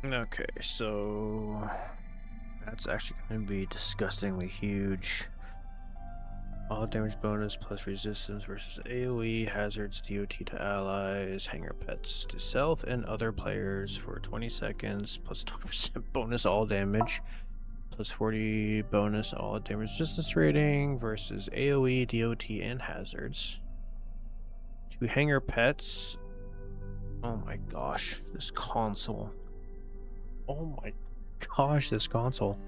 Okay, so that's actually going to be disgustingly huge. All damage bonus plus resistance versus AoE, hazards, DOT to allies, hanger pets to self and other players for 20 seconds, plus 20% bonus all damage, plus 40 bonus all damage resistance rating versus AoE, DOT, and hazards. Two hanger pets. Oh my gosh, this console. Oh my gosh, this console.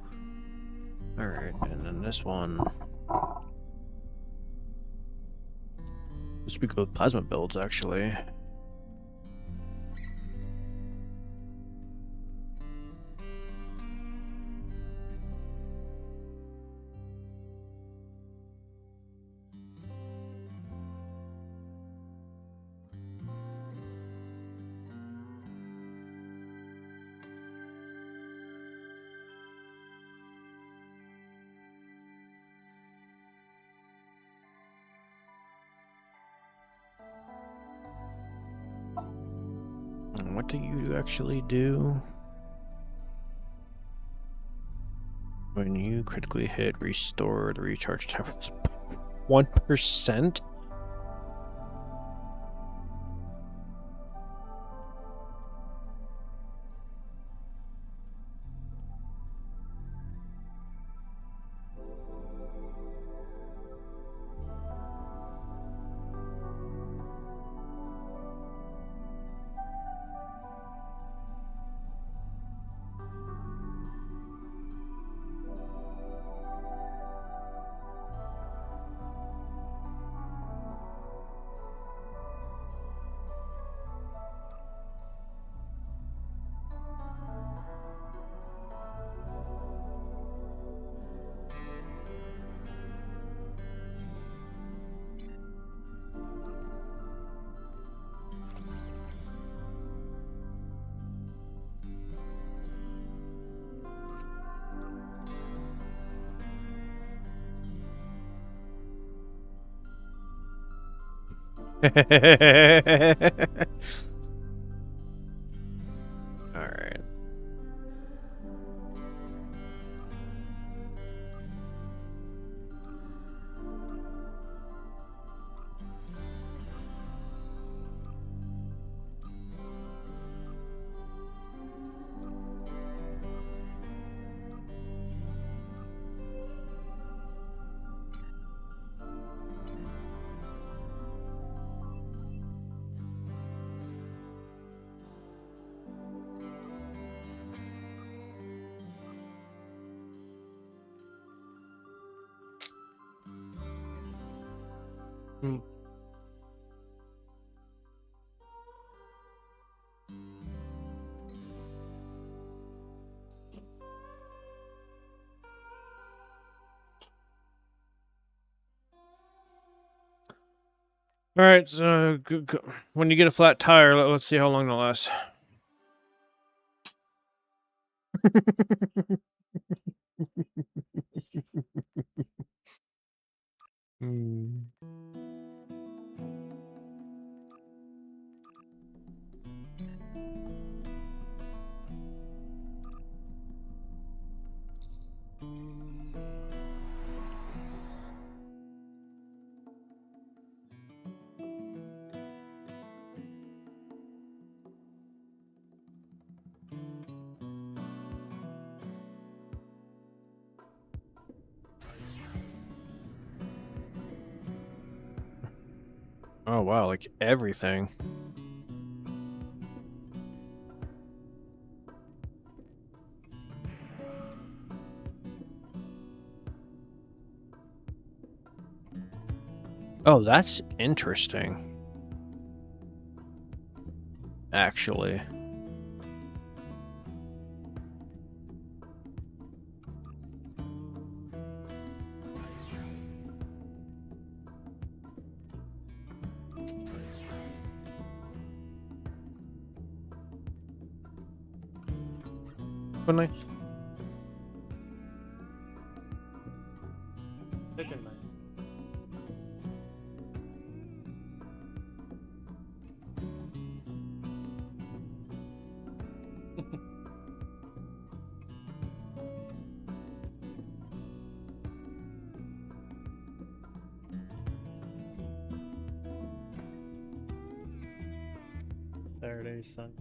Alright, and then this one. This would go with plasma builds, actually. What do you actually do? When you critically hit, restore the recharge time 1%? Alright. Hmm. Alright, so when you get a flat tire, let's see how long it lasts. Hmm. Oh wow, like everything. Oh, that's interesting. Actually. But nice. Chicken man. There it is, son.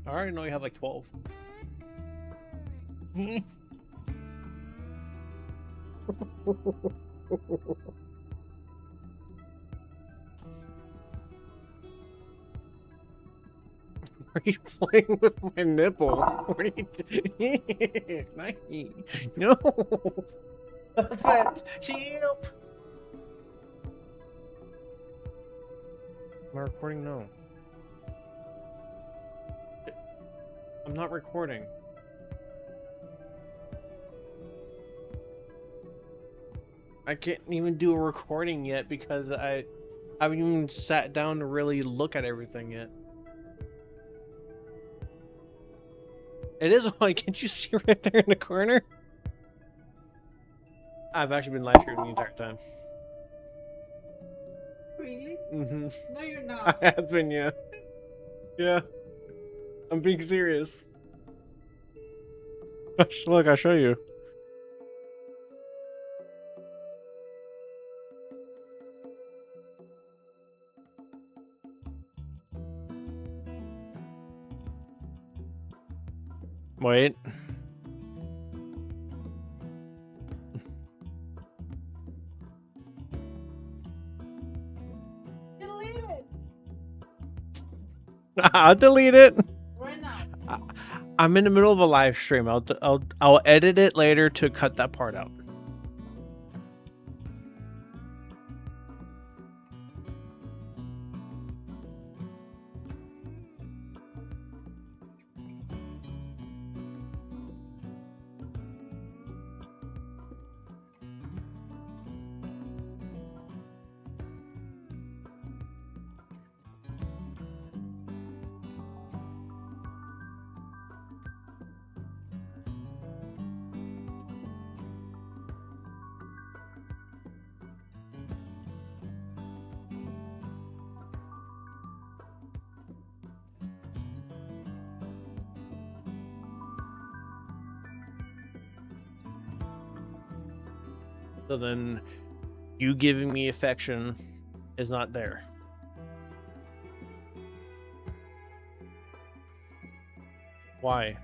I already know you have like 12. Are you playing with my nipple? What are you doing? No! Perfect! Help! Am I recording? No. I'm not recording. I can't even do a recording yet because I haven't even sat down to really look at everything yet. It is on. Can't you see right there in the corner? I've actually been live streaming the entire time. Really? Mm-hmm. No, you're not. I have been, yeah. Yeah. I'm being serious. Look, I'll show you. Wait. Delete it I'll delete it. right now. I'm in the middle of a live stream. I'll edit it later to cut that part out. So then you giving me affection is not there. Why?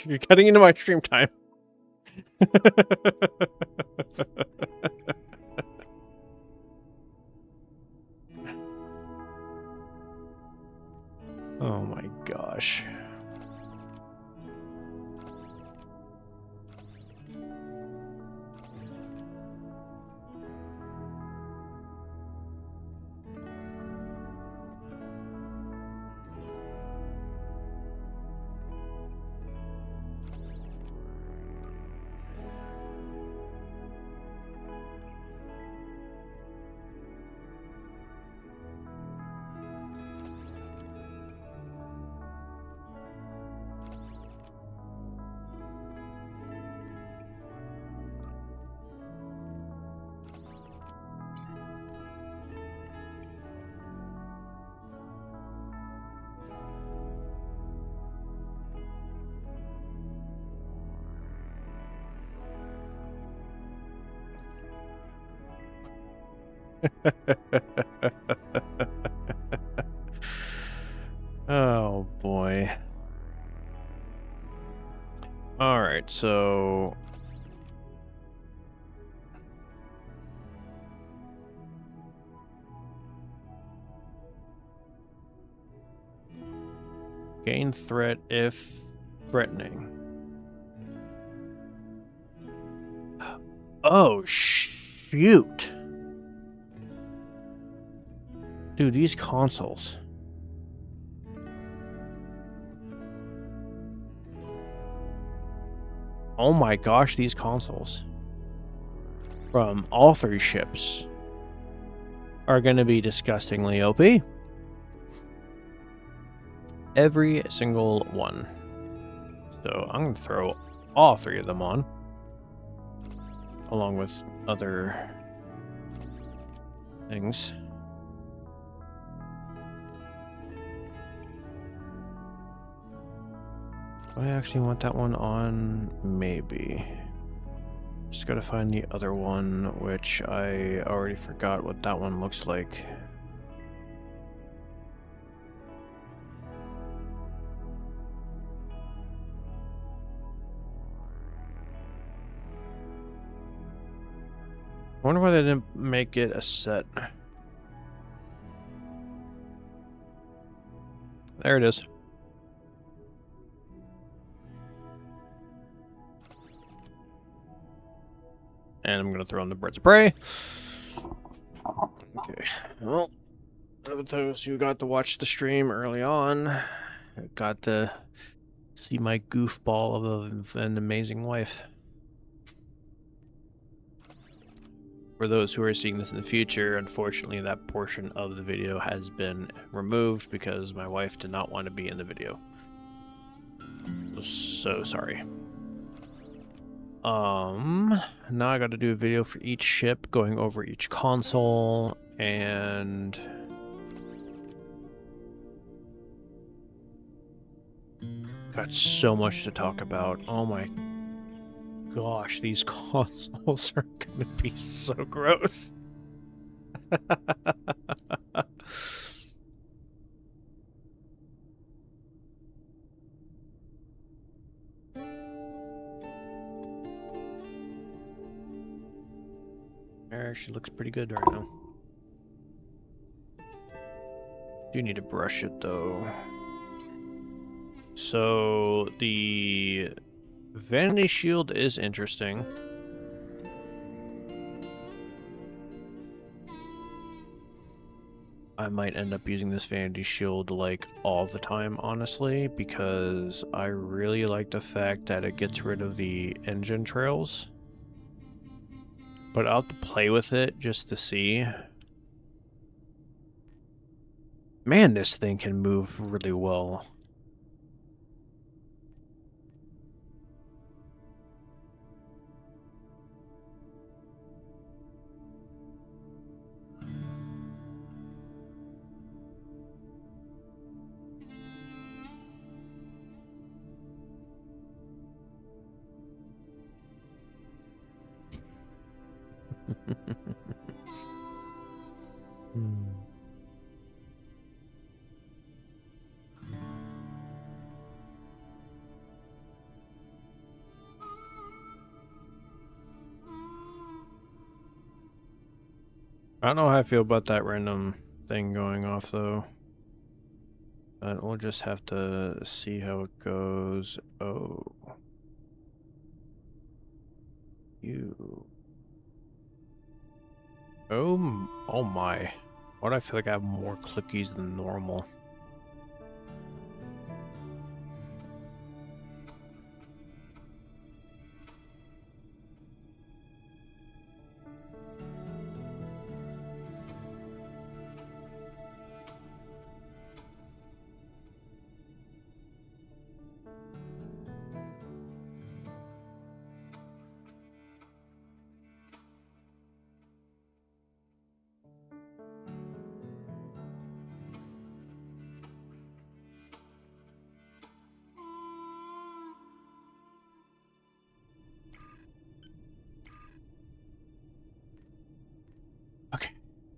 You're cutting into my stream time. Oh my gosh. Oh boy. All right, so gain threat if threatening. Oh shoot. Dude, these consoles. Oh my gosh, these consoles from all three ships are going to be disgustingly OP. Every single one. So I'm going to throw all three of them on, along with other things. Do I actually want that one on? Maybe. Just gotta find the other one, which I already forgot what that one looks like. I wonder why they didn't make it a set. There it is. And I'm gonna throw in the birds of prey. Okay, well, those who got to watch the stream early on got to see my goofball of an amazing wife. For those who are seeing this in the future, unfortunately that portion of the video has been removed because my wife did not want to be in the video. So sorry. Now I got to do a video for each ship, going over each console, and got so much to talk about. Oh my gosh, these consoles are gonna be so gross. She looks pretty good right now. Do need to brush it though. So the Vanity Shield is interesting. I might end up using this Vanity Shield like all the time, honestly, because I really like the fact that it gets rid of the engine trails. But I'll have to play with it just to see. Man, this thing can move really well. I don't know how I feel about that random thing going off, though. But we'll just have to see how it goes. Oh. You. Oh my. Why do I feel like I have more clickies than normal?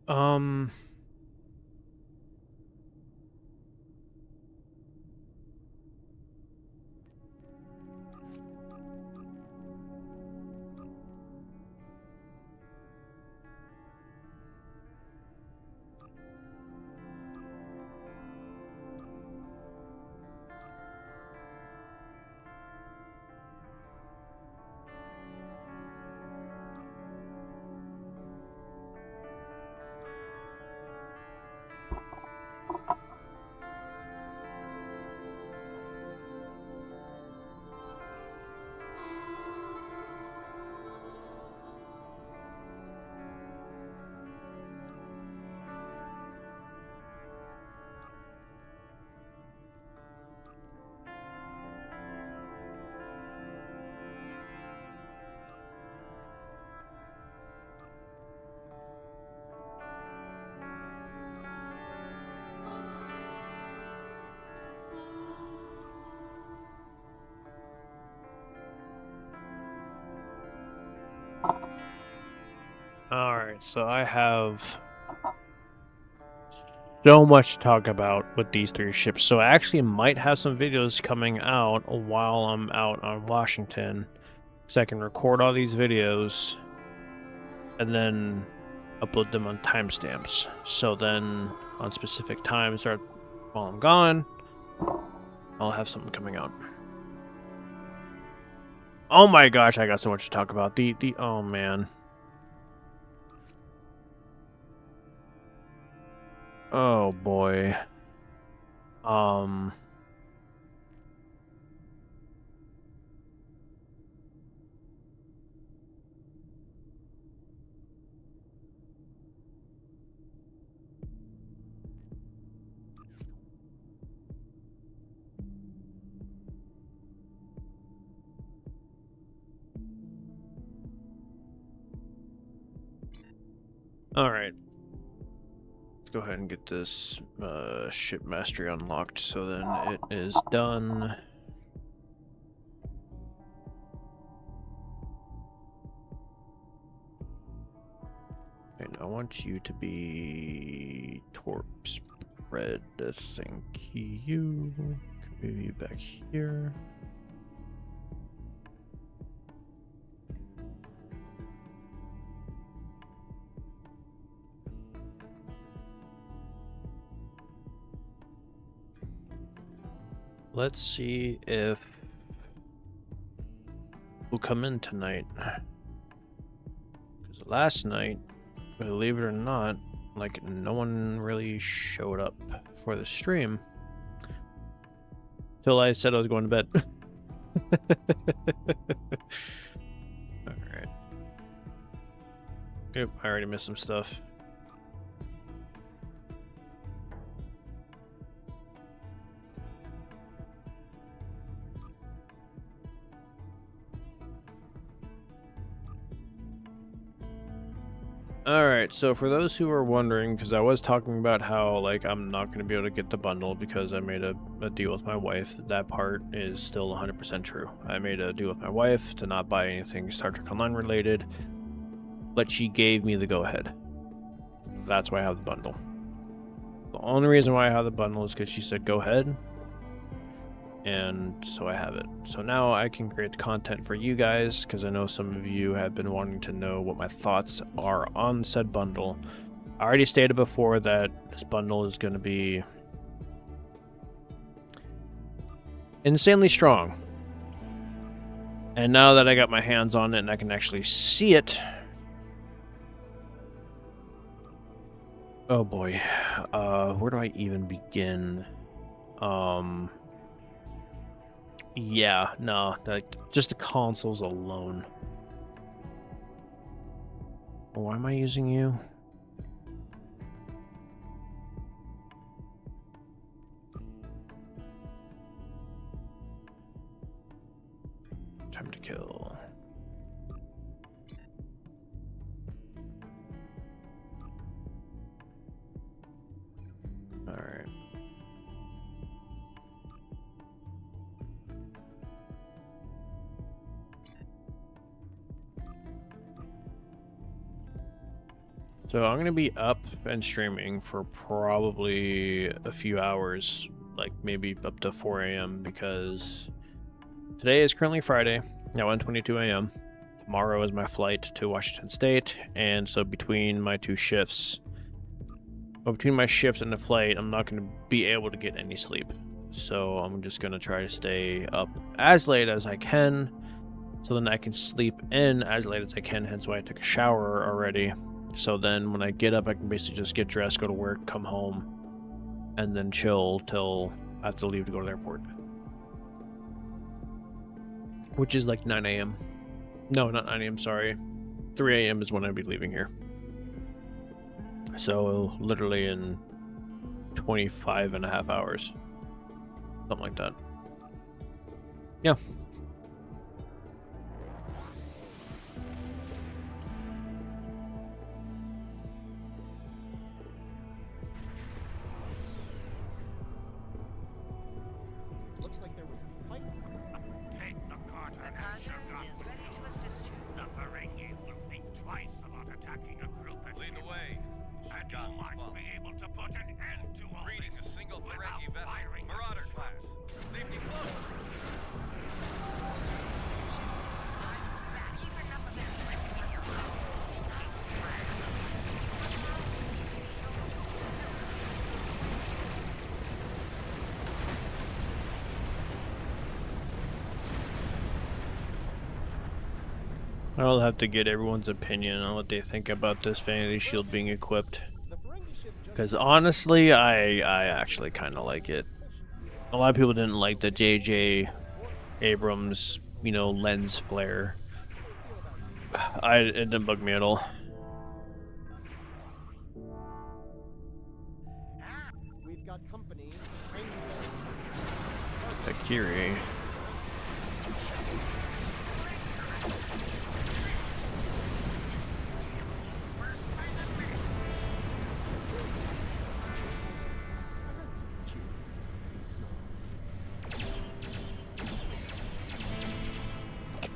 Um. Alright, so I have so much to talk about with these 3 ships. So I actually might have some videos coming out while I'm out on Washington. So I can record all these videos and then upload them on timestamps. So then on specific times or while I'm gone, I'll have something coming out. Oh my gosh, I got so much to talk about. Oh man. Oh boy. Alright. Let's go ahead and get this ship mastery unlocked so then it is done. And I want you to be Torps Red. Thank you. Move you back here. Let's see if we'll come in tonight. Because last night, believe it or not, like no one really showed up for the stream. Till I said I was going to bed. Alright. Yep, I already missed some stuff. Alright, so for those who are wondering, because I was talking about how, like, I'm not going to be able to get the bundle because I made a deal with my wife, that part is still 100% true. I made a deal with my wife to not buy anything Star Trek Online related, but she gave me the go-ahead. That's why I have the bundle. The only reason why I have the bundle is because she said go ahead, and so I have it. So now I can create content for you guys, because I know some of you have been wanting to know what my thoughts are on said bundle. I already stated before that this bundle is going to be insanely strong. And now that I got my hands on it and I can actually see it, oh boy, where do I even begin? Yeah, no, just the consoles alone. Why am I using you? Time to kill. Alright. So I'm gonna be up and streaming for probably a few hours, like maybe up to 4 a.m. because today is currently Friday at 1:22 a.m. Tomorrow is my flight to Washington State, and so between my two shifts, between my shift and the flight, I'm not gonna be able to get any sleep. So I'm just gonna try to stay up as late as I can, so then I can sleep in as late as I can. Hence why I took a shower already. So then when I get up, I can basically just get dressed, go to work, come home, and then chill till I have to leave to go to the airport. Which is like 9 a.m. No, not 9 a.m., sorry. 3 a.m. is when I'll be leaving here. So literally in 25 and a half hours. Something like that. Yeah. Looks like there was a fight. Take the Carter The and Carter Shogun. is ready to assist you. The Ferengi will think twice about attacking a group at Lead the sea. way. And you might be able to put an end to all Reading this a single without Ferengi vessel. firing a Marauder shot. class. Leave me close. I'll have to get everyone's opinion on what they think about this Vanity Shield being equipped. The Ferengi ship just Because honestly, I actually kind of like it. A lot of people didn't like the J.J. Abrams, lens flare. It didn't bug me at all. we've got company. Akiri.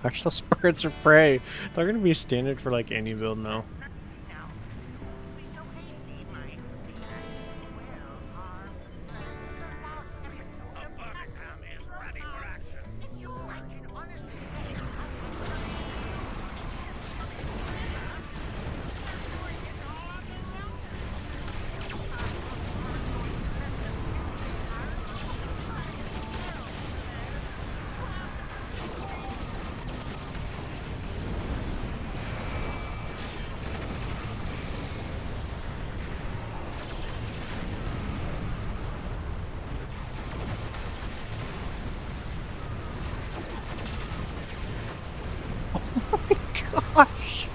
Gosh, those birds of prey. They're gonna be standard for like any build now. The Birmingham is ready for action. Gosh.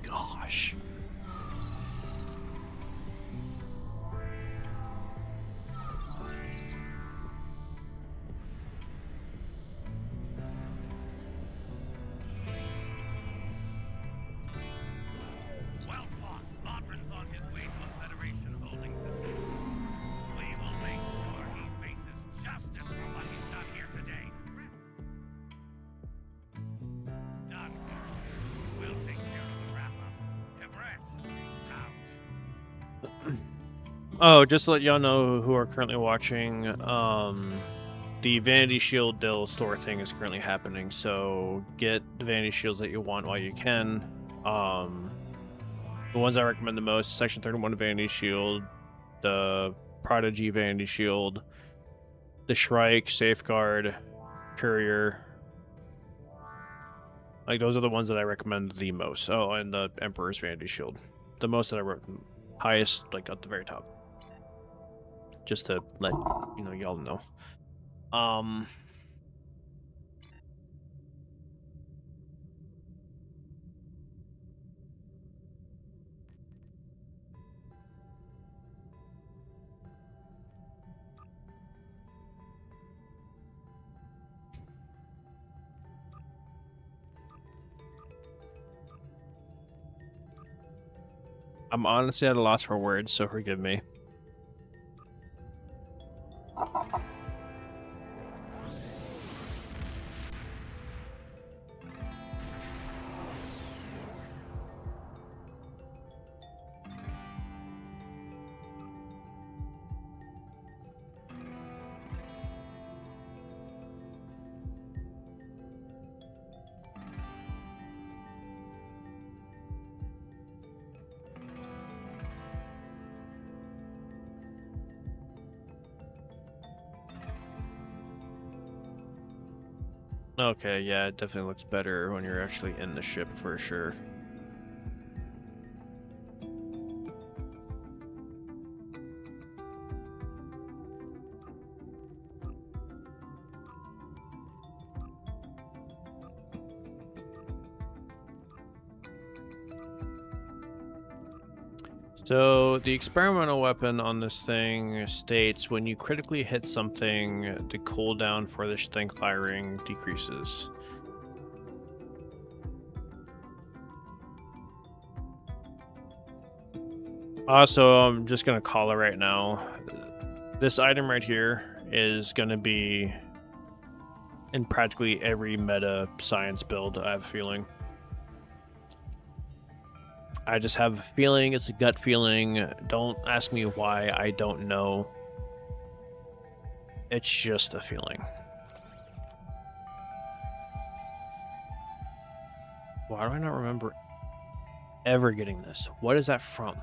Gosh. Well fought. Lodrin's on his way to a Federation Oh, just to let y'all know who are currently watching, the Vanity Shield Dill store thing is currently happening, so get the Vanity Shields that you want while you can. The ones I recommend the most, Section 31 Vanity Shield, the Prodigy Vanity Shield, the Shrike, Safeguard, Courier. Like, those are the ones that I recommend the most. Oh, and the Emperor's Vanity Shield. The most that I wrote, highest, like, at the very top. Just to let, you know, y'all know. I'm honestly at a loss for words, so forgive me. Okay, yeah, it definitely looks better when you're actually in the ship for sure. So the experimental weapon on this thing states when you critically hit something, the cooldown for this thing firing decreases. Also, I'm just gonna call it right now. This item right here is gonna be in practically every meta science build, I have a feeling. I just have a feeling, it's a gut feeling. Don't ask me why, I don't know. It's just a feeling. Why do I not remember ever getting this? What is that from?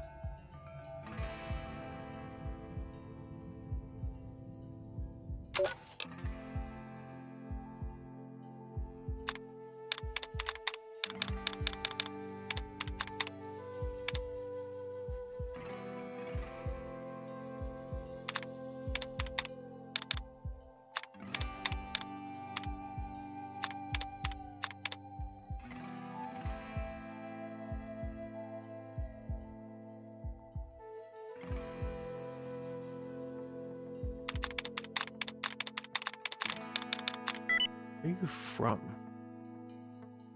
Where are you from?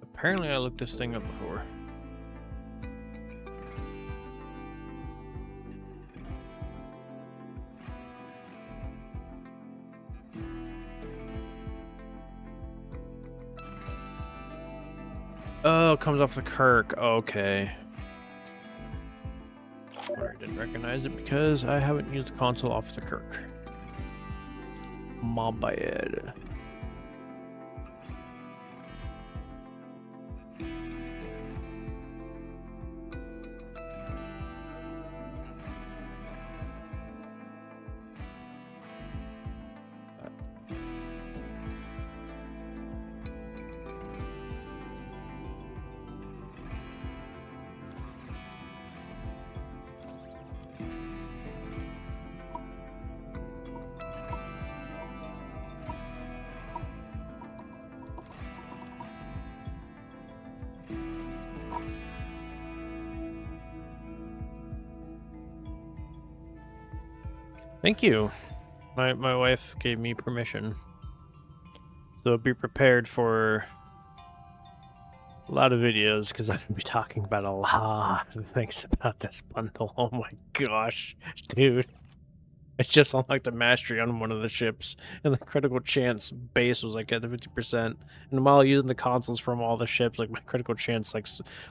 Apparently I looked this thing up before. Oh, it comes off the Kirk. Okay. I didn't recognize it because I haven't used the console off the Kirk. My bad. Thank you. My wife gave me permission. So be prepared for a lot of videos because I'm going to be talking about a lot of things about this bundle. Oh my gosh, dude. I just unlocked the mastery on one of the ships, and the critical chance base was like at the 50%. And while using the consoles from all the ships, like my critical chance like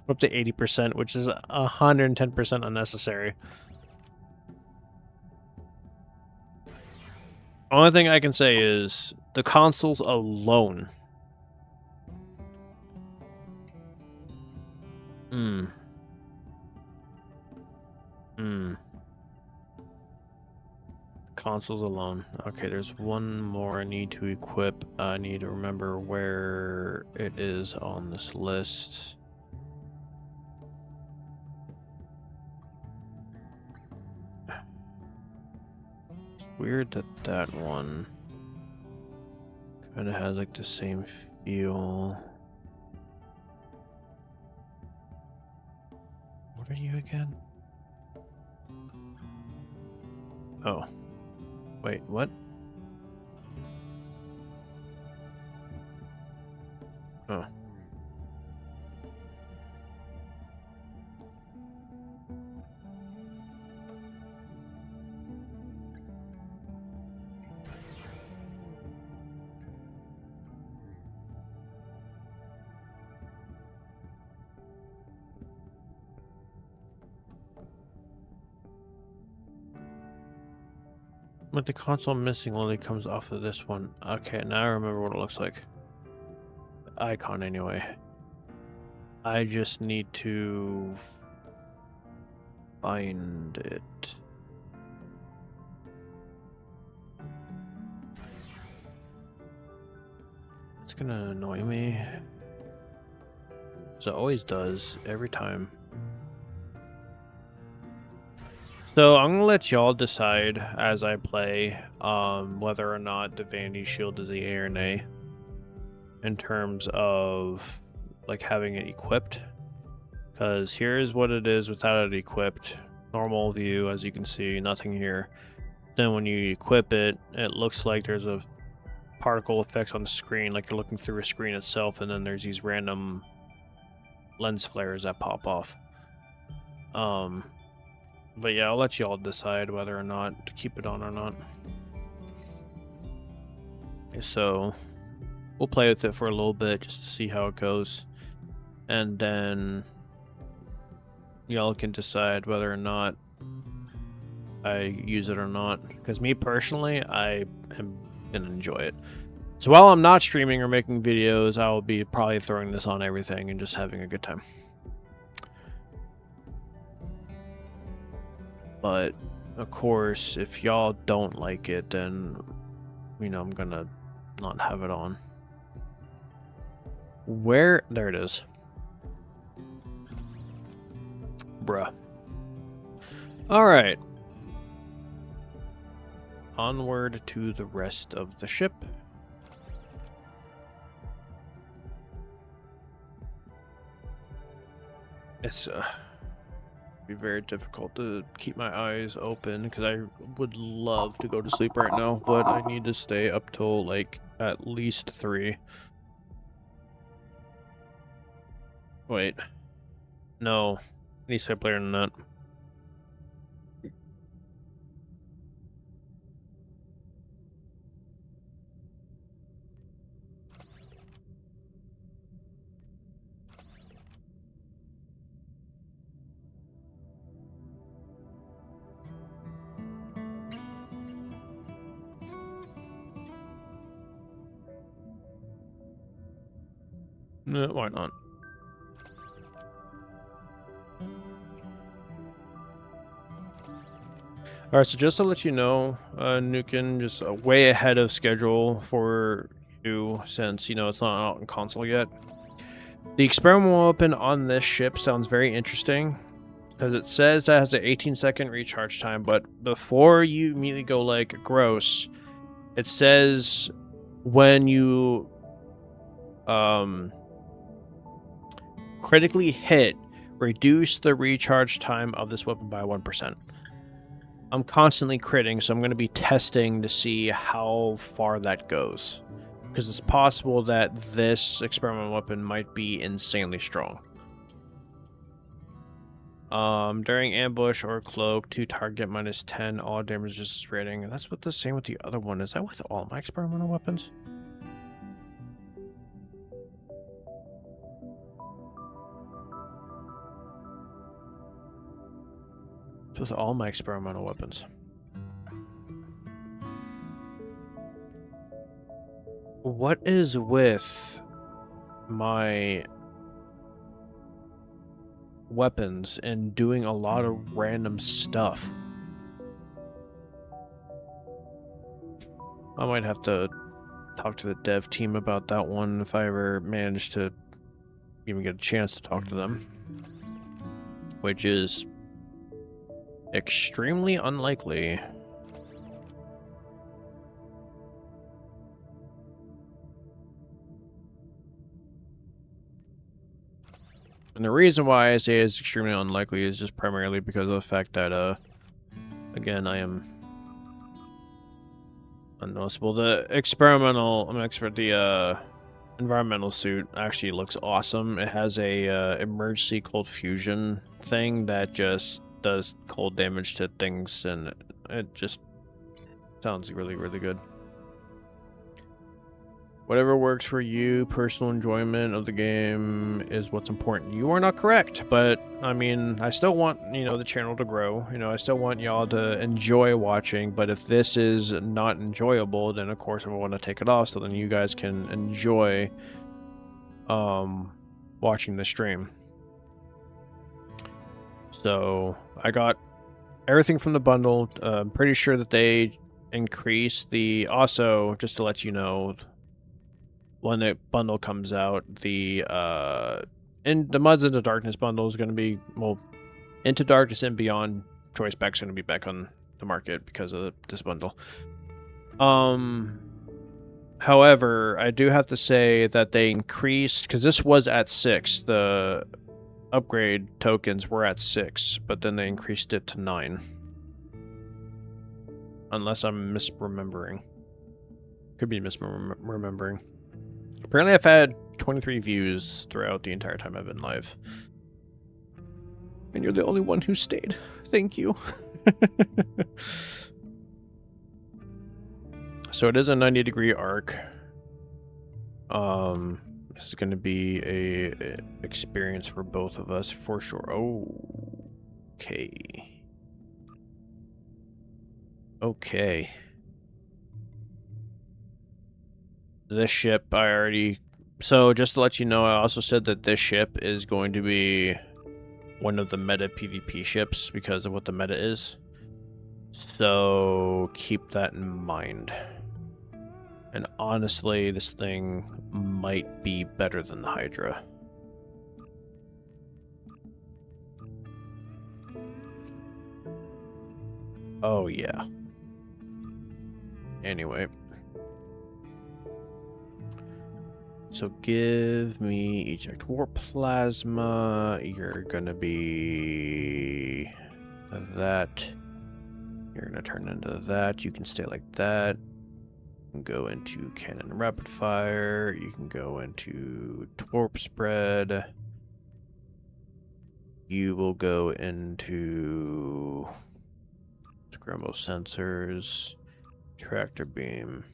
went up to 80%, which is 110% unnecessary. Only thing I can say is the consoles alone. Consoles alone. Okay, there's one more I need to equip. I need to remember where it is on this list. It's weird that that one kind of has like the same feel. What are you again? Oh. Wait, what? Oh. But the console missing only comes off of this one. Okay, now I remember what it looks like. The icon, anyway. I just need to find it. It's gonna annoy me. So it always does, every time. So I'm gonna let y'all decide as I play whether or not the Vanity Shield is a yay or nay in terms of like having it equipped. Because here's what it is without it equipped. Normal view, as you can see, nothing here. Then when you equip it, it looks like there's a particle effects on the screen, like you're looking through a screen itself, and then there's these random lens flares that pop off. But yeah, I'll let y'all decide whether or not to keep it on or not. So we'll play with it for a little bit just to see how it goes, and then y'all can decide whether or not I use it or not. Because me personally, I am gonna enjoy it. So while I'm not streaming or making videos, I will be probably throwing this on everything and just having a good time. But of course, if y'all don't like it, then you know I'm gonna not have it on. Where? There it is. Bruh. Alright. Onward to the rest of the ship. It's be very difficult to keep my eyes open because I would love to go to sleep right now, but I need to stay up till like at least 3. Wait. No. I need to stay up later than that. No, why not? Alright, so just to let you know, Nukin, just way ahead of schedule for you since, you know, it's not out in console yet. The experimental weapon on this ship sounds very interesting because it says that it has an 18-second recharge time, but before you immediately go like gross, it says when you critically hit, reduce the recharge time of this weapon by 1%. I'm constantly critting, so I'm going to be testing to see how far that goes. Because it's possible that this experimental weapon might be insanely strong. During ambush or cloak, to target -10, all damage resistance rating. And that's what the same with the other one. Is that with all my experimental weapons? It's with all my experimental weapons. What is with my weapons and doing a lot of random stuff? I might have to talk to the dev team about that one if I ever manage to even get a chance to talk to them, which is extremely unlikely. And the reason why I say it's extremely unlikely is just primarily because of the fact that, again, I am unnoticeable. The environmental suit actually looks awesome. It has a emergency cold fusion thing that just does cold damage to things, and it just sounds really, really good. Whatever works for you, personal enjoyment of the game is what's important. You are not correct, but I mean, I still want, the channel to grow. I still want y'all to enjoy watching, but if this is not enjoyable, then of course I want to take it off so then you guys can enjoy watching the stream. So, I got everything from the bundle. I'm pretty sure that they increased the, also, just to let you know, when the bundle comes out, the Muds Into Darkness bundle is going to be, well, Into Darkness and Beyond choice pack's going to be back on the market because of this bundle. However, I do have to say that they increased, because this was at 6, the upgrade tokens were at 6, but then they increased it to 9. Unless I'm misremembering. Could be misremembering. Apparently I've had 23 views throughout the entire time I've been live. And you're the only one who stayed. Thank you. So it is a 90-degree arc. This is going to be a experience for both of us for sure. Okay. Okay. This ship, I already... So, just to let you know, I also said that this ship is going to be one of the meta PvP ships because of what the meta is. So, keep that in mind. And honestly, this thing might be better than the Hydra. Oh, yeah. Anyway. So give me eject warp plasma. You're gonna be that. You're gonna turn into that. You can stay like that. You can go into cannon rapid fire. You can go into warp spread. You will go into scramble sensors, tractor beam.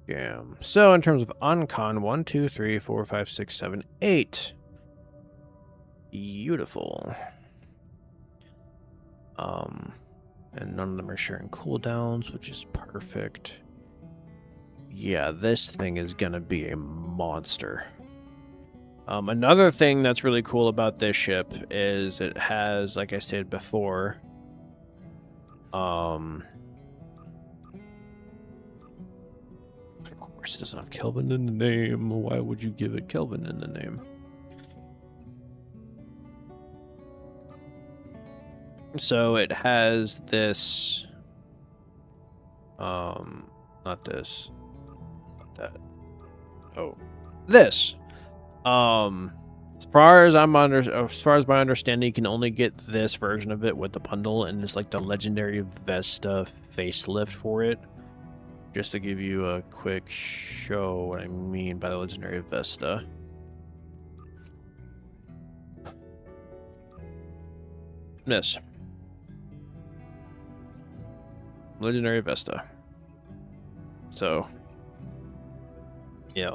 Yeah. So in terms of uncon, 1, 2, 3, 4, 5, 6, 7, 8. Beautiful. And none of them are sharing cooldowns, which is perfect. Yeah, this thing is gonna be a monster. Another thing that's really cool about this ship is it has, like I said before, of course, it doesn't have Kelvin in the name. Why would you give it Kelvin in the name? So it has this. Not this. Not that. Oh, this. As far as my understanding, you can only get this version of it with the bundle, and it's like the legendary Vesta facelift for it. Just to give you a quick show what I mean by the legendary Vesta. This. Legendary Vesta. So, yeah.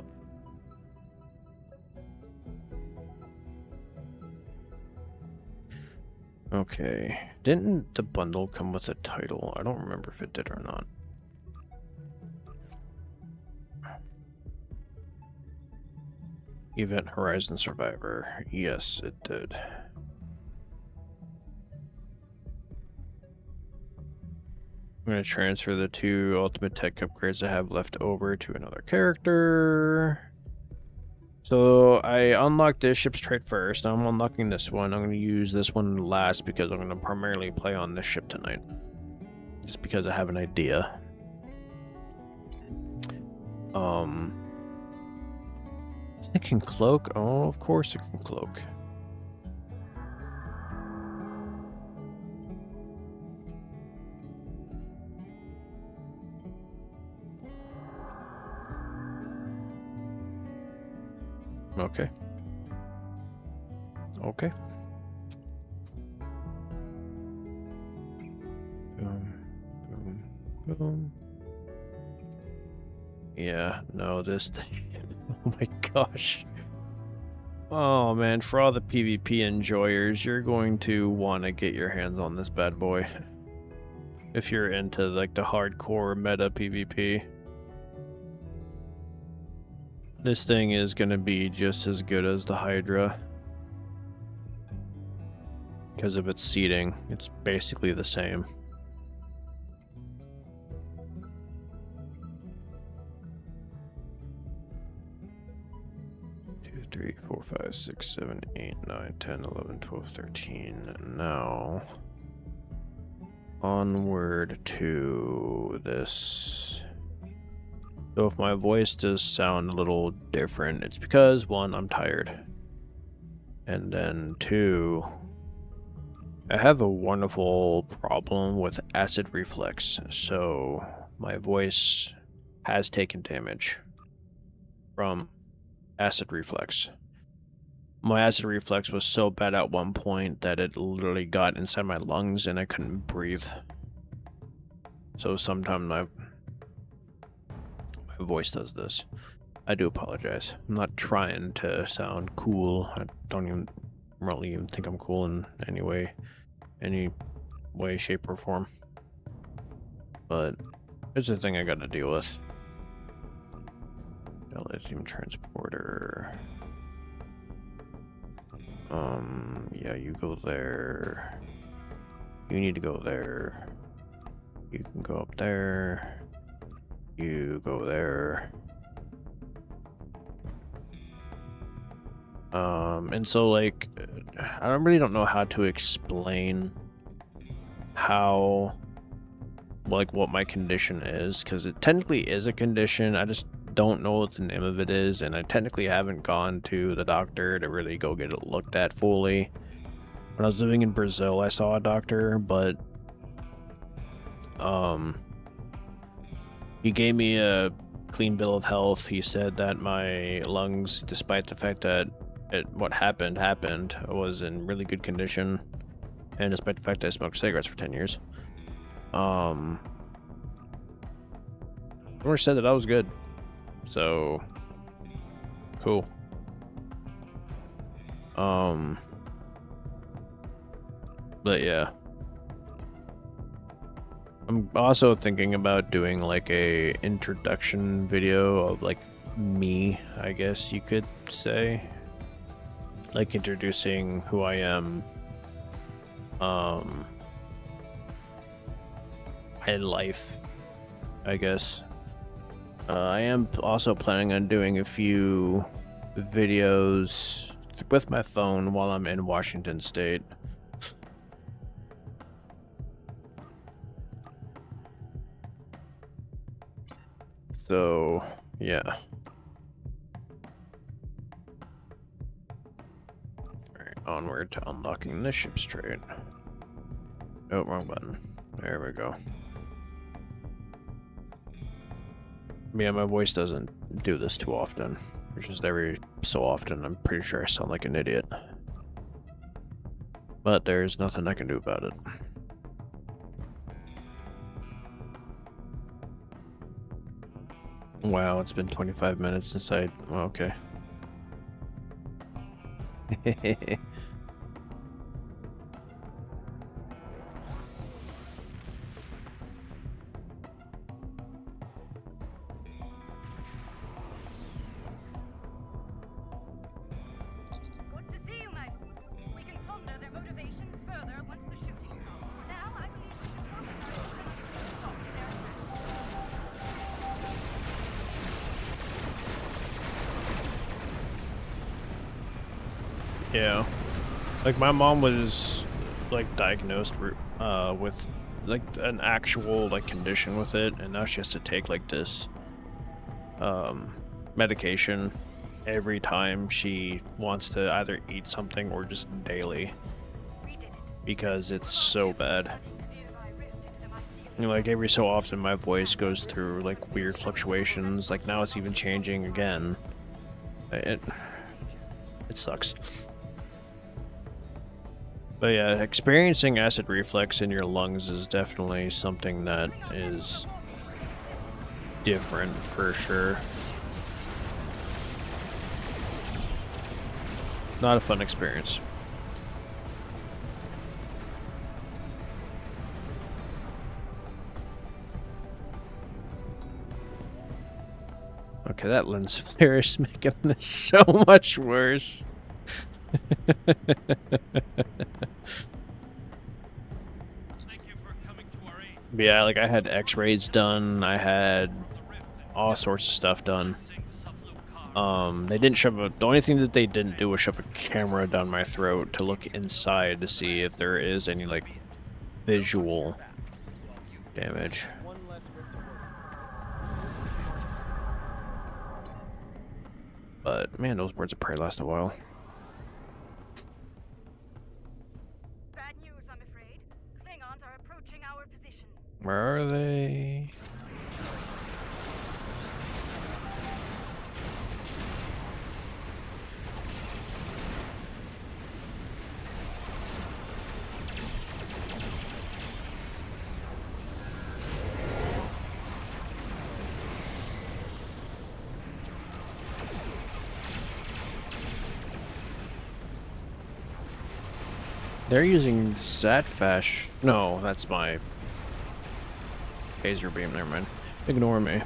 Okay. Didn't the bundle come with a title? I don't remember if it did or not. Event Horizon Survivor. Yes, it did. I'm going to transfer the 2 ultimate tech upgrades I have left over to another character. So I unlocked this ship's trait first. I'm unlocking this one. I'm going to use this one last because I'm going to primarily play on this ship tonight. Just because I have an idea. It can cloak. Oh, of course it can cloak. Okay. Okay. Boom, boom. Yeah, no, this oh my gosh. Oh man, for all the PvP enjoyers, you're going to want to get your hands on this bad boy. If you're into like the hardcore meta PvP. This thing is going to be just as good as the Hydra. Because of its seating, it's basically the same. 3, 4, 5, 6, 7, 8, 9, 10, 11, 12, 13. Now, onward to this. So if my voice does sound a little different, it's because 1, I'm tired. And then 2, I have a wonderful problem with acid reflux. So my voice has taken damage from acid reflux. My acid reflux was so bad at one point that it literally got inside my lungs and I couldn't breathe. So sometimes my voice does this. I do apologize. I'm not trying to sound cool. I don't even really even think I'm cool in any way, shape, or form. But it's a thing I gotta deal with. Lithium transporter. Yeah, you go there. You need to go there. You can go up there. You go there. And so like, I really don't know how to explain how, like, what my condition is, because it technically is a condition. I just don't know what the name of it is, and I technically haven't gone to the doctor to really go get it looked at fully. When I was living in Brazil, I saw a doctor, but he gave me a clean bill of health. He said that my lungs, despite the fact that what happened, was in really good condition, and despite the fact that I smoked cigarettes for 10 years. Nurse said that I was good. So cool. But yeah, I'm also thinking about doing like a introduction video of like me, I guess you could say, like introducing who I am, my life, I guess. I am also planning on doing a few videos with my phone while I'm in Washington State. So, yeah. Alright, onward to unlocking this ship's trait. Oh, wrong button. There we go. Yeah, my voice doesn't do this too often. Which is every so often. I'm pretty sure I sound like an idiot. But there's nothing I can do about it. Wow, it's been 25 minutes since I... Well, okay. Yeah. Like my mom was like diagnosed with like an actual like condition with it, and now she has to take like this medication every time she wants to either eat something or just daily because it's so bad. You know, like every so often my voice goes through like weird fluctuations, like now it's even changing again. It sucks. But yeah, experiencing acid reflux in your lungs is definitely something that is different for sure. Not a fun experience. Okay, that lens flare is making this so much worse. Thank you for coming to our aid. But yeah, like I had x-rays done, I had all sorts of stuff done. They didn't shove the only thing that they didn't do was shove a camera down my throat to look inside to see if there is any like visual damage. One less rip to work. But man, those birds of prey last a while. Bad news, I'm afraid. Klingons are approaching our position. Where are they? They're using Zatfash. No, that's my Phaser beam. Never mind. Ignore me.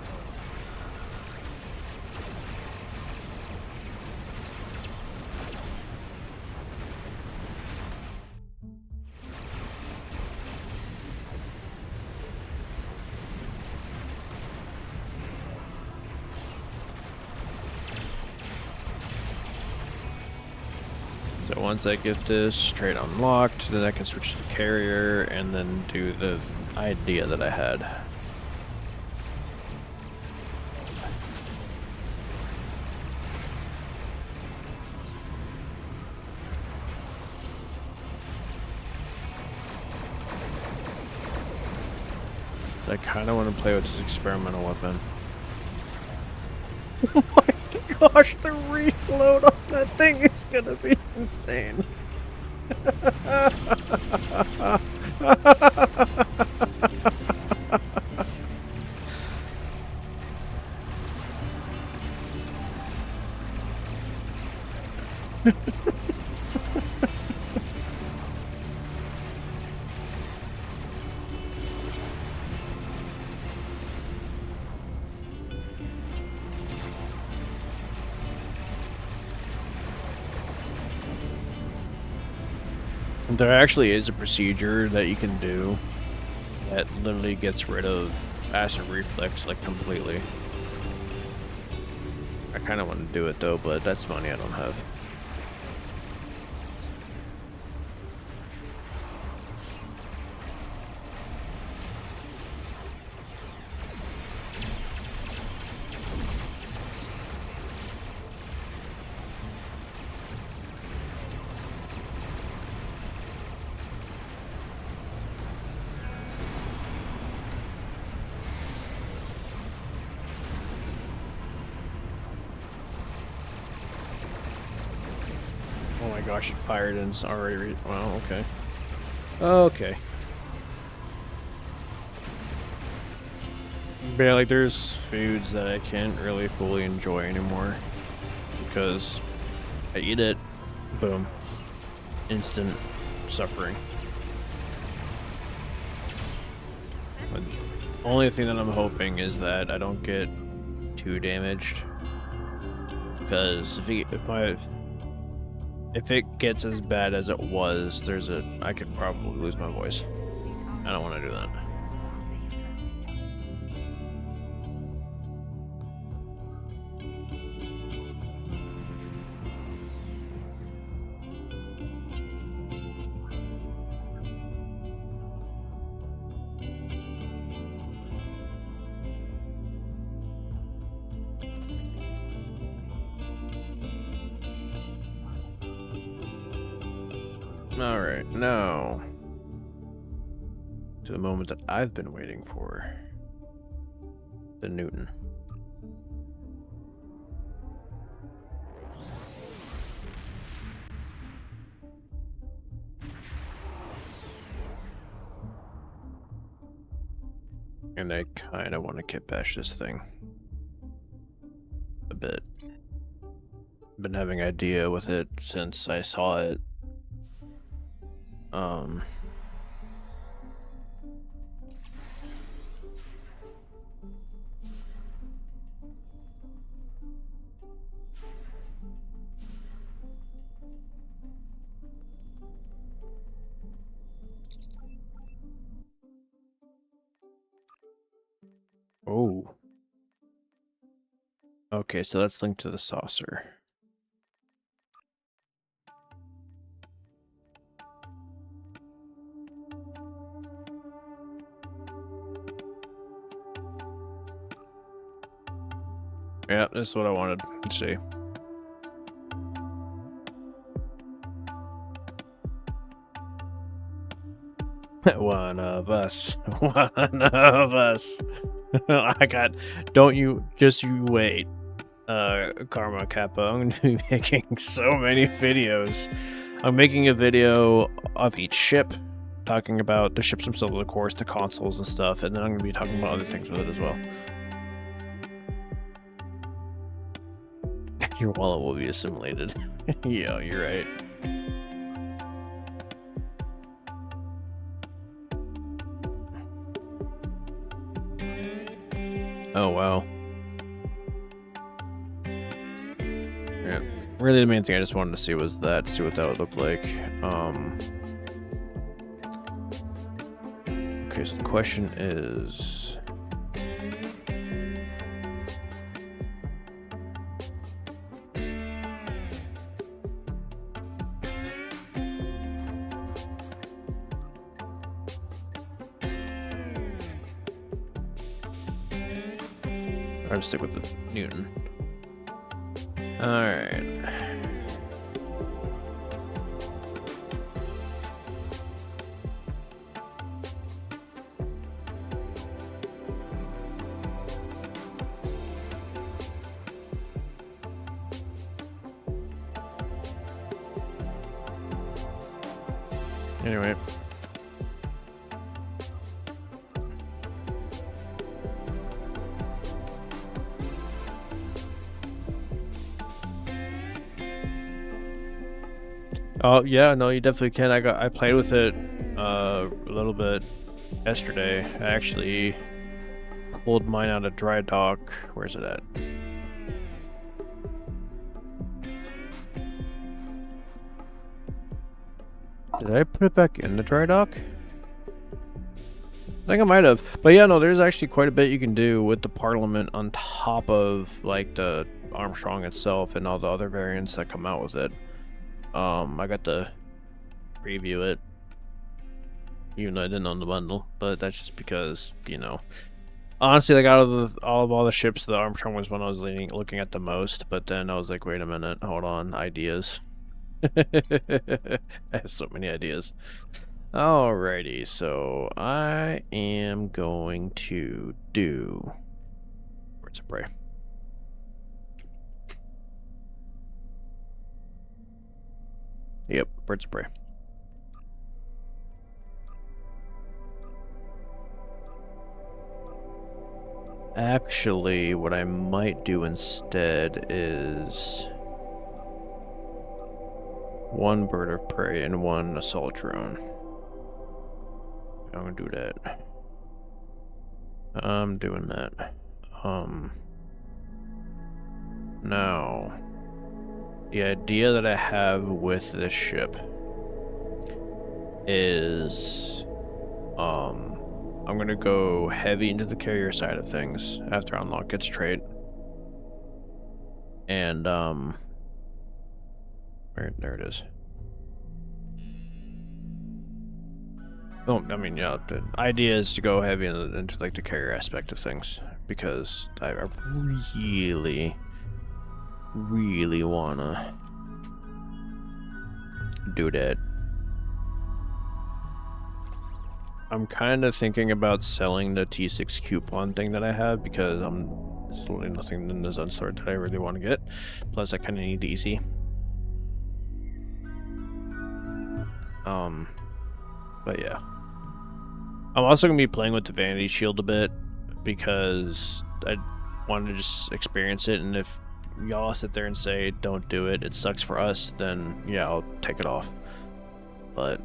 So once I get this trade unlocked, then I can switch to the carrier and then do the idea that I had. I kind of want to play with this experimental weapon. Oh my gosh, the reload on that thing is gonna be insane. There actually is a procedure that you can do that literally gets rid of acid reflux like completely. I kind of want to do it though, but that's money I don't have. Oh my gosh, it fired and it's already well, okay. Okay. But yeah, like there's foods that I can't really fully enjoy anymore because I eat it, boom, instant suffering. But the only thing that I'm hoping is that I don't get too damaged, because if it gets as bad as it was, I could probably lose my voice. I don't want to do that. Alright, now to the moment that I've been waiting for. The Newton. And I kind of want to kit bash this thing a bit. Been having idea with it since I saw it. Oh. Okay, so that's linked to the saucer. Yeah, this is what I wanted to see. One of us. One of us. I got. Don't you just you wait. Karma Kappa. I'm gonna be making so many videos. I'm making a video of each ship, talking about the ships themselves, of course, the consoles and stuff, and then I'm gonna be talking about other things with it as well. Your wallet will be assimilated. Yeah, you're right. Oh, wow. Yeah, really the main thing I just wanted to see was that, see what that would look like. Okay, so the question is... I'll stick with the Newton. Alright. Anyway. Oh yeah, no, you definitely can. I played with it a little bit yesterday. I actually pulled mine out of dry dock. Where's it at? Did I put it back in the dry dock? I think I might have. But yeah, no, there's actually quite a bit you can do with the Parliament on top of like the Armstrong itself and all the other variants that come out with it. I got to preview it, even though I didn't own the bundle, but that's just because, you know, honestly, like out of all the ships, the Armstrong was one I was looking at the most, but then I was like, wait a minute, hold on, ideas. I have so many ideas. Alrighty, so I am going to do Birds of Prey. Yep, Birds of Prey. Actually, what I might do instead is one Bird of Prey and one Assault Drone. I'm gonna do that. I'm doing that. Now, the idea that I have with this ship is, I'm gonna go heavy into the carrier side of things after I unlock its trait. And, there it is. Oh, I mean, yeah, the idea is to go heavy into like the carrier aspect of things, because I really wanna do that. I'm kind of thinking about selling the T6 coupon thing that I have because there's literally nothing in the Zen store that I really want to get. Plus, I kind of need DC. But yeah. I'm also going to be playing with the Vanity Shield a bit because I want to just experience it, and if y'all sit there and say, don't do it, it sucks for us, then yeah, I'll take it off. But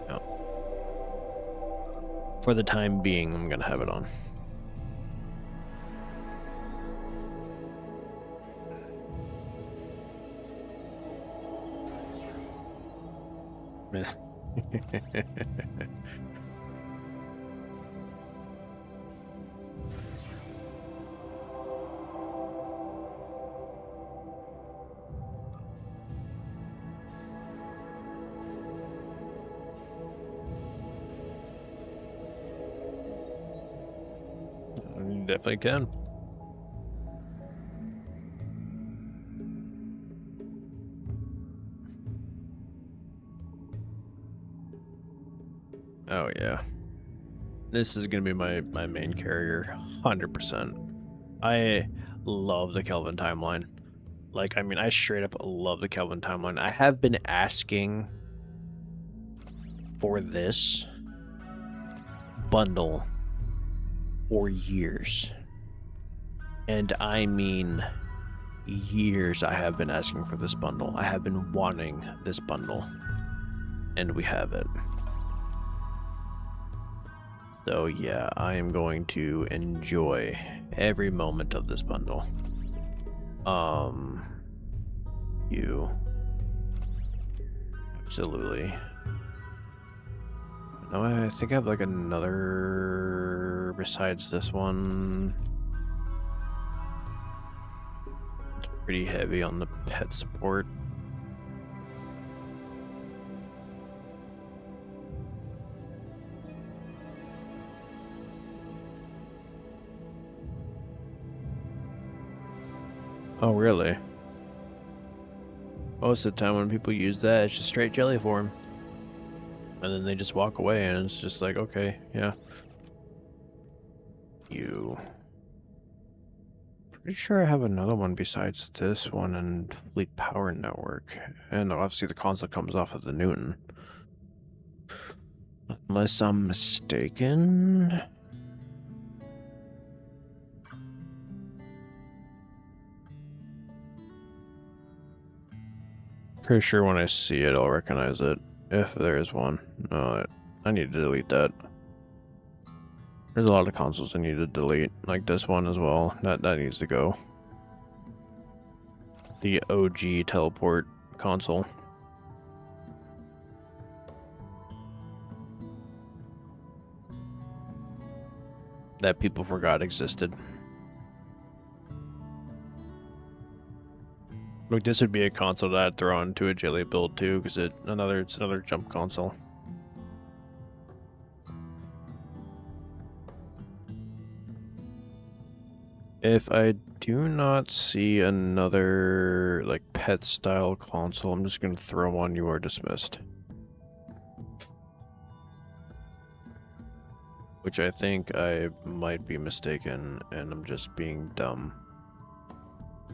no. For the time being, I'm gonna have it on. You definitely can. Oh yeah. This is gonna be my main carrier, 100%. I love the Kelvin timeline. Like, I mean, I straight up love the Kelvin timeline. I have been asking for this bundle for years. And I mean years I have been asking for this bundle. I have been wanting this bundle. And we have it. So yeah, I am going to enjoy every moment of this bundle. Absolutely. No, I think I have like another besides this one. It's pretty heavy on the pet support. Oh, really? Most of the time when people use that, it's just straight jelly form. And then they just walk away and it's just like, okay, yeah. Pretty sure I have another one besides this one and Fleet Power Network. And obviously the console comes off of the Newton. Unless I'm mistaken. Pretty sure when I see it, I'll recognize it. If there is one. No, I need to delete that. There's a lot of consoles I need to delete, like this one as well. That needs to go. The OG teleport console. That people forgot existed. Like, this would be a console that I'd throw into a Jelly build too, because it's another jump console. If I do not see another like pet style console, I'm just gonna throw on You Are Dismissed. Which I think I might be mistaken and I'm just being dumb.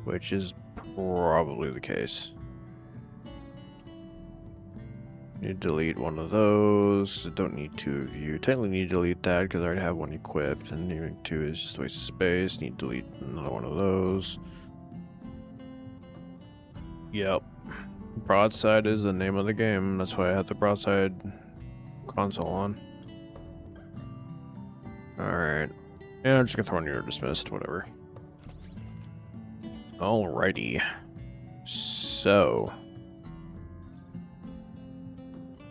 Which is probably the case. Need to delete one of those. I don't need two of you. Technically need to delete that because I already have one equipped, and even two is just a waste of space. Need to delete another one of those. Yep. Broadside is the name of the game. That's why I have the Broadside console on. Alright. Yeah, I'm just gonna throw in You Are Dismissed, whatever. Alrighty. So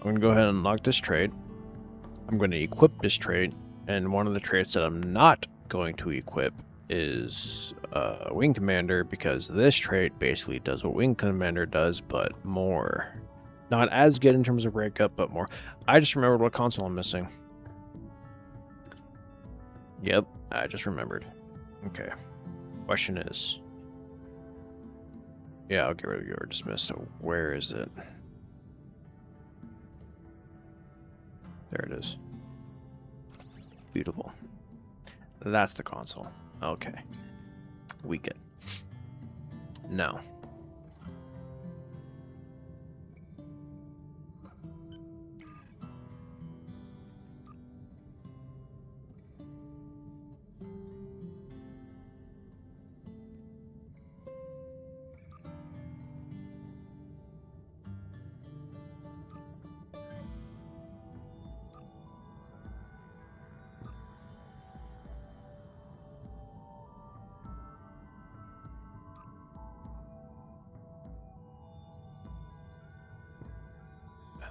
I'm going to go ahead and unlock this trait. I'm going to equip this trait, and one of the traits that I'm not going to equip is Wing Commander, because this trait basically does what Wing Commander does, but more. Not as good in terms of breakup, but more. I just remembered what console I'm missing. Yep, I just remembered. Okay. Question is... Yeah, I'll get rid of You Are Dismissed. Where is it? There it is. Beautiful. That's the console. Okay. We good. No.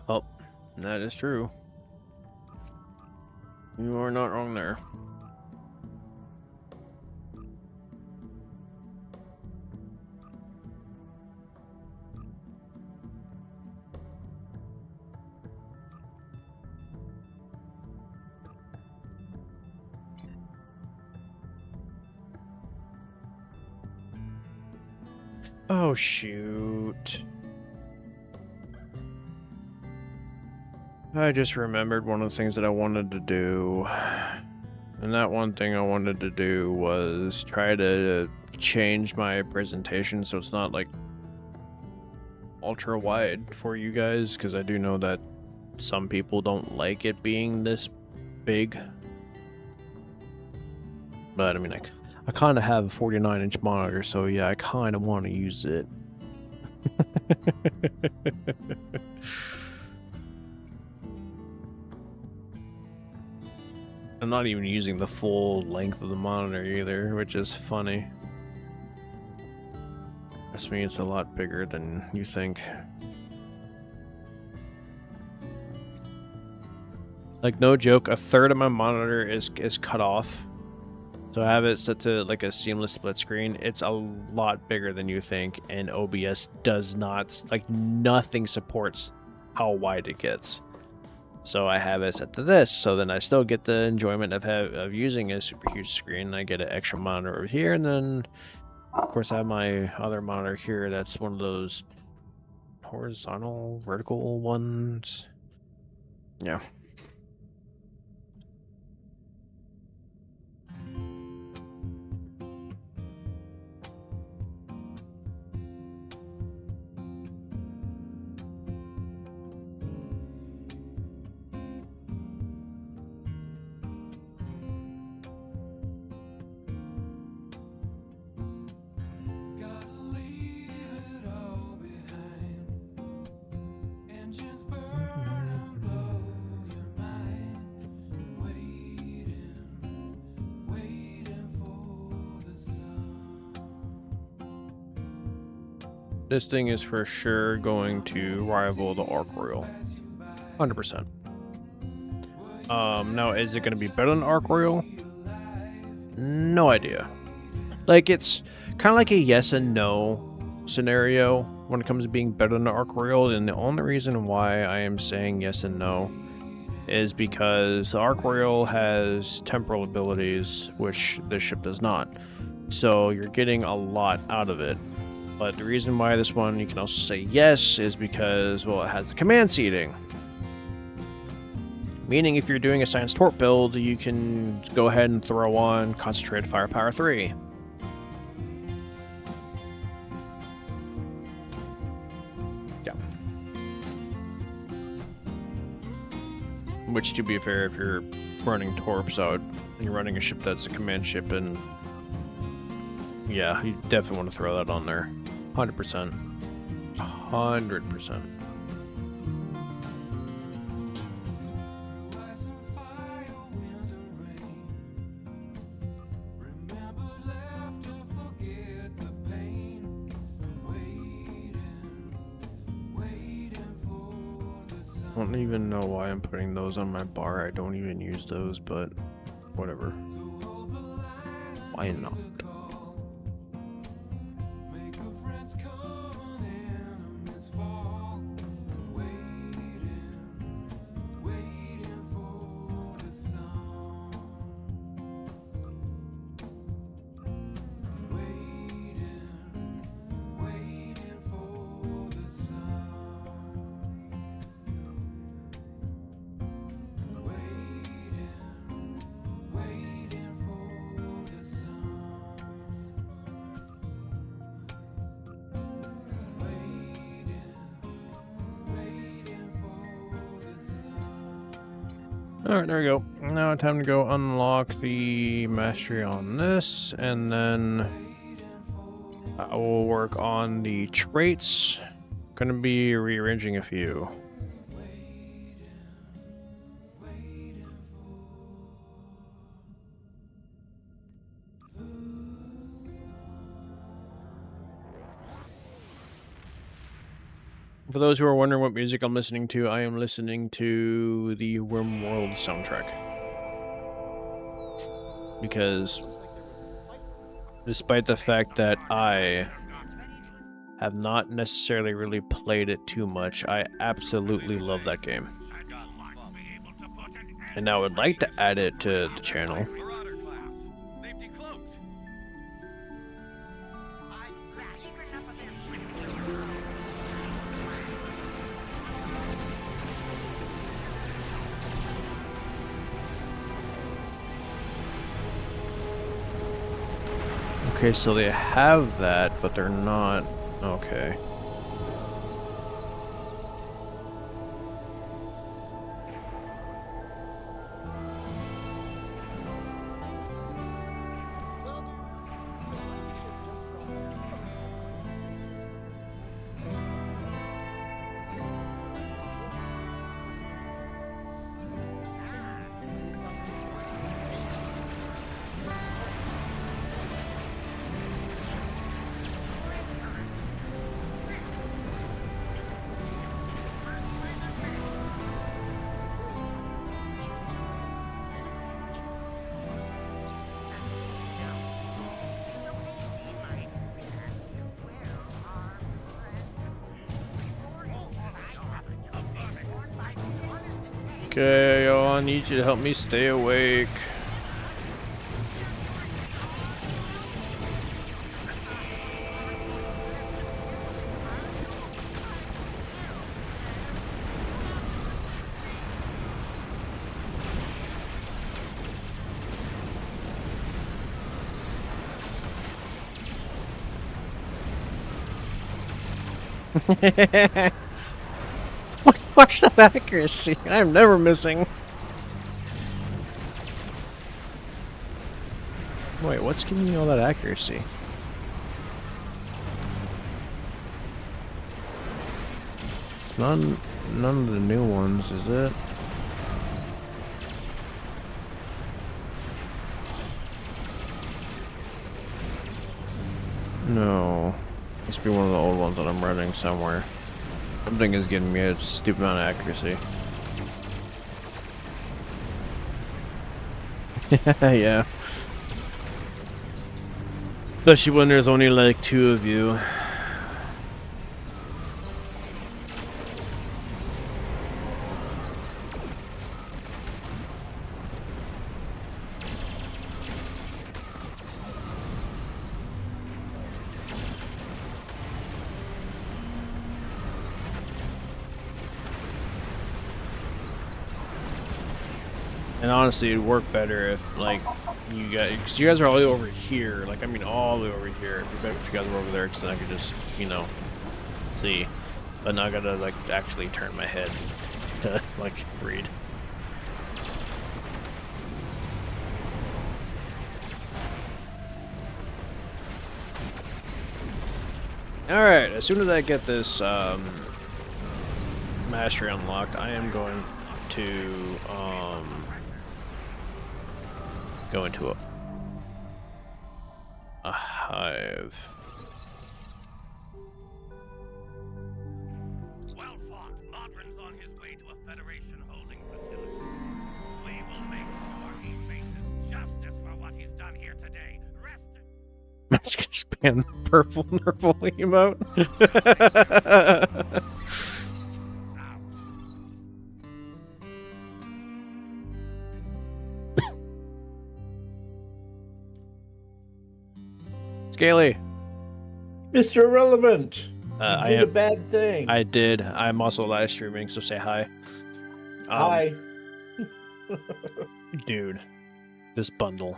Oh, that is true. You are not wrong there. Oh, shoot. I just remembered one of the things that I wanted to do. And that one thing I wanted to do was try to change my presentation so it's not like ultra wide for you guys, because I do know that some people don't like it being this big. But I mean, I kind of have a 49-inch monitor, so yeah, I kind of want to use it. I'm not even using the full length of the monitor either, which is funny. Trust me, it's a lot bigger than you think. Like, no joke, a third of my monitor is cut off. So I have it set to like a seamless split screen. It's a lot bigger than you think, and OBS does not, like, nothing supports how wide it gets. So I have it set to this, so then I still get the enjoyment of using a super huge screen. I get an extra monitor over here, and then of course I have my other monitor here. That's one of those horizontal, vertical ones. Yeah. This thing is for sure going to rival the Arc Royal. 100%. Now, is it going to be better than Arc Royal? No idea. Like, it's kind of like a yes and no scenario when it comes to being better than the Arc Royal, and the only reason why I am saying yes and no is because the Arc Royal has temporal abilities, which this ship does not. So you're getting a lot out of it. But the reason why this one you can also say yes is because, well, it has the command seating. Meaning if you're doing a Science Torp build, you can go ahead and throw on Concentrated Firepower 3. Yeah. Which, to be fair, if you're running Torps out and you're running a ship that's a command ship, and yeah, you definitely want to throw that on there. 100%. 100%. I don't even know why I'm putting those on my bar. I don't even use those, but whatever. Why not? Alright, there we go. Now time to go unlock the mastery on this, and then I will work on the traits. Gonna be rearranging a few. For those who are wondering what music I'm listening to, I am listening to the RimWorld soundtrack. Because despite the fact that I have not necessarily really played it too much, I absolutely love that game. And I would like to add it to the channel. Okay, so they have that, but they're not... Okay. Okay, yo, I need you to help me stay awake. Watch that accuracy. I'm never missing. Wait, what's giving me all that accuracy? None of the new ones, is it? No. Must be one of the old ones that I'm running somewhere. Something is getting me a stupid amount of accuracy. Yeah. Especially when there's only like 2 of you. And honestly, it'd work better if, like, you guys, because you guys are all the way over here. Like, I mean, all the way over here. It'd be better if you guys were over there, because then I could just, you know, see. But now I gotta, like, actually turn my head to, like, read. Alright, as soon as I get this, mastery unlocked, I am going to, go into a hive. Well fought. Modron's on his way to a Federation holding facility. We will make sure he faces justice for what he's done here today. Rest in... Let's expand the purple Nurple emote. Scaly. Mr. Irrelevant. I You did a am. bad thing. I did. I'm also live streaming, so say hi. Hi. Dude, this bundle.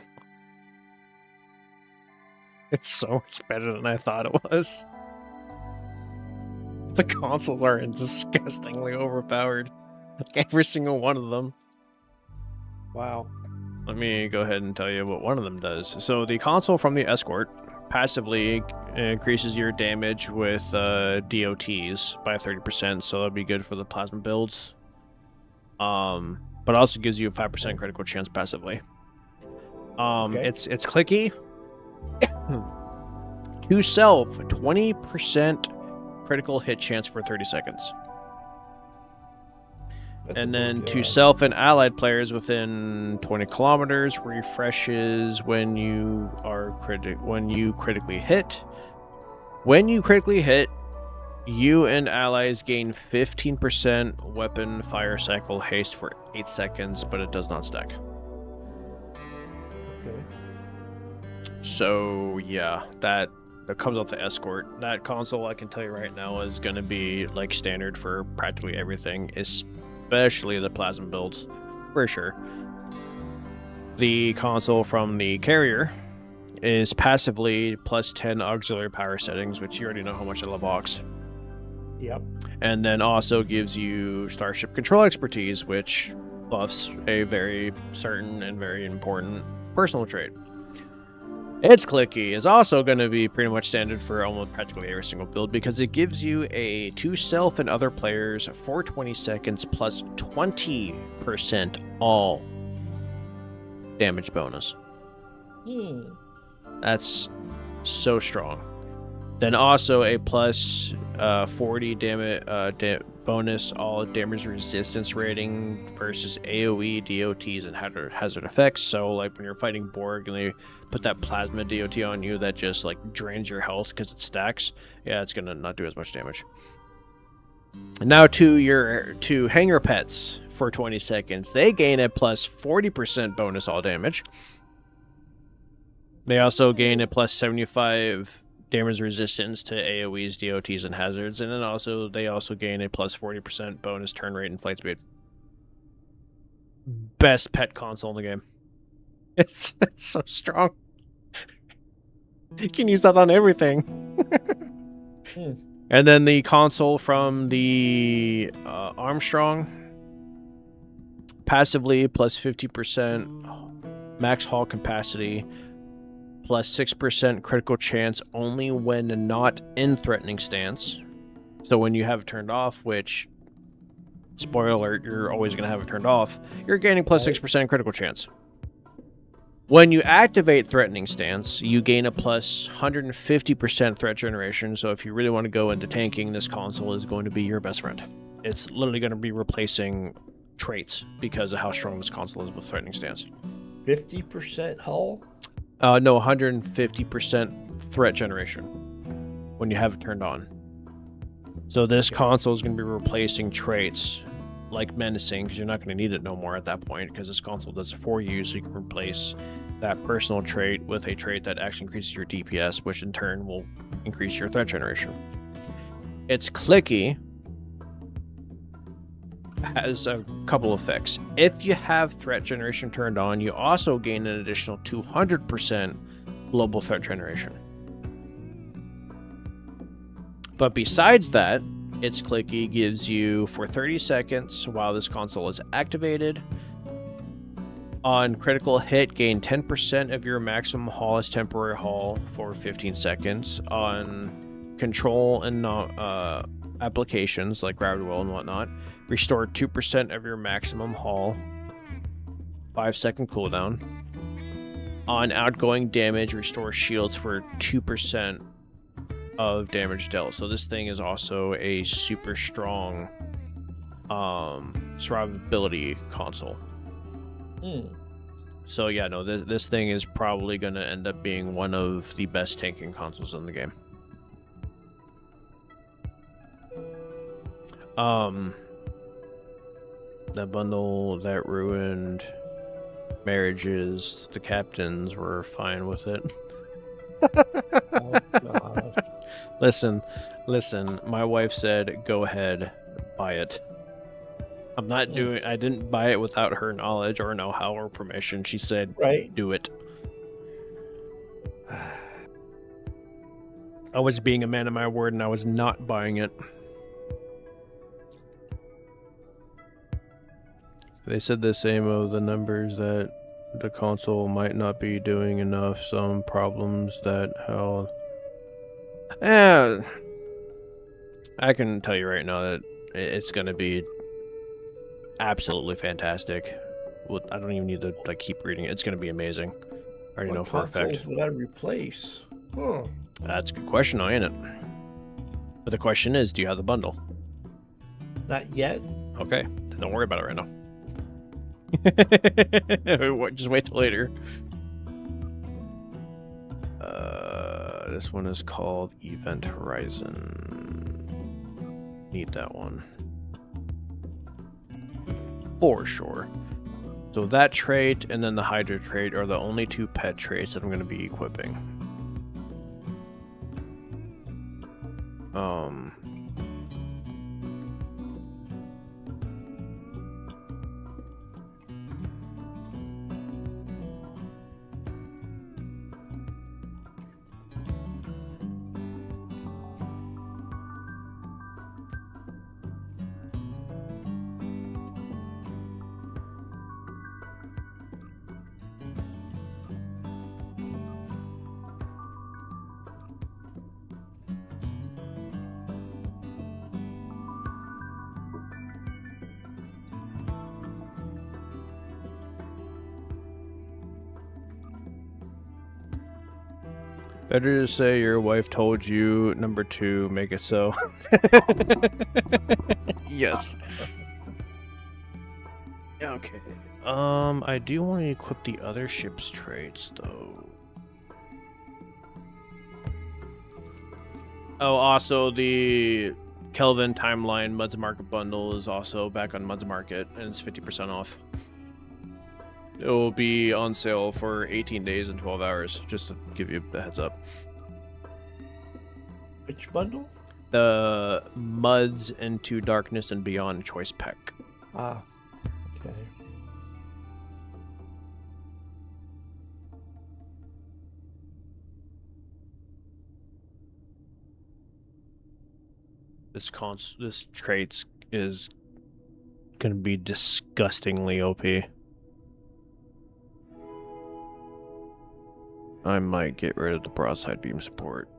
It's so much better than I thought it was. The consoles are disgustingly overpowered. Like every single one of them. Wow. Let me go ahead and tell you what one of them does. So the console from the Escort passively increases your damage with DOTs by 30%, so that'll be good for the plasma builds. But also gives you a 5% critical chance passively. Okay. It's clicky. To self, 20% critical hit chance for 30 seconds. That's And a then good, to self and allied players within 20 kilometers, refreshes when you critically hit. When you critically hit, you and allies gain 15% weapon fire cycle haste for 8 seconds, but it does not stack. Okay. So yeah, that comes out to Escort. That console, I can tell you right now, is going to be like standard for practically everything, especially the plasma builds, for sure. The console from the carrier is passively plus 10 auxiliary power settings, which you already know how much I love aux. Yep. And then also gives you starship control expertise, which buffs a very certain and very important personal trait. Its clicky is also going to be pretty much standard for almost practically every single build because it gives you a to self and other players for 20 seconds plus 20% all damage bonus. That's so strong. Then also a plus 40 damage bonus all damage resistance rating versus AoE, DOTs, and hazard effects. So like when you're fighting Borg and they put that plasma DOT on you that just like drains your health because it stacks, yeah, it's gonna not do as much damage. And now to hangar pets for 20 seconds. They gain a plus 40% bonus all damage. They also gain a plus 75 damage resistance to AoEs, DOTs, and hazards, and then they also gain a plus 40% bonus turn rate and flight speed. Best pet console in the game. It's so strong. You can use that on everything. And then the console from the Armstrong, passively plus 50% max haul capacity, plus 6% critical chance only when not in threatening stance. So when you have it turned off, which, spoiler alert, you're always going to have it turned off, you're gaining plus 6% critical chance. When you activate threatening stance, you gain a plus 150% threat generation. So if you really want to go into tanking, this console is going to be your best friend. It's literally going to be replacing traits because of how strong this console is with threatening stance. 50% hull? No, 150% threat generation when you have it turned on. So this console is going to be replacing traits like menacing, because you're not going to need it no more at that point, because this console does it for you, so you can replace that personal trait with a trait that actually increases your DPS, which in turn will increase your threat generation. It's clicky, has a couple effects. If you have threat generation turned on, you also gain an additional 200% global threat generation. But besides that, its clicky gives you, for 30 seconds while this console is activated, on critical hit, gain 10% of your maximum haul as temporary haul for 15 seconds. On control and applications like gravity well and whatnot, restore 2% of your maximum haul, 5-second cooldown. On outgoing damage, restore shields for 2% of damage dealt. So this thing is also a super strong survivability console. So yeah, no, this thing is probably going to end up being one of the best tanking consoles in the game. That bundle that ruined marriages, the captains were fine with it. Oh, God. Listen, my wife said, go ahead, buy it. I'm not doing, I didn't buy it without her knowledge or know-how or permission. She said, Right. do it. I was being a man of my word and I was not buying it. They said the same of the numbers that the console might not be doing enough. Some problems that how. I can tell you right now that it's gonna be absolutely fantastic. Well, I don't even need to like keep reading it. It's gonna be amazing. I already know for a fact. What consoles would I replace? Huh. That's a good question, ain't it? But the question is, do you have the bundle? Not yet. Okay, then don't worry about it right now. Just wait till later. This one is called Event Horizon. Need that one. For sure. So that trait and then the Hydra trait are the only two pet traits that I'm going to be equipping. Better to say your wife told you. Number 2, make it so. Yes. Okay. I do want to equip the other ship's traits, though. Oh, also the Kelvin Timeline Muds Market bundle is also back on Muds Market, and it's 50% off. It will be on sale for 18 days and 12 hours, just to give you a heads up. Which bundle? The Muds Into Darkness and Beyond choice pack. Ah, okay. This trait is gonna be disgustingly OP. I might get rid of the broadside beam support.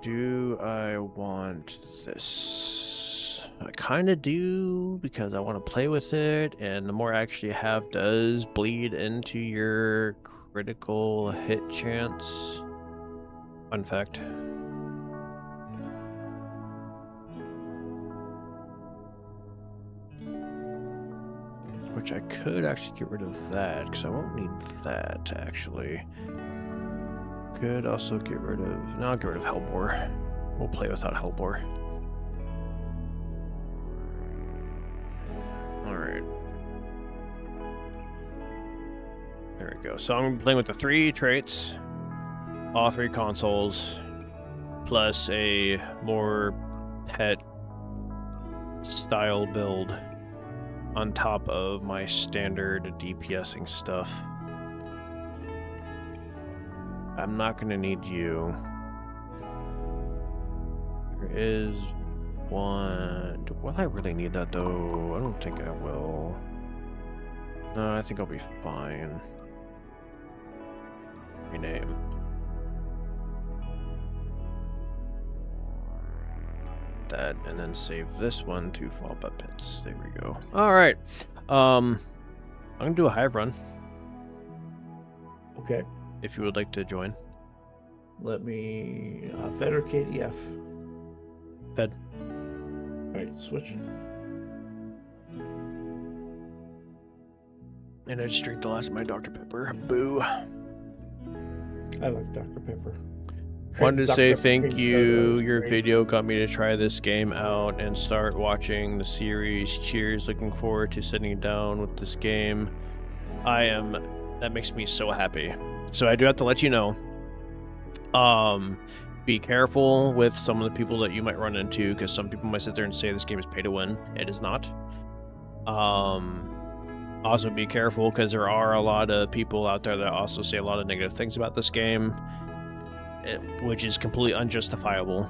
Do I want this? I kind of do, because I want to play with it, and the more I actually have does bleed into your critical hit chance. Fun fact. Which I could actually get rid of that, because I won't need that, actually. Could also get rid of... No, I'll get rid of Hellbore. We'll play without Hellbore. Alright. There we go. So I'm playing with the 3 traits. All 3 consoles. Plus a more pet style build on top of my standard DPSing stuff. I'm not going to need you. There is one... Will I really need that, though? I don't think I will. No, I think I'll be fine. Rename. That, and then save this one to Fallback Pits. There we go. Alright. I'm going to do a hive run. Okay. If you would like to join. Let me Fed or KDF. Fed. All right, switching. And I just drank the last of my Dr. Pepper. Boo. I like Dr. Pepper. Wanted to say Dr. thank Pepper's you. great. Your video got me to try this game out and start watching the series. Cheers. Looking forward to sitting down with this game. That makes me so happy. So I do have to let you know. Be careful with some of the people that you might run into, because some people might sit there and say this game is pay to win. It is not. Also be careful, because there are a lot of people out there that also say a lot of negative things about this game. which is completely unjustifiable.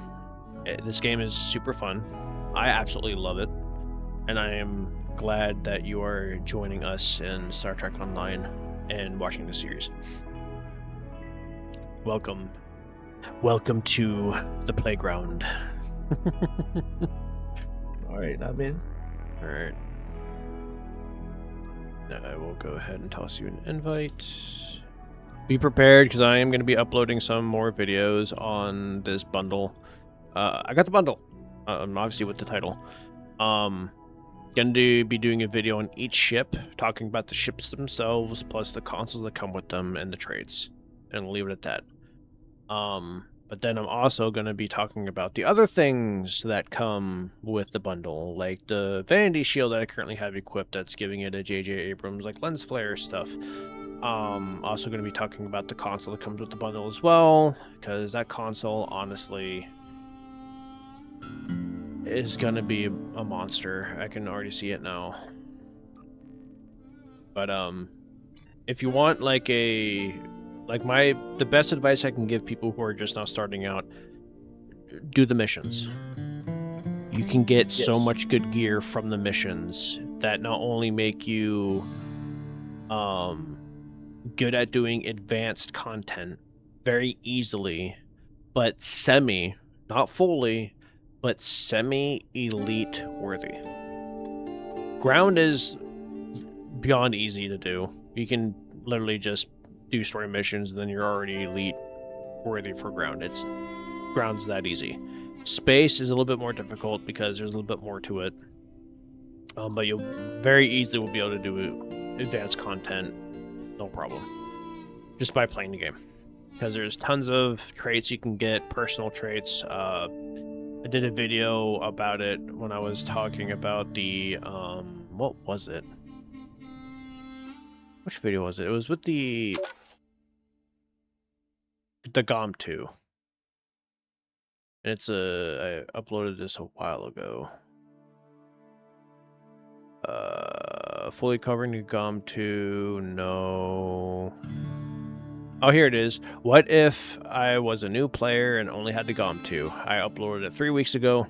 This game is super fun. I absolutely love it, and I am glad that you are joining us in Star Trek Online and watching the series. Welcome to the playground. All right, I'm in. All right. I will go ahead and toss you an invite. Be prepared, because I am going to be uploading some more videos on this bundle. I got the bundle, obviously with the title. Going to be doing a video on each ship, talking about the ships themselves, plus the consoles that come with them and the traits, and leave it at that. But then I'm also going to be talking about the other things that come with the bundle, like the Vanity Shield that I currently have equipped that's giving it a J.J. Abrams, like lens flare stuff. Also going to be talking about the console that comes with the bundle as well, because that console, honestly, is going to be a monster. I can already see it now. But, if you want, like, the best advice I can give people who are just now starting out, do the missions. You can get so much good gear from the missions that not only make you good at doing advanced content very easily, but not fully, but semi-elite worthy. Ground is beyond easy to do. You can literally just do story missions, and then you're already elite worthy for ground. Ground's that easy. Space is a little bit more difficult because there's a little bit more to it. But you'll very easily will be able to do advanced content, no problem, just by playing the game. Because there's tons of traits you can get, personal traits. I did a video about it when I was talking about the what was it? Which video was it? It was with the GOM 2. And it's I uploaded this a while ago. Fully covering the GOM 2, no. Oh, here it is. What if I was a new player and only had the GOM 2? I uploaded it 3 weeks ago.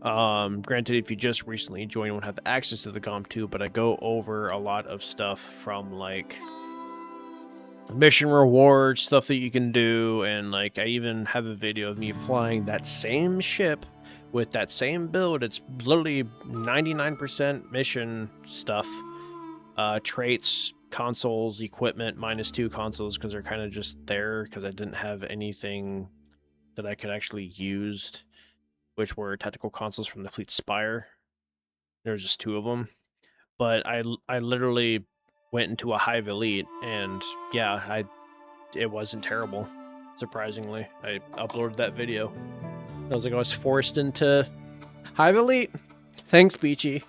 Granted, if you just recently joined, you won't have access to the GOM 2, but I go over a lot of stuff from, like, mission rewards, stuff that you can do, and, like, I even have a video of me flying that same ship with that same build. It's literally 99% mission stuff, traits, consoles, equipment, -2 consoles, because they're kind of just there, because I didn't have anything that I could actually use, which were tactical consoles from the Fleet Spire. There's just 2 of them. But I literally went into a Hive Elite, and yeah, it wasn't terrible, surprisingly. I uploaded that video. I was like, I was forced into Hive Elite. Thanks, Beachy.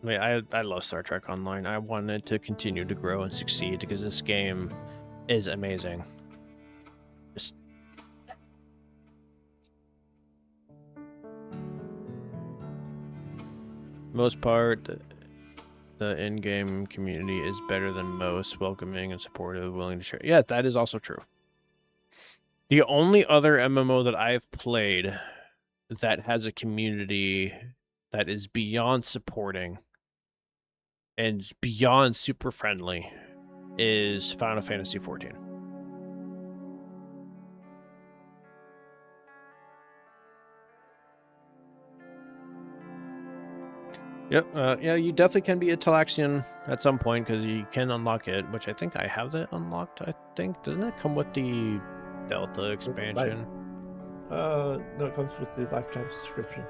I love Star Trek Online. I wanted to continue to grow and succeed because this game is amazing. Just most part, the in-game community is better than most, welcoming and supportive, willing to share. Yeah, that is also true. The only other MMO that I've played that has a community that is beyond supporting and beyond super friendly is Final Fantasy XIV. Yep, yeah, you definitely can be a Talaxian at some point, because you can unlock it, which I think I have that unlocked, I think. Doesn't it come with the Delta expansion? No, it comes with the lifetime subscription.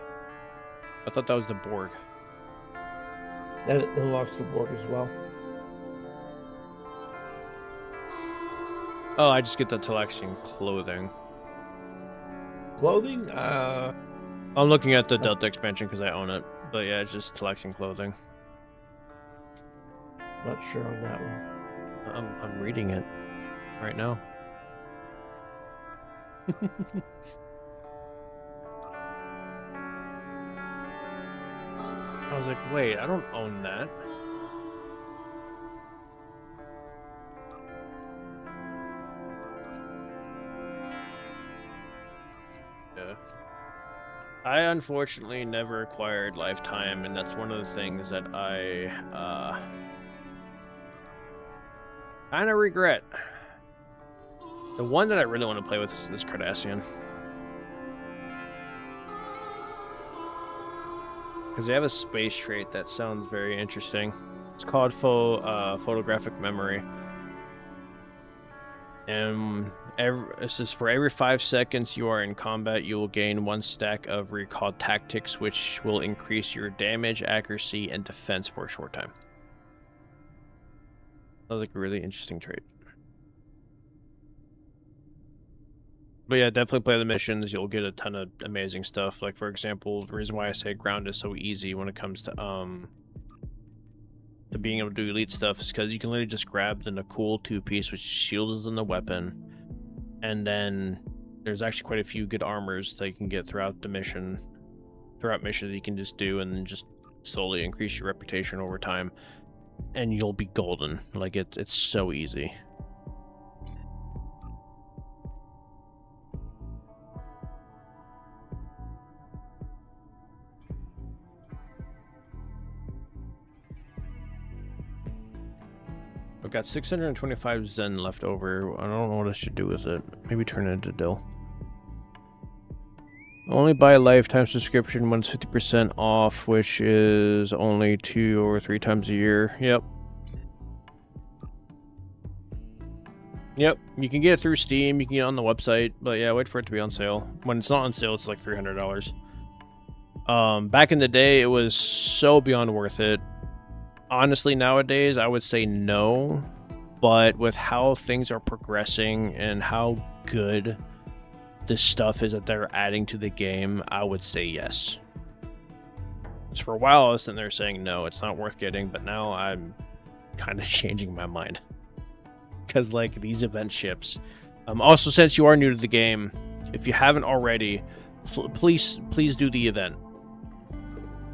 I thought that was the Borg. That unlocks the Borg as well. Oh, I just get the Talaxian clothing. Clothing? I'm looking at the Delta expansion because I own it. But yeah, it's just Talaxian clothing. Not sure on that one. I'm reading it right now. I was like, wait, I don't own that. Yeah. I unfortunately never acquired Lifetime, and that's one of the things that I kind of regret. The one that I really want to play with is Cardassian. Because they have a space trait that sounds very interesting. It's called photographic memory. And this is for every 5 seconds you are in combat, you will gain 1 stack of recall tactics, which will increase your damage, accuracy, and defense for a short time. Sounds like a really interesting trait. But yeah, definitely play the missions. You'll get a ton of amazing stuff. Like, for example, the reason why I say ground is so easy when it comes to being able to do elite stuff is because you can literally just grab the cool 2-piece, which shields in the weapon, and then there's actually quite a few good armors that you can get throughout the mission, that you can just do, and then just slowly increase your reputation over time, and you'll be golden. Like it's so easy. I've got 625 Zen left over. I don't know what I should do with it. Maybe turn it into Dill. Only buy a lifetime subscription when it's 50% off, which is only 2 or 3 times a year. Yep. Yep, you can get it through Steam, you can get it on the website, but yeah, wait for it to be on sale. When it's not on sale, it's like $300. Back in the day, it was so beyond worth it. Honestly, nowadays, I would say no, but with how things are progressing and how good this stuff is that they're adding to the game, I would say yes. Because for a while, I was sitting there saying no, it's not worth getting, but now I'm kind of changing my mind. Because, like, these event ships. Also, since you are new to the game, if you haven't already, please do the event.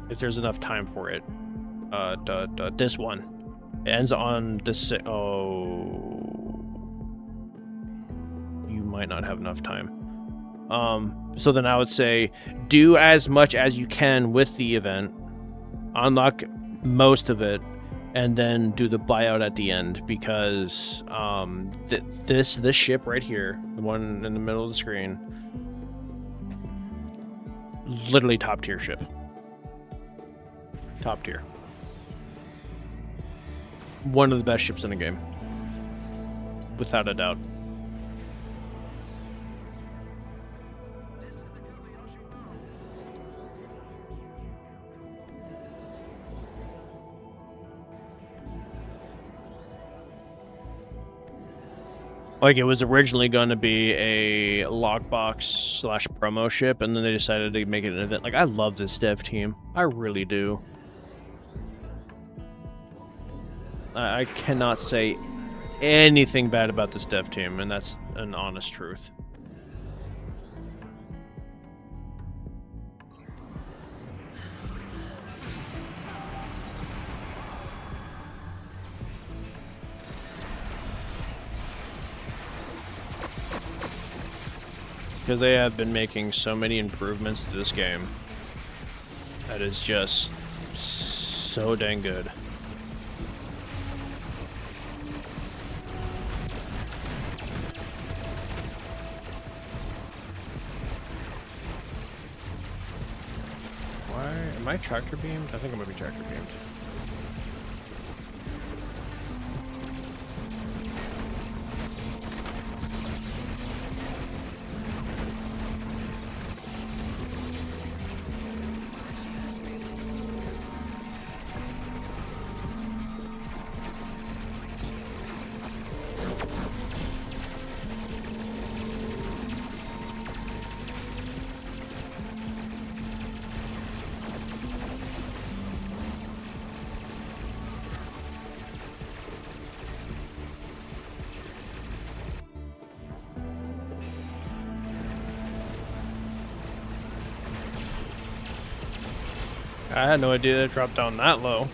If there's enough time for it. This one. It ends on this. Oh, you might not have enough time. So then I would say do as much as you can with the event, unlock most of it, and then do the buyout at the end, because this ship right here, the one in the middle of the screen, literally top tier ship. Top tier. One of the best ships in the game, without a doubt. Like, it was originally going to be a lockbox / promo ship, and then they decided to make it an event. Like, I love this dev team. I really do. I cannot say anything bad about this dev team, and that's an honest truth. Because they have been making so many improvements to this game that is just so dang good. Am I tractor beamed? I think I'm gonna be tractor beamed. I had no idea that it dropped down that low.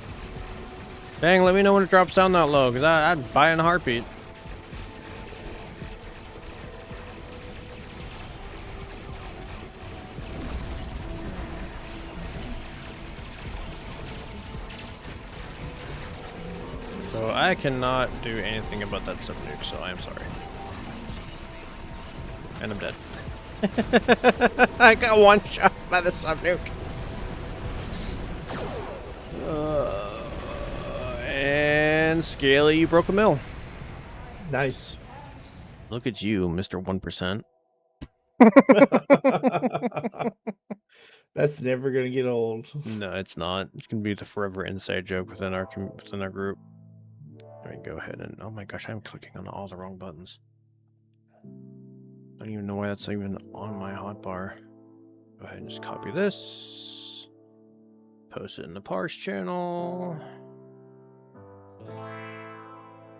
Dang, let me know when it drops down that low, because I'd buy it in a heartbeat. So I cannot do anything about that subnuke, so I'm sorry. And I'm dead. I got one shot by the subnuke. And Scaly, you broke a mill. Nice. Look at you, Mr. 1%. That's never gonna get old. No, it's not. It's gonna be the forever inside joke within our group. Let me go ahead and oh my gosh, I'm clicking on all the wrong buttons. I don't even know why that's even on my hotbar. Go ahead and just copy this. Post it in the parse channel.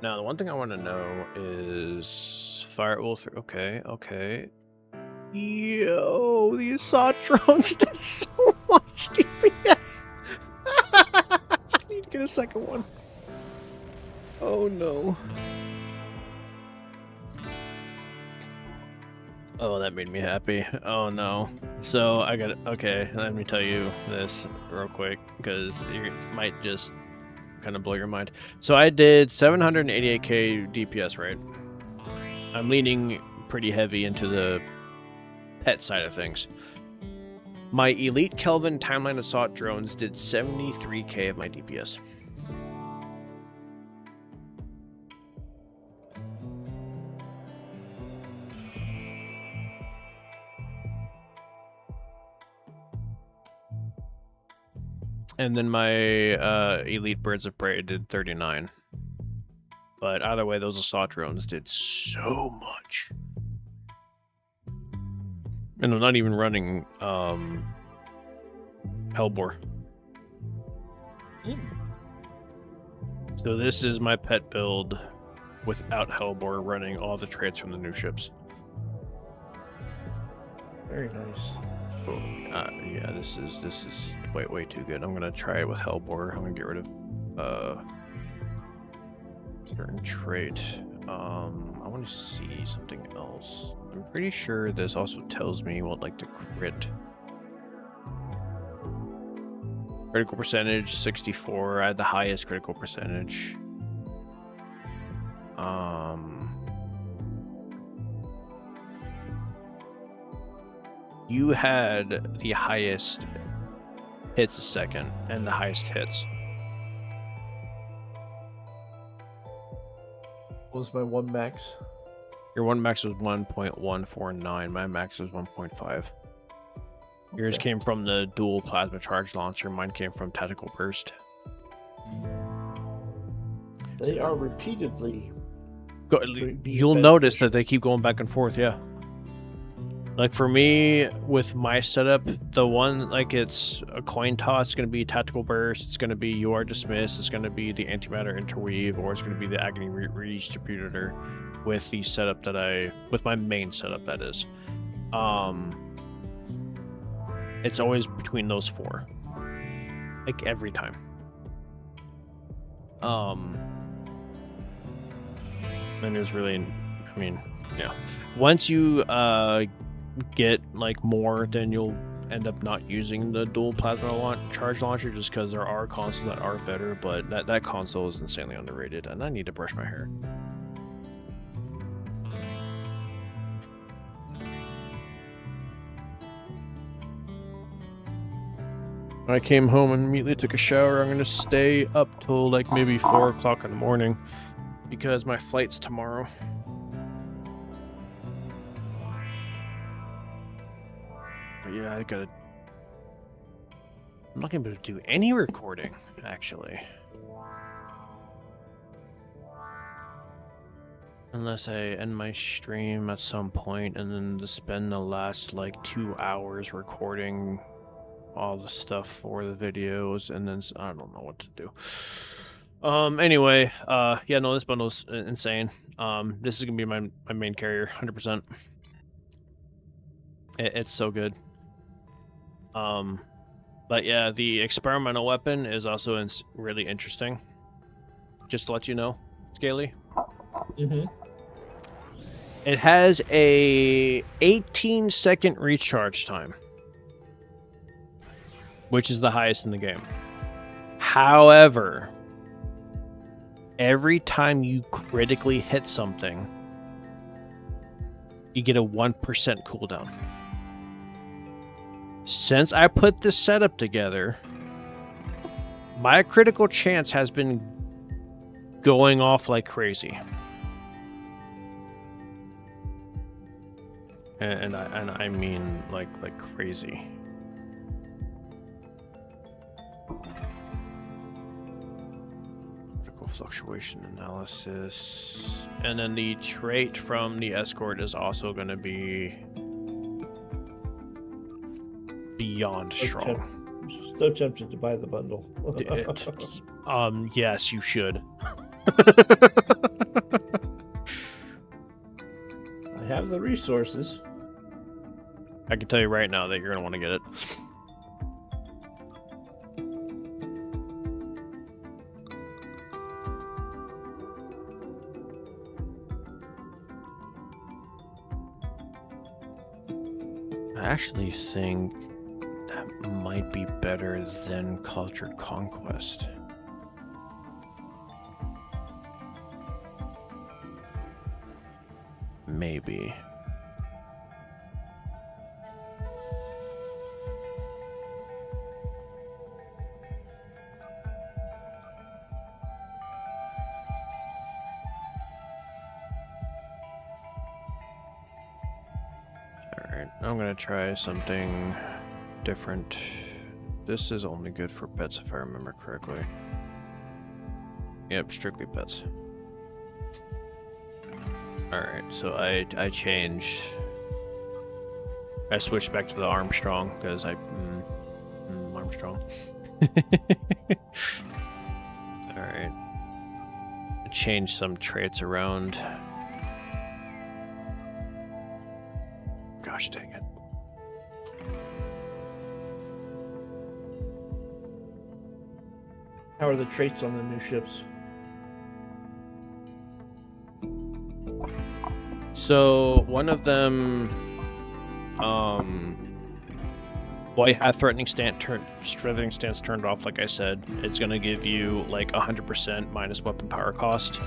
Now, the one thing I want to know is Firewall 3. Okay. Yo, the assault drones did so much DPS. I need to get a second one. Oh no. Oh, that made me happy. Oh no. So I got okay, let me tell you this real quick because it might just kind of blow your mind. So I did 788k DPS, right? I'm leaning pretty heavy into the pet side of things. My Elite Kelvin Timeline Assault drones did 73k of my DPS. And then my Elite Birds of Prey did 39. But either way, those assault drones did so much. And I'm not even running Hellbore. So this is my pet build without Hellbore running all the traits from the new ships. Very nice. Yeah, this is way too good. I'm gonna try it with Hellbore. I'm gonna get rid of certain trait. I want to see something else. I'm pretty sure this also tells me what like the critical percentage 64. I had the highest critical percentage. You had the highest hits a second and the highest hits. What was my one max? Your one max was 1.149. My max was 1.5. Yours Okay. came from the dual plasma charge launcher. Mine came from tactical burst. They are repeatedly. You'll notice that they keep going back and forth. Yeah. Like for me, with my setup, the one, like it's a coin toss, it's going to be tactical burst, it's going to be you are dismissed, it's going to be the antimatter interweave, or it's going to be the agony redistributor with the setup that with my main setup, that is. It's always between those four. Like every time. And it was really, I mean, yeah. Once you, get like more, then you'll end up not using the dual plasma charge launcher just because there are consoles that are better, but that console is insanely underrated and I need to brush my hair. I came home and immediately took a shower. I'm gonna stay up till like maybe 4 o'clock in the morning because my flight's tomorrow. Yeah, I'm not gonna be able to do any recording, actually. Unless I end my stream at some point and then to spend the last like 2 hours recording all the stuff for the videos and then I don't know what to do. Anyway, yeah, no, this bundle's insane. This is gonna be my main carrier, 100%. It's so good. But yeah, the experimental weapon is also really interesting. Just to let you know, Scaly. Mm-hmm. It has a 18-second recharge time, which is the highest in the game. However, every time you critically hit something, you get a 1% cooldown. Since I put this setup together, my critical chance has been going off like crazy. And I mean like crazy. Critical fluctuation analysis. And then the trait from the escort is also going to be beyond strong. So tempted to buy the bundle. Yes, you should. I have the resources. I can tell you right now that you're going to want to get it. I actually think that might be better than Cultured Conquest. Maybe. Alright, I'm gonna try something different. This is only good for pets if I remember correctly. Yep, strictly pets. Alright, so I changed. I switched back to the Armstrong because Armstrong. Alright. I changed some traits around. Gosh dang it. How are the traits on the new ships? So one of them, while you have threatening stance turned off, like I said, it's going to give you like 100% minus weapon power cost,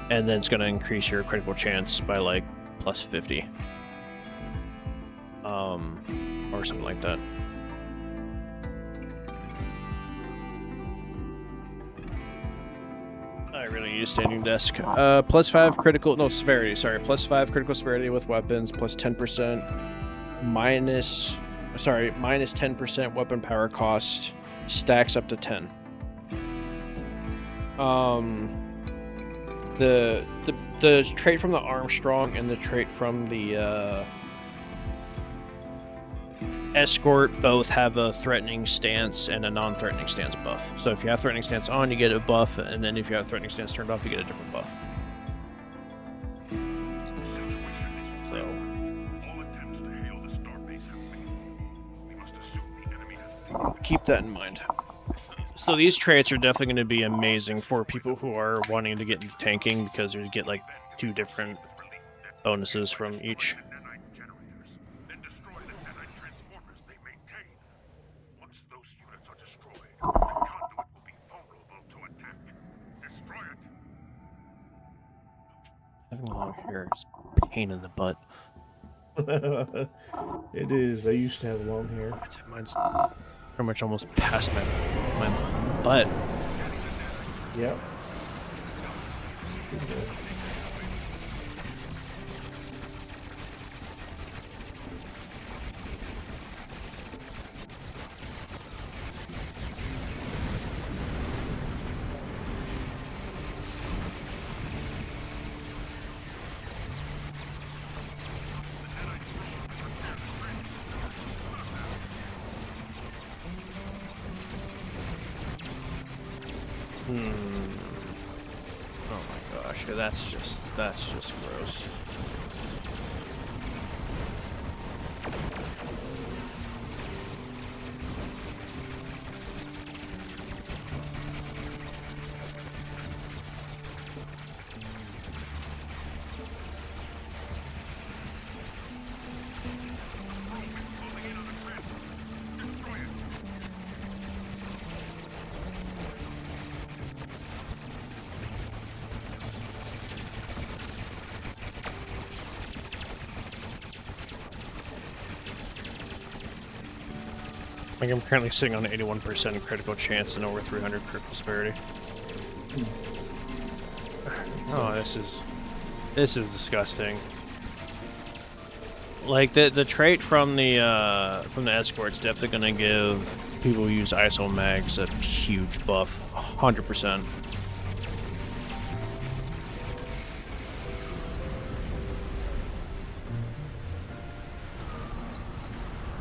and then it's going to increase your critical chance by like plus 50, or something like that. I really use standing desk. Plus 5 critical, no, severity, sorry. Plus 5 critical severity with weapons, plus 10%, minus 10% weapon power cost, stacks up to 10. The trait from the Armstrong and the trait from the Escort both have a threatening stance and a non-threatening stance buff. So if you have threatening stance on, you get a buff, and then if you have threatening stance turned off, you get a different buff. So All attempts to hail the starbase have failed. We must assume the enemy has keep that in mind. So these traits are definitely going to be amazing for people who are wanting to get into tanking, because you get like 2 different bonuses from each. nanite generators, then destroy the nanite transformers they maintain. Once those units are destroyed, the conduit will be vulnerable to attack. Destroy it. Having long hair is a pain in the butt. It is. I used to have long hair. Mine's pretty much almost past my butt. Yep. Oh my gosh, that's just gross. Like I'm currently sitting on 81% critical chance and over 300 critical severity. Oh, this is disgusting. Like the trait from the escort's definitely gonna give people who use ISO mags a huge buff, 100%.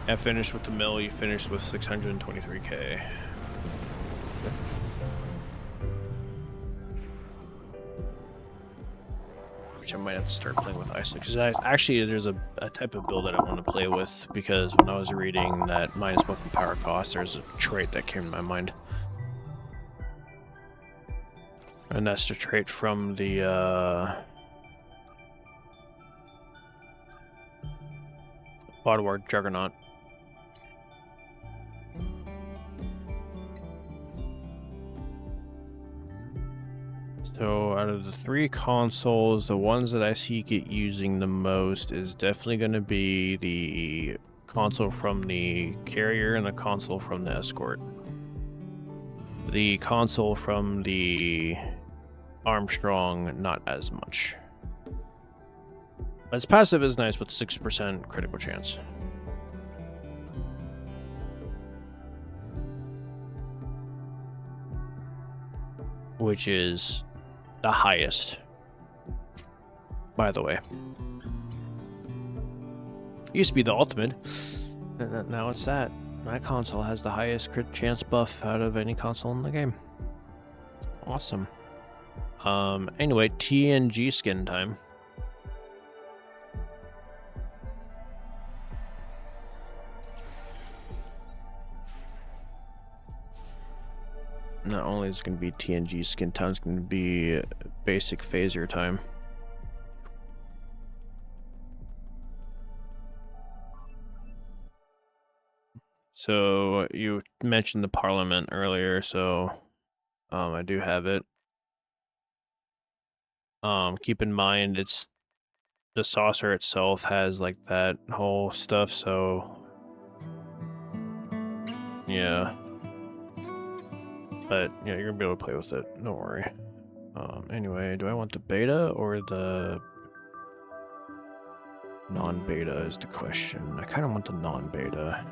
I finished with the mill, you finished with 623k. Which I might have to start playing with ISO, because actually there's a type of build that I want to play with, because when I was reading that minus weapon power cost, there's a trait that came to my mind. And that's the trait from the War Juggernaut. So out of the 3 consoles, the ones that I see get using the most is definitely going to be the console from the carrier and the console from the escort. The console from the Armstrong, not as much. Its passive is nice with 6% critical chance. Which is the highest, by the way. Used to be the ultimate, and now it's that. My console has the highest crit chance buff out of any console in the game. Awesome. Anyway, TNG skin time. Not only is it going to be TNG skin time, it's going to be basic phaser time. So you mentioned the Parliament earlier, so I do have it. Keep in mind it's the saucer itself has like that whole stuff, so yeah. But yeah, you're gonna be able to play with it, don't worry. Anyway, do I want the beta or the non-beta is the question. I kind of want the non-beta.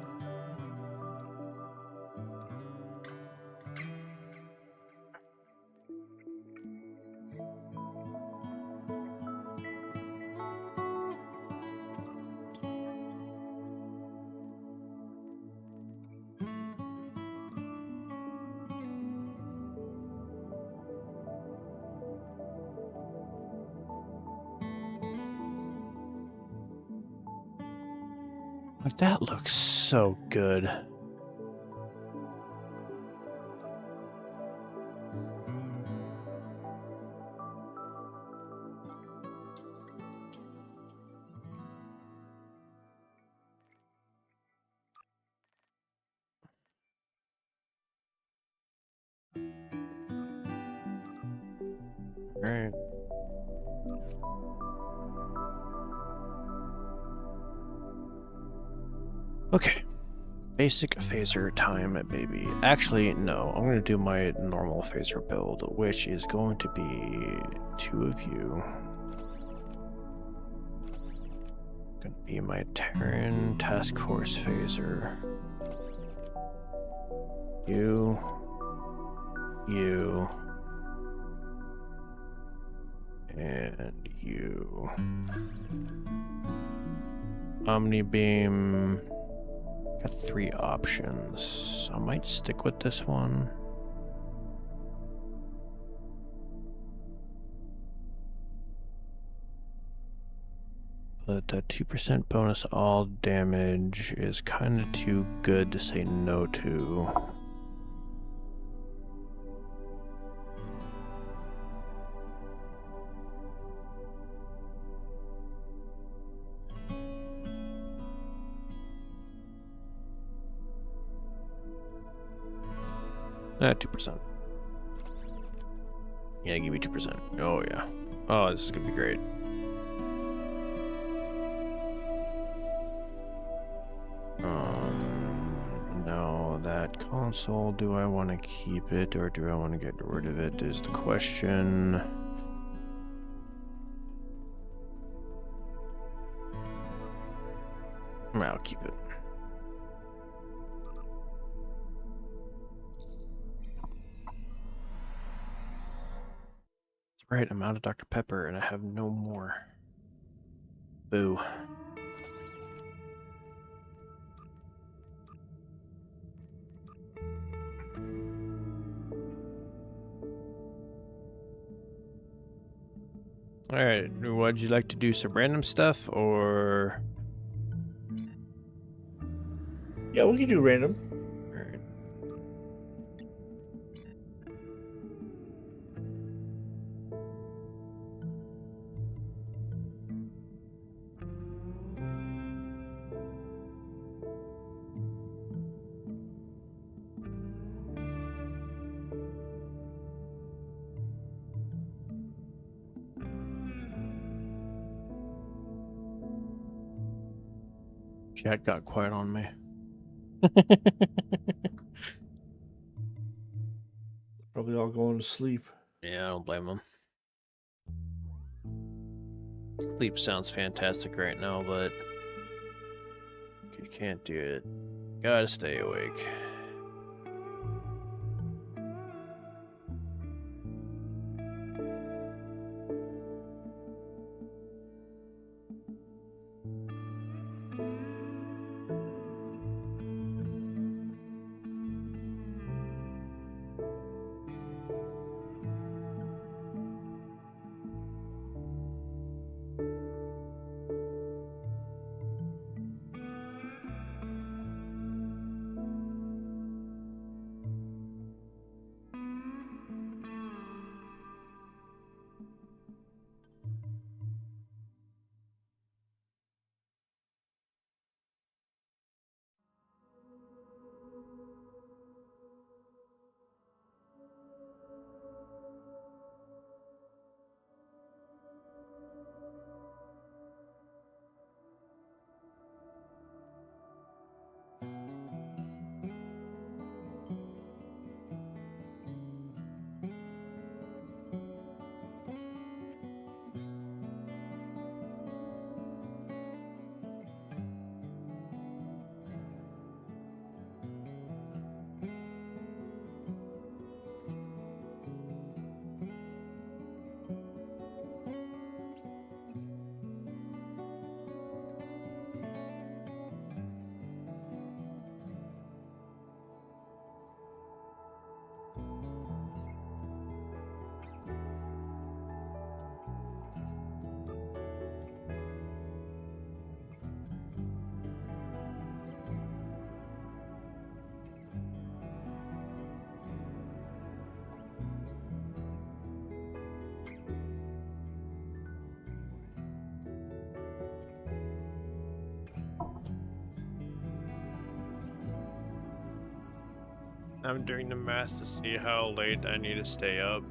Like, that looks so good. All right. Okay, basic phaser time, baby. Actually, no, I'm going to do my normal phaser build, which is going to be 2 of you. Going to be my Terran Task Force phaser. You. And you. Omni Beam. Got 3 options. I might stick with this one. But that 2% bonus all damage is kind of too good to say no to. At 2%. Yeah, give me 2%. Oh yeah. Oh, this is gonna be great. No. That console, do I want to keep it or do I want to get rid of it is the question. I'll keep it. That's right, I'm out of Dr. Pepper and I have no more. Boo. Alright, would you like to do some random stuff or... Yeah, we can do random. Alright. Chat got quiet on me. Probably all going to sleep. Yeah, I don't blame them. Sleep sounds fantastic right now, but you can't do it. Gotta stay awake. I'm doing the math to see how late I need to stay up.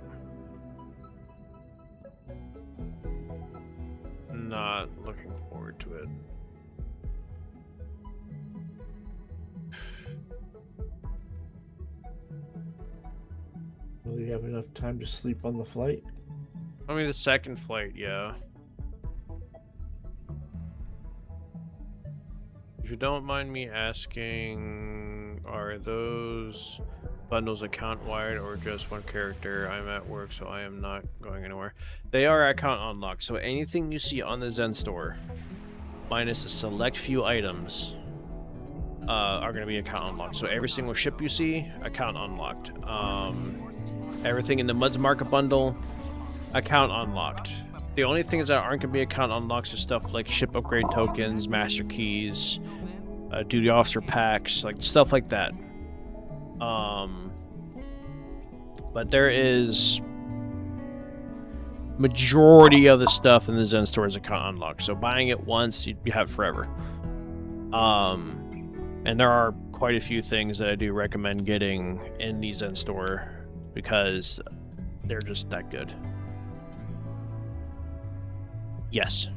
Not looking forward to it. Will you have enough time to sleep on the flight? I mean, the second flight, yeah. If you don't mind me asking, are those bundles account-wide or just one character? I'm at work, so I am not going anywhere. They are account unlocked, so anything you see on the Zen store, minus a select few items, are going to be account unlocked. So every single ship you see, account unlocked. Everything in the Muds Market bundle, account unlocked. The only things that aren't going to be account unlocks are stuff like ship upgrade tokens, master keys, duty officer packs, like stuff like that. But there is majority of the stuff in the Zen store is account unlocked. So buying it once, you have it forever. And there are quite a few things that I do recommend getting in the Zen store because they're just that good. Yes.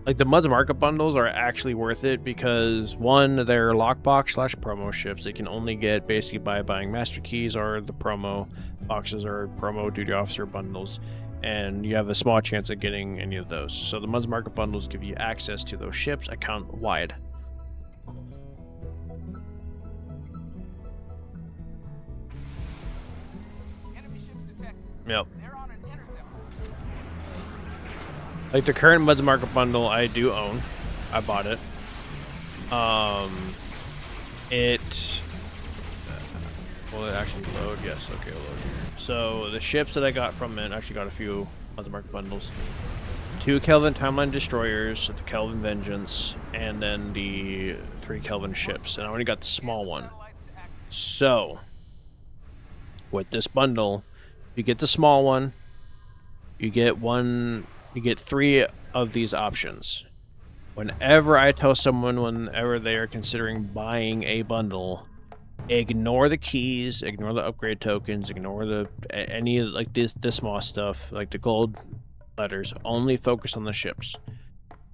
Like the Muds market bundles are actually worth it because one, they're lockbox / promo ships. They can only get basically by buying master keys or the promo boxes or promo duty officer bundles, and you have a small chance of getting any of those. So the Muds market bundles give you access to those ships account wide. Enemy ships detected. Yep. They're on an intercept. Like the current Muds market bundle, I do own. I bought it. Will it actually load? Yes. Okay, it'll load here. So the ships that I got from it, I actually got a few Muds market bundles. 2 Kelvin Timeline Destroyers, the Kelvin Vengeance, and then the 3 Kelvin ships. And I only got the small one. So with this bundle, you get the small one. You get 3 of these options. Whenever I tell someone, whenever they are considering buying a bundle, ignore the keys, ignore the upgrade tokens, ignore any like this small stuff, like the gold letters. Only focus on the ships,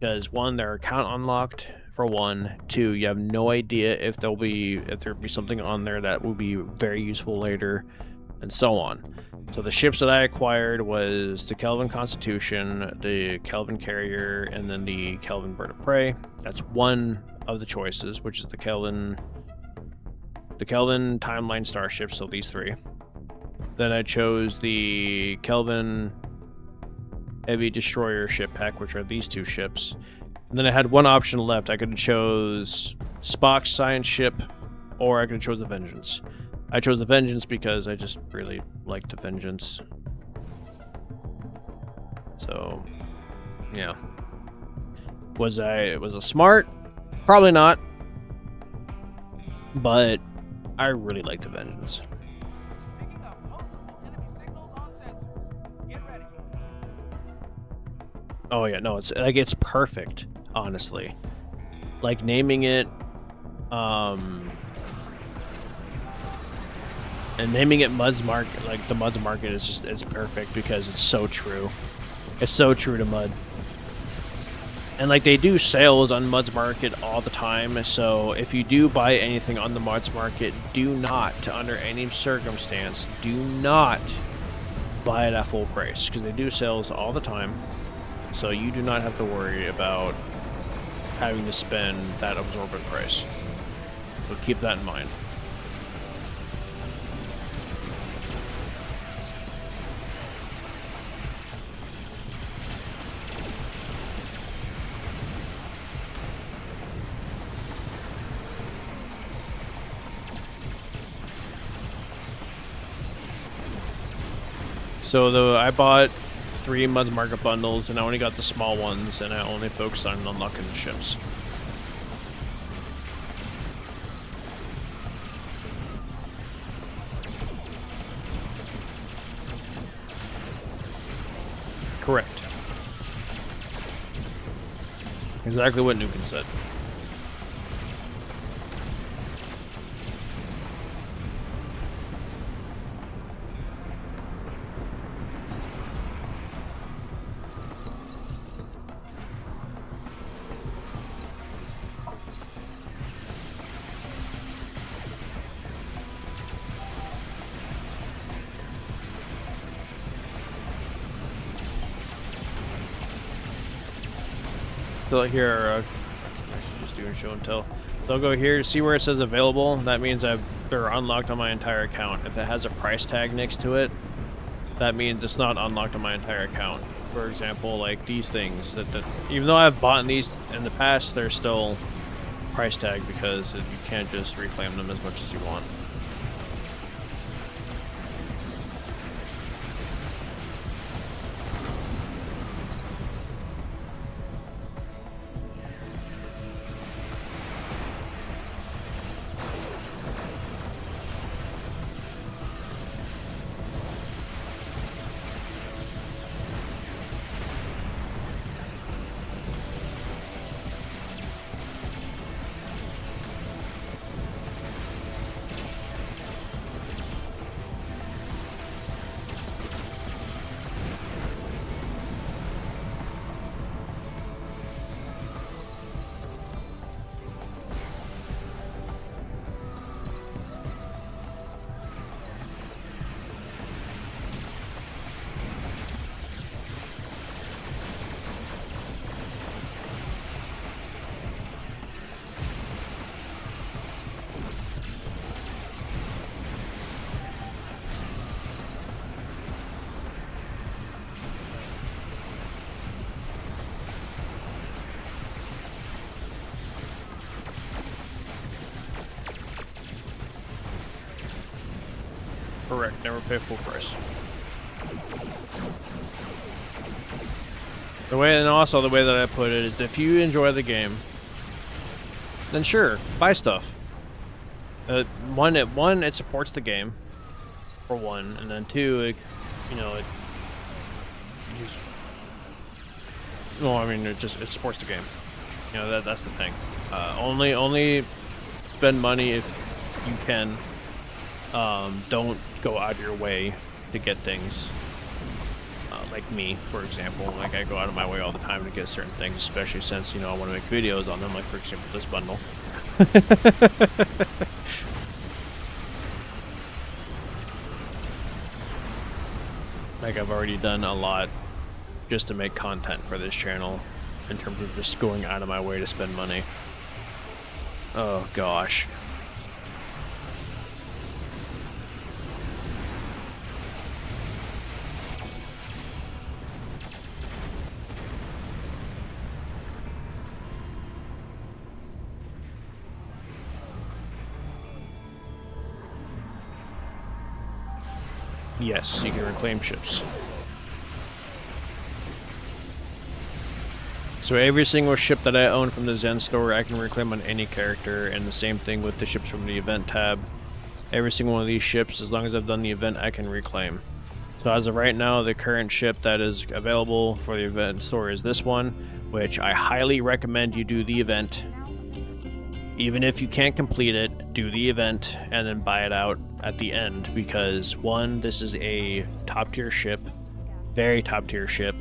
because 1, their account unlocked for 1. 2, you have no idea if there'll be something on there that will be very useful later, and so on. So the ships that I acquired was the Kelvin Constitution, the Kelvin Carrier, and then the Kelvin Bird of Prey. That's one of the choices, which is the Kelvin Timeline Starship, so these 3. Then I chose the Kelvin Heavy Destroyer ship pack, which are these 2 ships. And then I had one option left. I could have chose Spock's science ship, or I could have chose the Vengeance. I chose the Vengeance because I just really liked the Vengeance. So, yeah. Was it smart? Probably not. But I really like the Vengeance. Picking up multiple enemy signals on sensors. Get ready. Oh yeah, no, it's perfect, honestly. Like naming it, and naming it Muds Market, like the Muds Market, it's perfect because it's so true. It's so true to Mud. And like they do sales on Muds Market all the time, so if you do buy anything on the Muds Market, do not, under any circumstance, do not buy it at full price, because they do sales all the time. So you do not have to worry about having to spend that absorbent price. So keep that in mind. So I bought 3 Muds Market bundles, and I only got the small ones, and I only focused on unlocking the ships. Correct. Exactly what Nukin said. So here, I should just do a show and tell. So I'll go here, see where it says available. That means they're unlocked on my entire account. If it has a price tag next to it, that means it's not unlocked on my entire account. For example, like these things, that even though I've bought these in the past, they're still price tag because you can't just reclaim them as much as you want. Correct. Never pay full price. The way, and also the way that I put it is, if you enjoy the game, then sure, buy stuff. One, it supports the game, for one, and then two, it it supports the game. You know, that's the thing. Only spend money if you can. Don't go out of your way to get things. Like me, for example, like I go out of my way all the time to get certain things, especially since, you know, I want to make videos on them, like for example this bundle. Like I've already done a lot just to make content for this channel in terms of just going out of my way to spend money. Oh gosh. Yes, you can reclaim ships. So every single ship that I own from the Zen store, I can reclaim on any character, and the same thing with the ships from the event tab. Every single one of these ships, as long as I've done the event, I can reclaim. So as of right now, the current ship that is available for the event store is this one, which I highly recommend you do the event. Even if you can't complete it, do the event and then buy it out at the end, because one, this is a top tier ship, very top tier ship.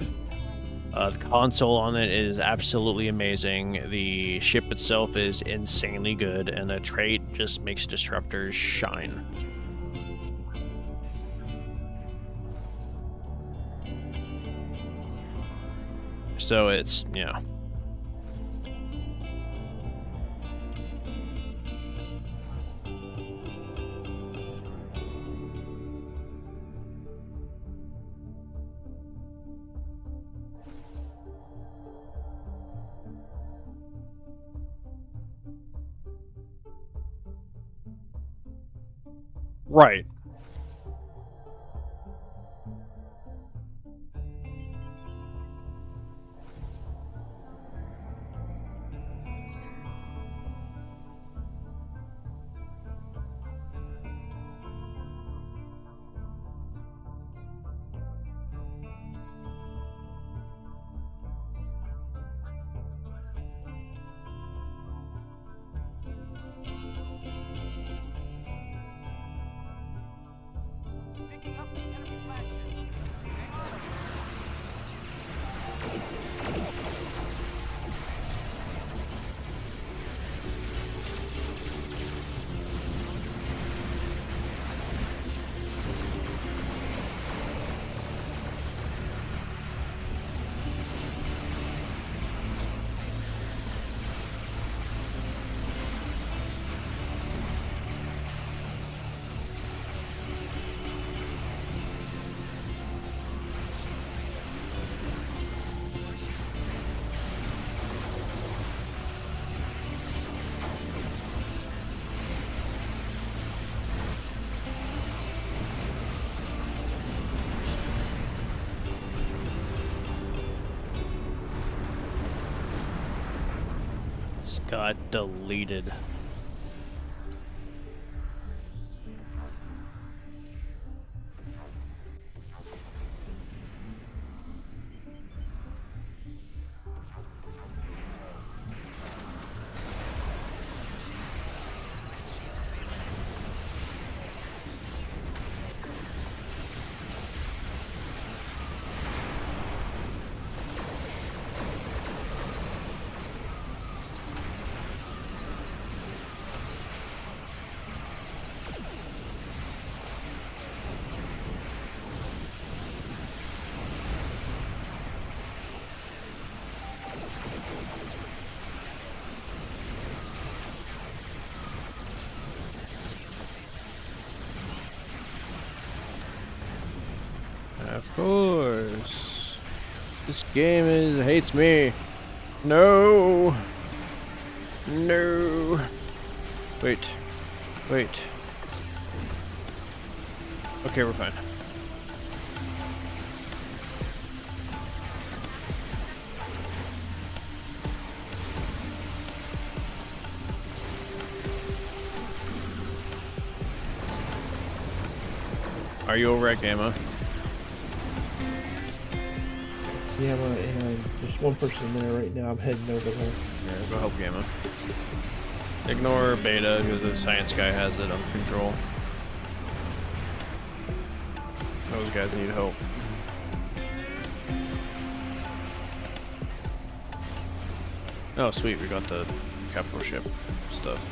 The console on it is absolutely amazing. The ship itself is insanely good, and the trait just makes disruptors shine. So it's, yeah. Right. Picking up the enemy flagships. Just got deleted. Of course. This game hates me. No. No. Wait. Wait. Okay, we're fine. Are you over at Gamma? Yeah, and there's one person there right now. I'm heading over there. Yeah, go help Gamma. Ignore Beta because the science guy has it under control. Those guys need help. Oh, sweet, we got the capital ship stuff.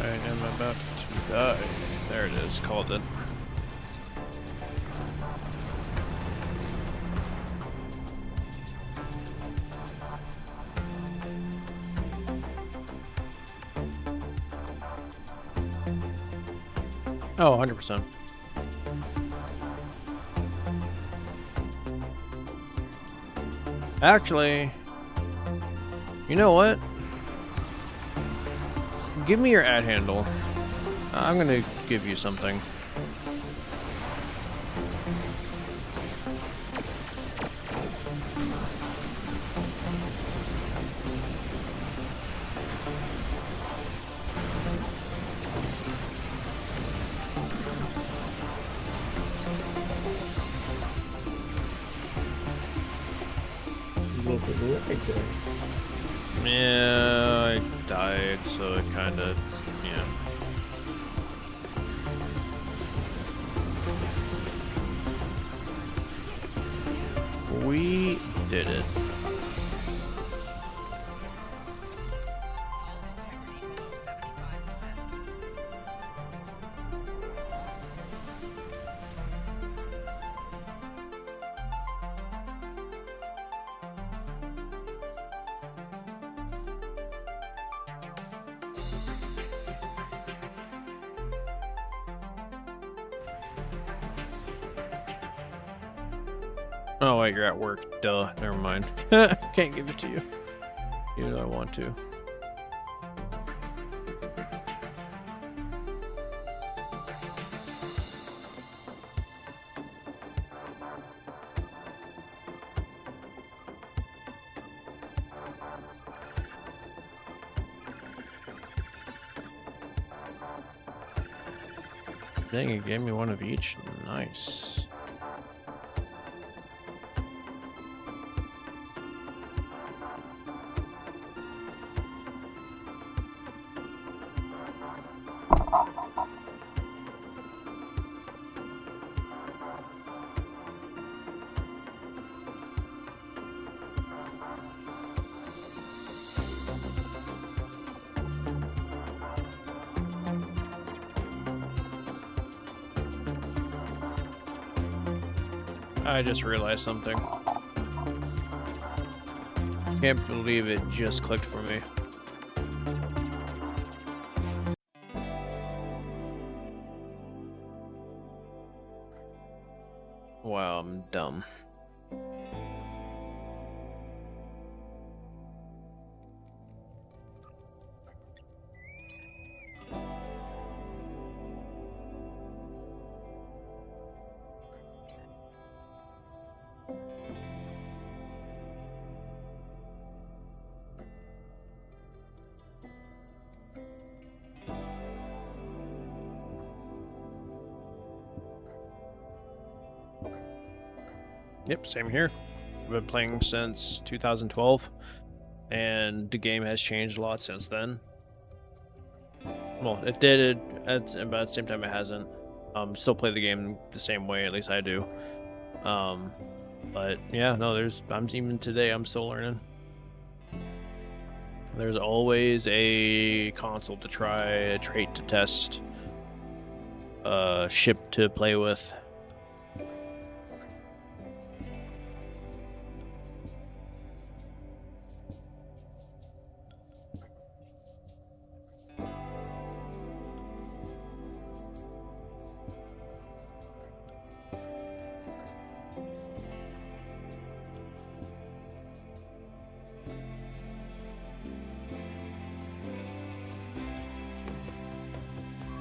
I am about to die. There it is, called it. Oh, 100%. Actually, you know what? Give me your ad handle. I'm gonna give you something. Look at the right there. Yeah, I died, so it kinda, yeah. We did it. Oh wait, you're at work. Duh. Never mind. Can't give it to you. Even though I want to. Dang, it gave me one of each. Nice. I just realized something. Can't believe it just clicked for me. Wow, I'm dumb. Yep, same here. I've been playing since 2012, and the game has changed a lot since then. Well, it did, but at the same time it hasn't. Still play the game the same way, at least I do. But yeah, no, even today I'm still learning. There's always a console to try, a trait to test, ship to play with.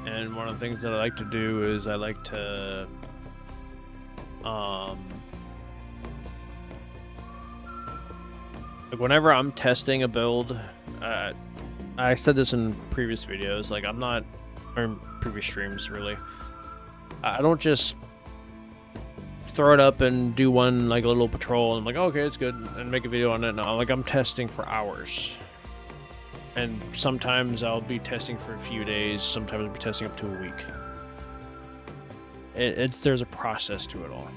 And one of the things that I like to do is I like to like whenever I'm testing a build, I said this in previous videos, like I'm not, or in previous streams really, I don't just throw it up and do one like a little patrol and I'm like, okay, it's good, and make a video on it. No, like I'm testing for hours. And sometimes I'll be testing for a few days, sometimes I'll be testing up to a week. There's a process to it all.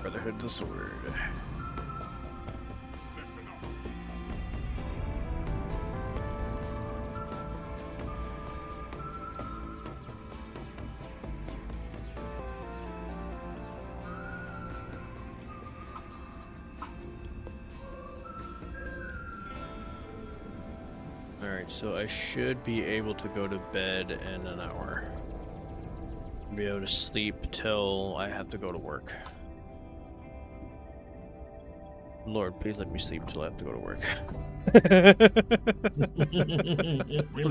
Brotherhood the Sword. Listen up. Alright, so I should be able to go to bed in an hour. Be able to sleep till I have to go to work. Lord, please let me sleep till I have to go to work. Please. You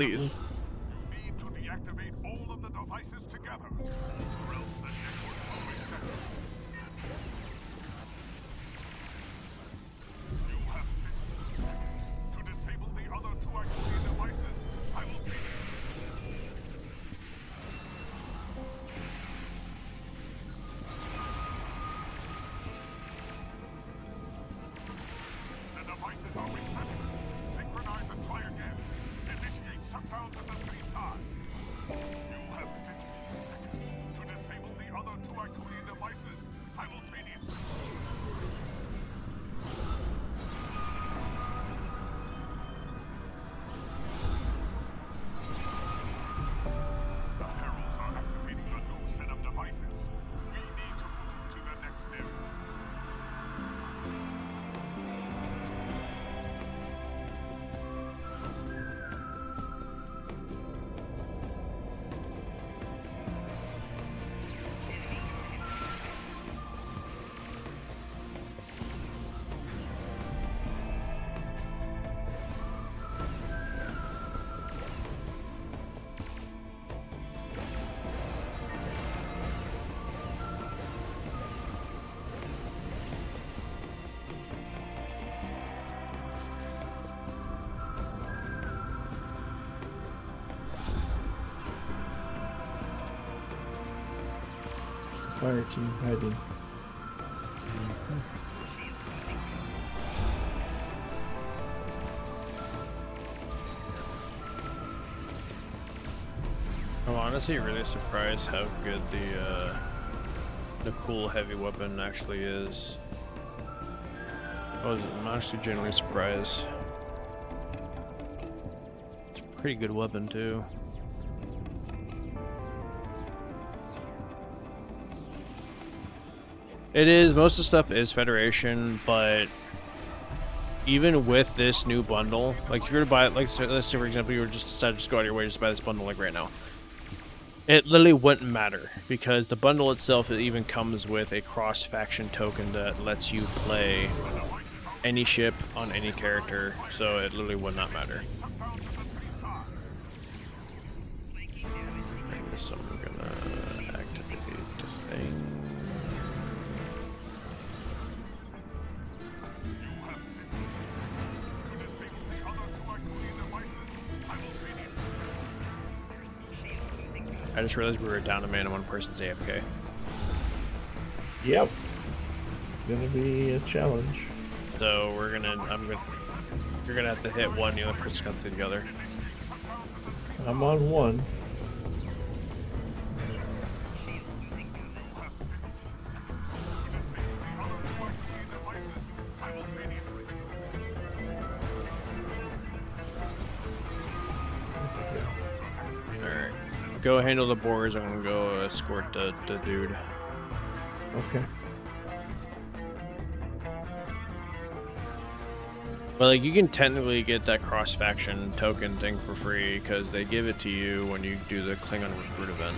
need to deactivate all of the devices together, or else the network will reset. You have 15 seconds to disable the other two activity devices simultaneously. The devices are resetting. Synchronize and try again. Initiate shutdowns at the same time. You have 15 seconds to disable the other two activity devices simultaneously. The heralds are activating a new set of devices. We need to move to the next area. Fire team hiding. I'm honestly really surprised how good the cool heavy weapon actually is. I'm actually genuinely surprised. It's a pretty good weapon too. It is, most of the stuff is Federation, but even with this new bundle, like if you were to buy it, like let's say for example you were just decided to just go out of your way just to buy this bundle like right now, it literally wouldn't matter because the bundle itself even comes with a cross-faction token that lets you play any ship on any character, so it literally would not matter. So I'm gonna activate the thing. I just realized we were down a man and one person's AFK. Yep. Gonna be a challenge. So you're gonna have to hit one. You have to put something together. I'm on one. All right. Go handle the boars. I'm gonna go escort the dude. Okay. But like, you can technically get that cross-faction token thing for free because they give it to you when you do the Klingon recruit event.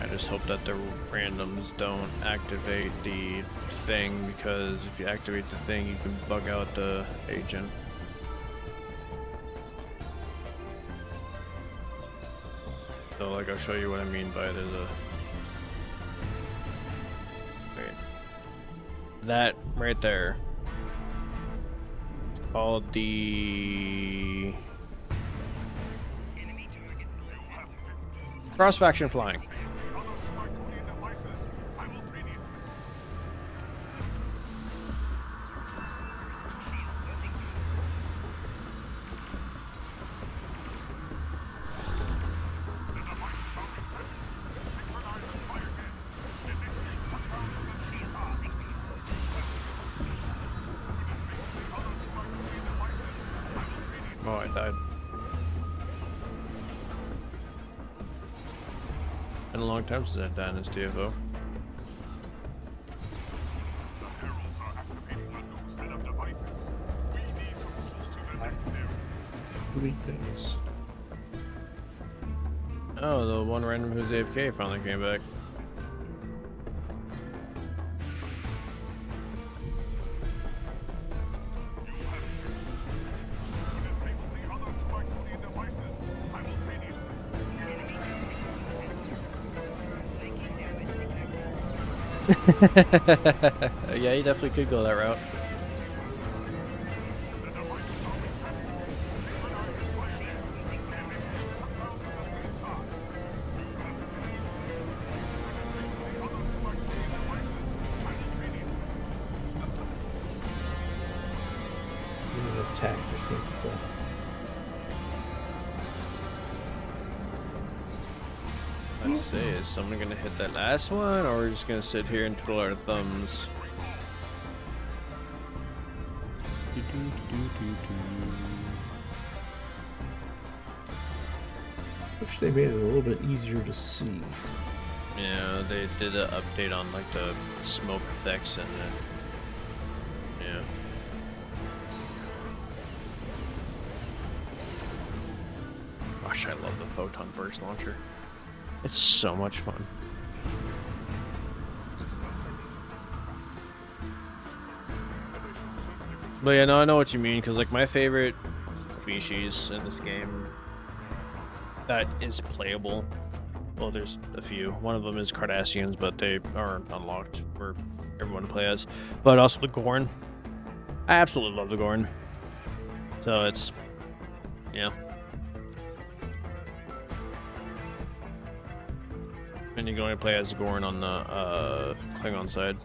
I just hope that the randoms don't activate the thing, because if you activate the thing, you can bug out the agent. So like, I'll show you what I mean by there's a... Wait. That right there. It's called the... Cross-faction flying. Oh, I died. Been a long time since I've died in this TFO. Three things. Oh, the one random who's AFK finally came back. Yeah, you definitely could go that route. Need an attack or something. Let's see, is someone gonna hit that last one, or are we just gonna sit here and twiddle our thumbs? Wish they made it a little bit easier to see. Yeah, they did an update on like the smoke effects and the... Yeah. Gosh, I love the photon burst launcher. It's so much fun. But yeah, no, I know what you mean, because like my favorite species in this game that is playable, well, there's a few. One of them is Cardassians, but they aren't unlocked for everyone to play as. But also the Gorn. I absolutely love the Gorn. So it's, yeah. And you can only play as Gorn on the Klingon side.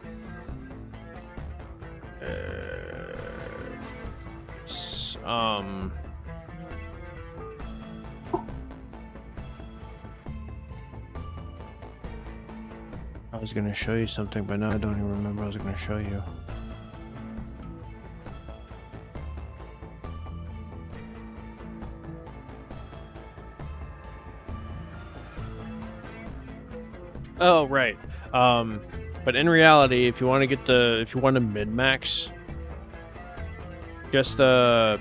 I was gonna show you something, but now I don't even remember I was gonna show you. Oh, right. But in reality, if you want to get if you want to min-max, just go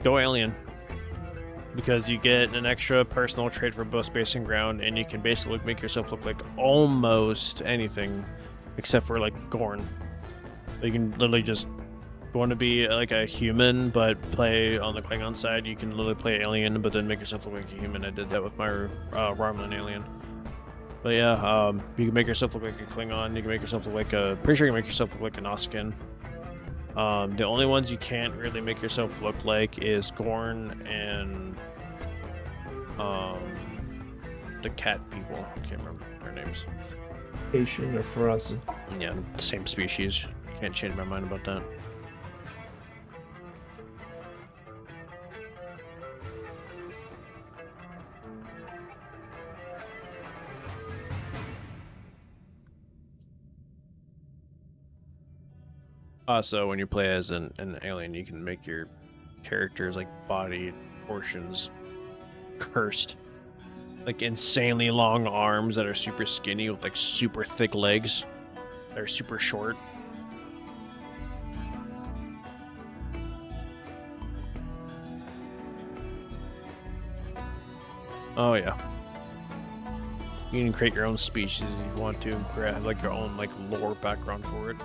alien, because you get an extra personal trait for both space and ground, and you can basically make yourself look like almost anything except for like Gorn. You can literally just, if you want to be like a human but play on the Klingon side, you can literally play alien but then make yourself look like a human. I did that with my Romulan alien. But yeah, you can make yourself look like a Klingon. You can make yourself look like a... Pretty sure you can make yourself look like a Nausicaan. The only ones you can't really make yourself look like is Gorn and the cat people. I can't remember their names. Asian or Frozen. Yeah, same species. Can't change my mind about that. Also, when you play as an alien, you can make your characters like body portions cursed. Like insanely long arms that are super skinny with like super thick legs that are super short. Oh yeah. You can create your own species if you want to, and create like your own like lore background for it.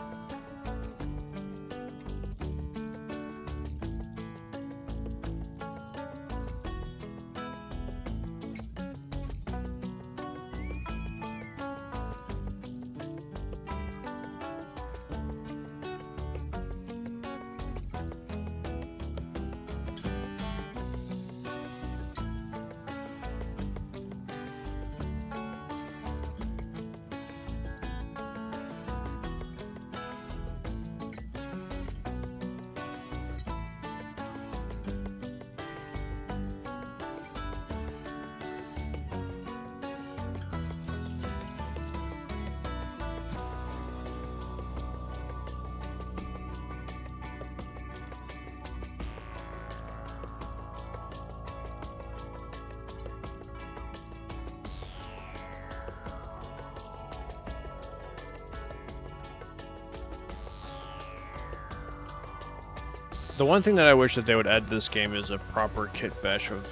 The one thing that I wish that they would add to this game is a proper kit bash of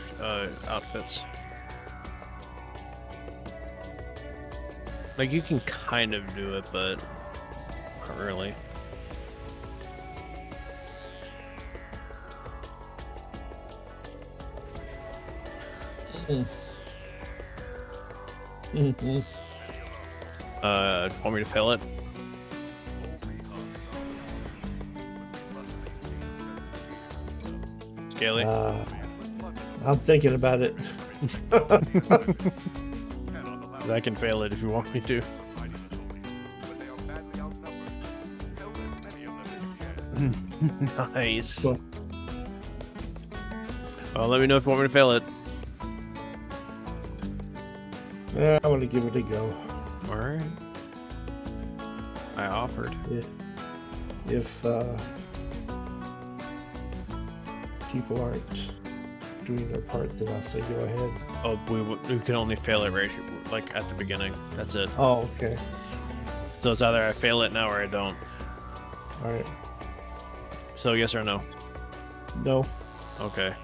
outfits. Like, you can kind of do it, but not really. Want me to fail it? Scaly? I'm thinking about it. I can fail it if you want me to. Nice. Cool. Well, let me know if you want me to fail it. Yeah, I want to give it a go. Alright. I offered. If people aren't doing their part, then I'll say go ahead. Oh, we can only fail it right here, like at the beginning. That's it. Oh, okay. So it's either I fail it now or I don't. All right. So yes or no? No. Okay.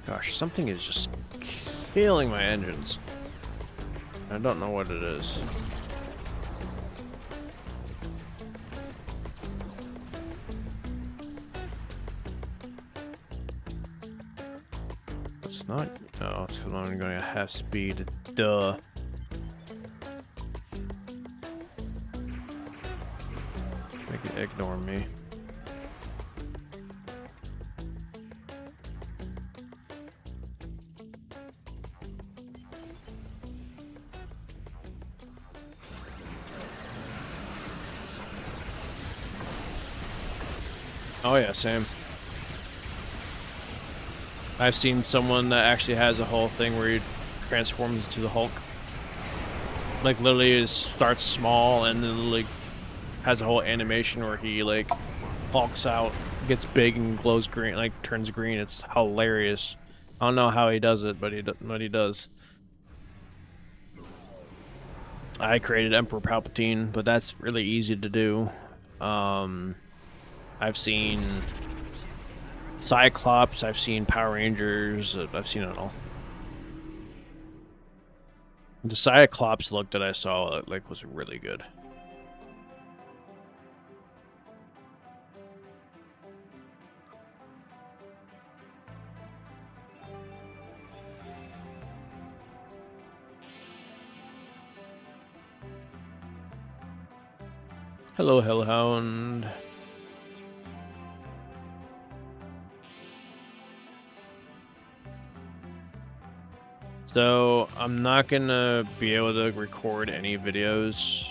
Gosh, something is just killing my engines. I don't know what it is. It's not. Oh, it's because I'm going at half speed. Duh. Make it ignore me. Oh yeah, same. I've seen someone that actually has a whole thing where he transforms into the Hulk. Like literally starts small and then like has a whole animation where he like hulks out, gets big and glows green, like turns green. It's hilarious. I don't know how he does it, but he does. I created Emperor Palpatine, but that's really easy to do. I've seen Cyclops, I've seen Power Rangers, I've seen it all. The Cyclops look that I saw like was really good. Hello, Hellhound. So, I'm not gonna be able to record any videos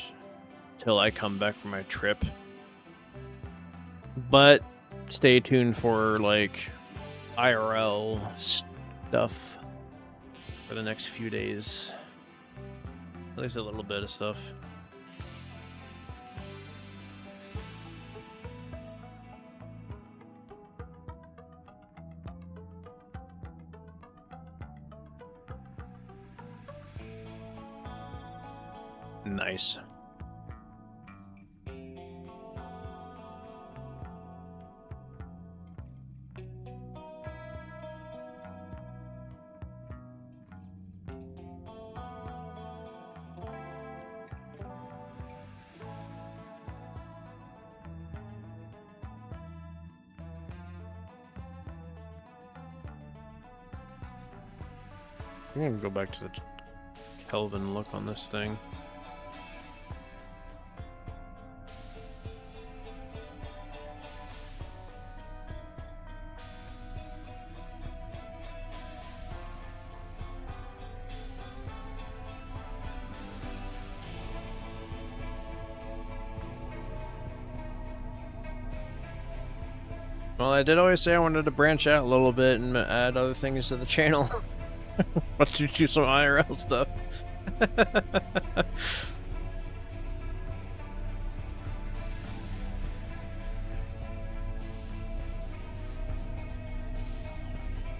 till I come back from my trip. But stay tuned for like IRL stuff for the next few days. At least a little bit of stuff. Nice. I'm gonna go back to the Kelvin look on this thing. Well, I did always say I wanted to branch out a little bit and add other things to the channel. But to do some IRL stuff.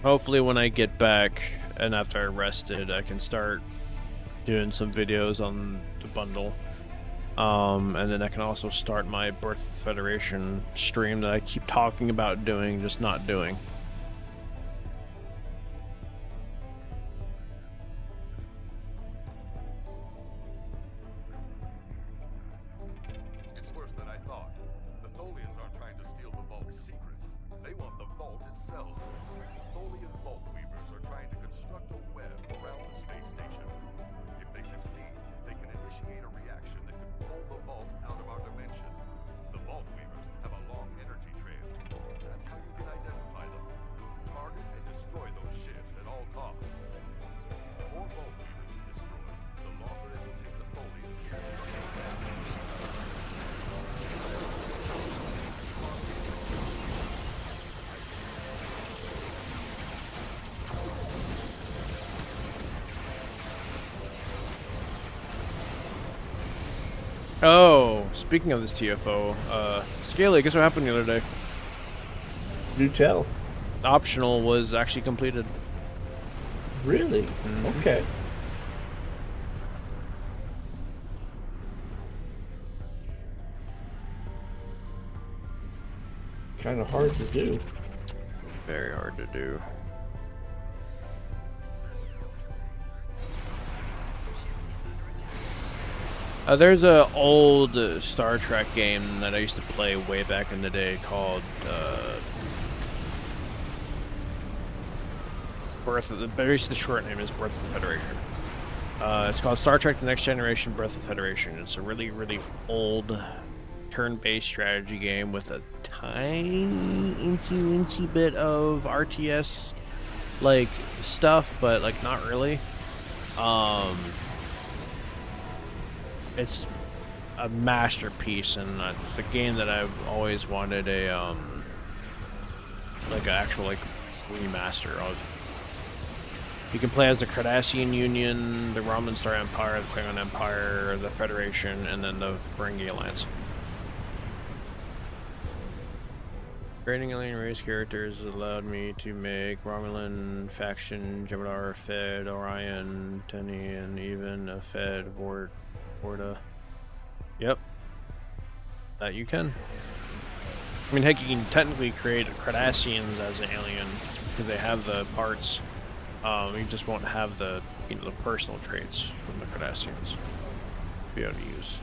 Hopefully when I get back and after I rested, I can start doing some videos on the bundle. And then I can also start my Birth of the Federation stream that I keep talking about doing, just not doing. It's worse than I thought. The Tholians aren't trying to steal the Vault's secrets. They want the Vault itself. Tholian Vault Weavers are trying to construct a web around the space station. If they succeed, they can initiate a reaction that could pull the Vault out of our dimension. The Vault Weavers have a long energy trail. That's how you can identify them. Target and destroy those ships at all costs. The more Vault Weavers you destroy, the longer it will take the Tholians to construct a web. Oh, speaking of this TFO, Scaly, guess what happened the other day? Do tell. Optional was actually completed. Really? Mhm. Okay. Kind of hard to do. Very hard to do. There's a old Star Trek game that I used to play way back in the day called Birth of the. Basically, the short name is Birth of the Federation. It's called Star Trek: The Next Generation: Birth of the Federation. It's a really, really old turn-based strategy game with a tiny, incy bit of RTS like stuff, but like not really. It's a masterpiece, and it's a game that I've always wanted a like an actual like remaster of. You can play as the Cardassian Union, the Romulan Star Empire, the Klingon Empire, the Federation, and then the Ferengi Alliance. Creating alien race characters allowed me to make Romulan faction, Jem'Hadar, Fed, Orion, Tenny, and even a Fed, Vorta. Yep. That you can. I mean, heck, you can technically create Cardassians as an alien because they have the parts. You just won't have the, you know, the personal traits from the Cardassians to be able to use.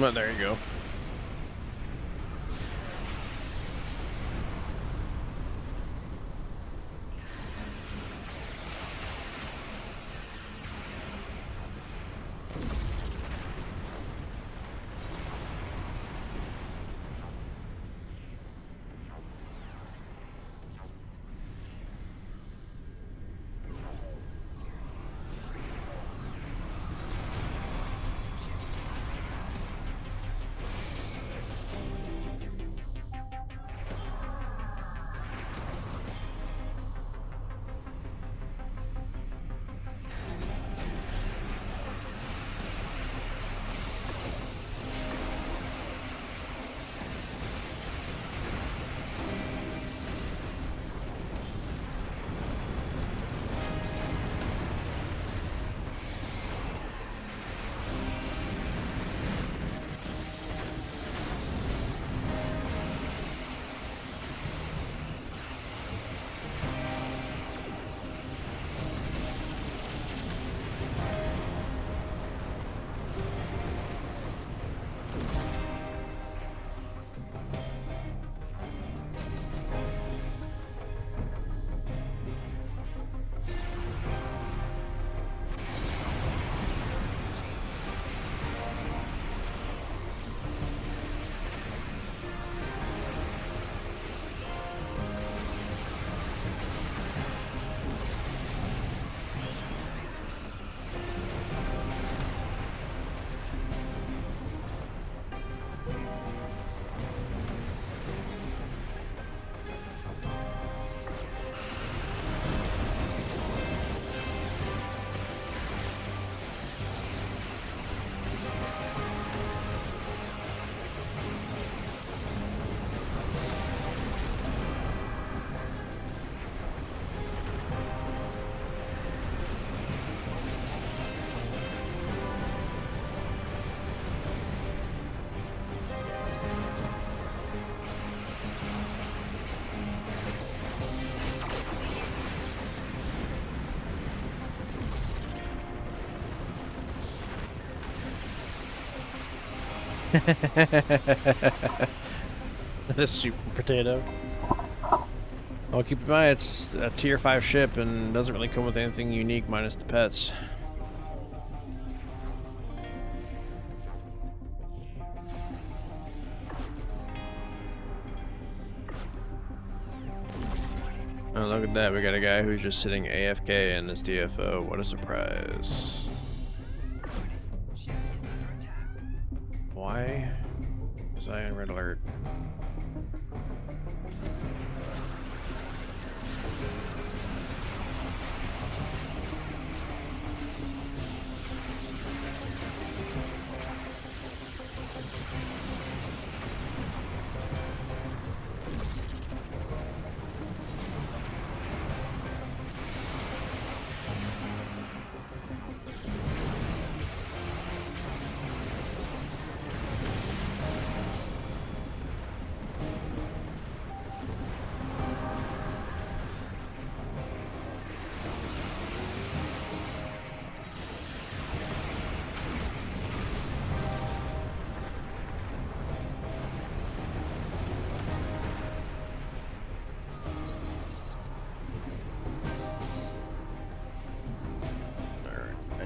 Well, there you go. The super potato. Well, keep in mind it's a tier 5 ship and doesn't really come with anything unique minus the pets. Oh, look at that. We got a guy who's just sitting AFK in his DFO. What a surprise. Why was I in red alert?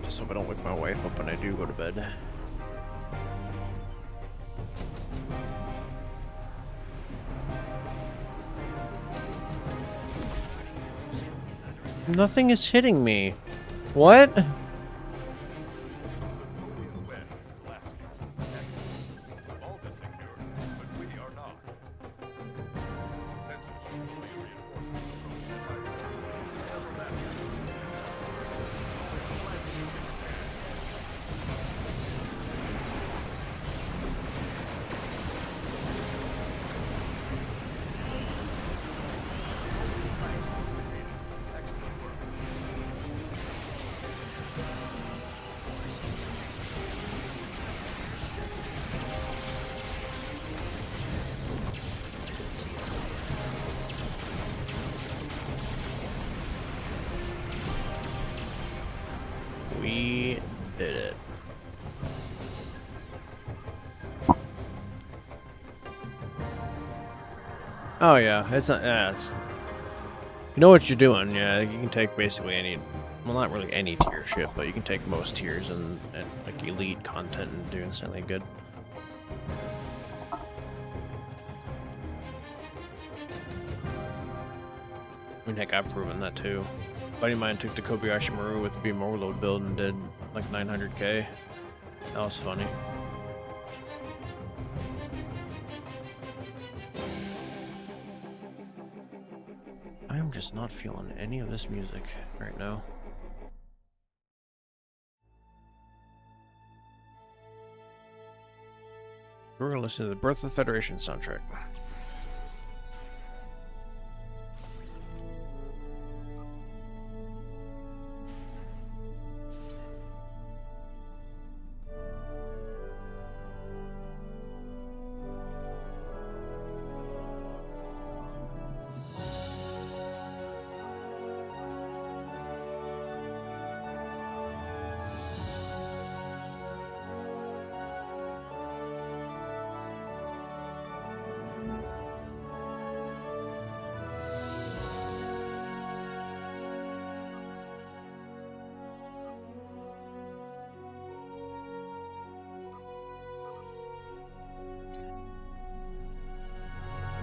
Just hope I don't wake my wife up when I do go to bed. Nothing is hitting me. What? We did it. Oh yeah, it's not. Yeah, it's. You know what you're doing. Yeah, you can take basically any. Well, not really any tier ship, but you can take most tiers and like elite content and do instantly good. I mean, heck, I've proven that too. A buddy of mine took the Kobayashi Maru with the Beam Overload build and did like 900k. That was funny. I am just not feeling any of this music right now. We're gonna listen to the Birth of the Federation soundtrack.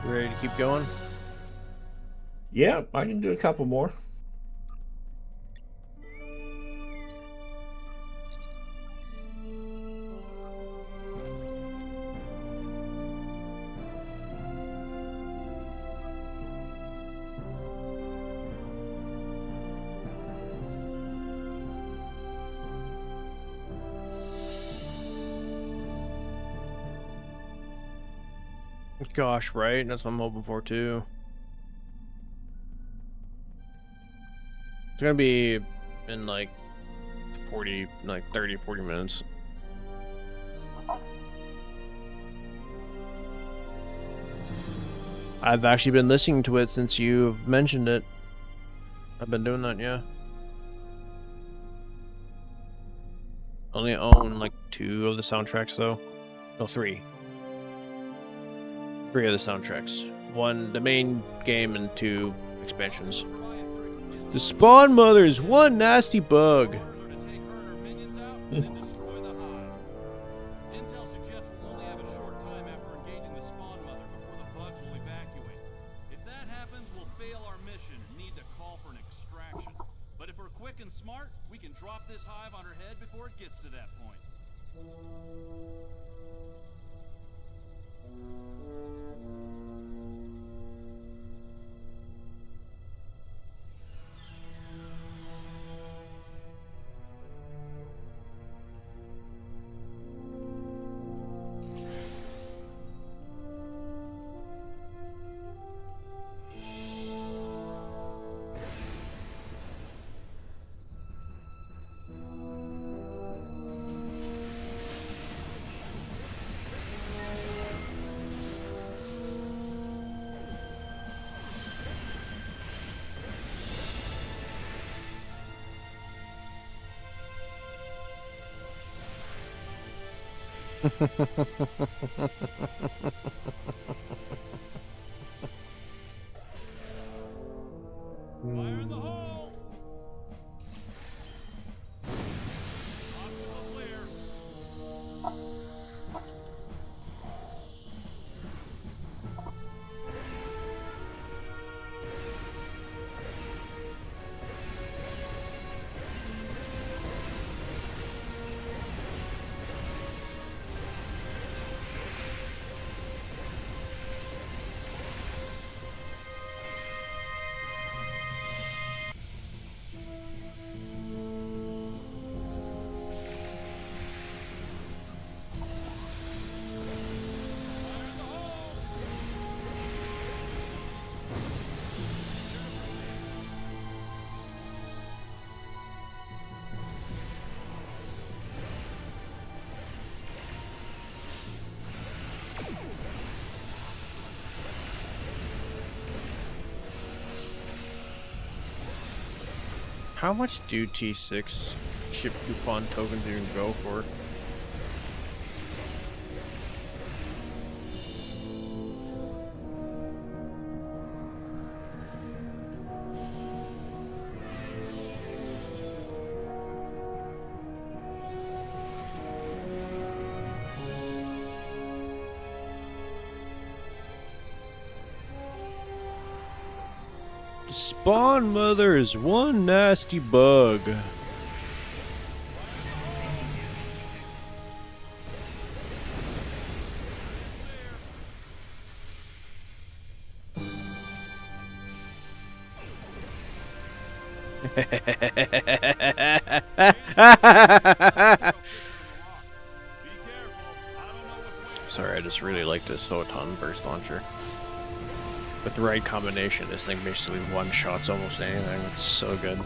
Ready to keep going? Yeah, I can do a couple more. Gosh, right? That's what I'm hoping for too. It's gonna be in like 40, like 30, 40 minutes. I've actually been listening to it since you mentioned it. I've been doing that, yeah. Only own like 2 of the soundtracks though. No, 3. 3 of the soundtracks. 1, the main game, and 2 expansions. The Spawn Mothers, one nasty bug. Intel suggests we'll only have a short time after engaging the Spawn Mother before the bugs will evacuate. If that happens, we'll fail our mission and need to call for an extraction. But if we're quick and smart, we can drop this hive on her head before it gets to that point. Fire in the hole! How much do T6 ship coupon tokens even go for? Spawn Mother is one nasty bug. Sorry, I just really like this photon burst launcher. With the right combination, this thing basically one-shots almost anything. It's so good.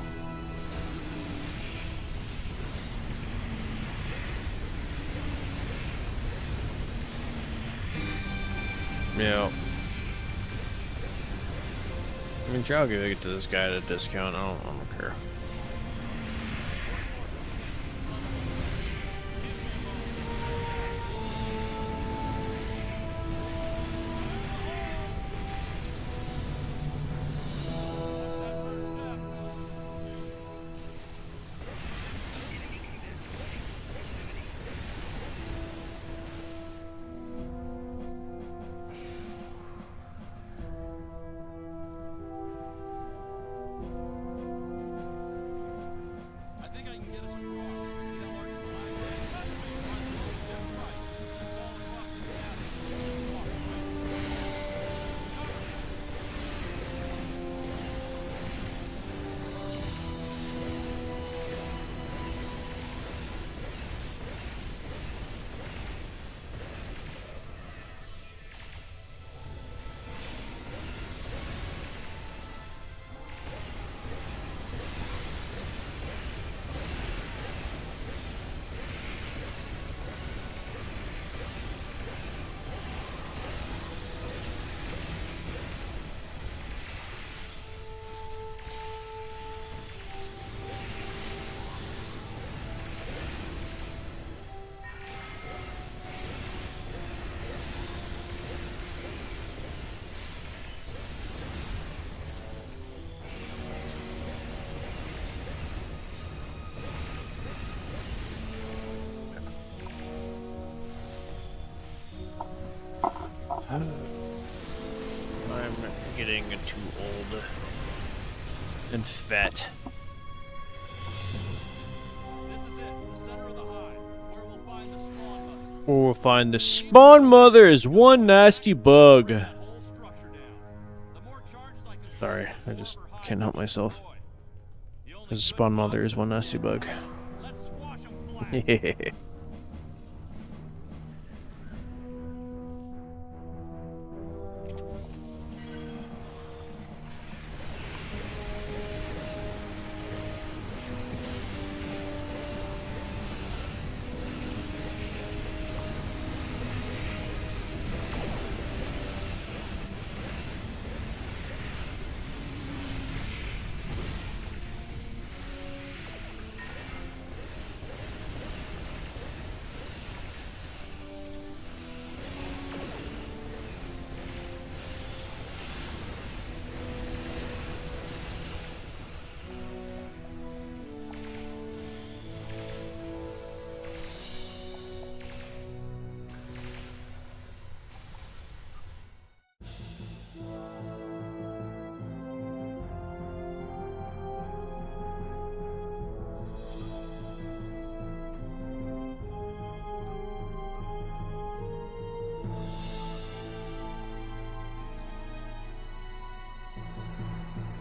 Yeah. I mean, sure, I'll give it to this guy at a discount. I don't care. I think I can get us a draw. DLR Select. That's right. Falling off the gas. I'm getting too old and fat. This is it, the center of the hive, where we'll find the spawn mother. Or we'll find the spawn mother is one nasty bug. That whole structure down. The more charges I can Sorry, I just for hive can't help myself. destroy. The only Because good spawn mother is problem one nasty bug. Let's squash 'em flat.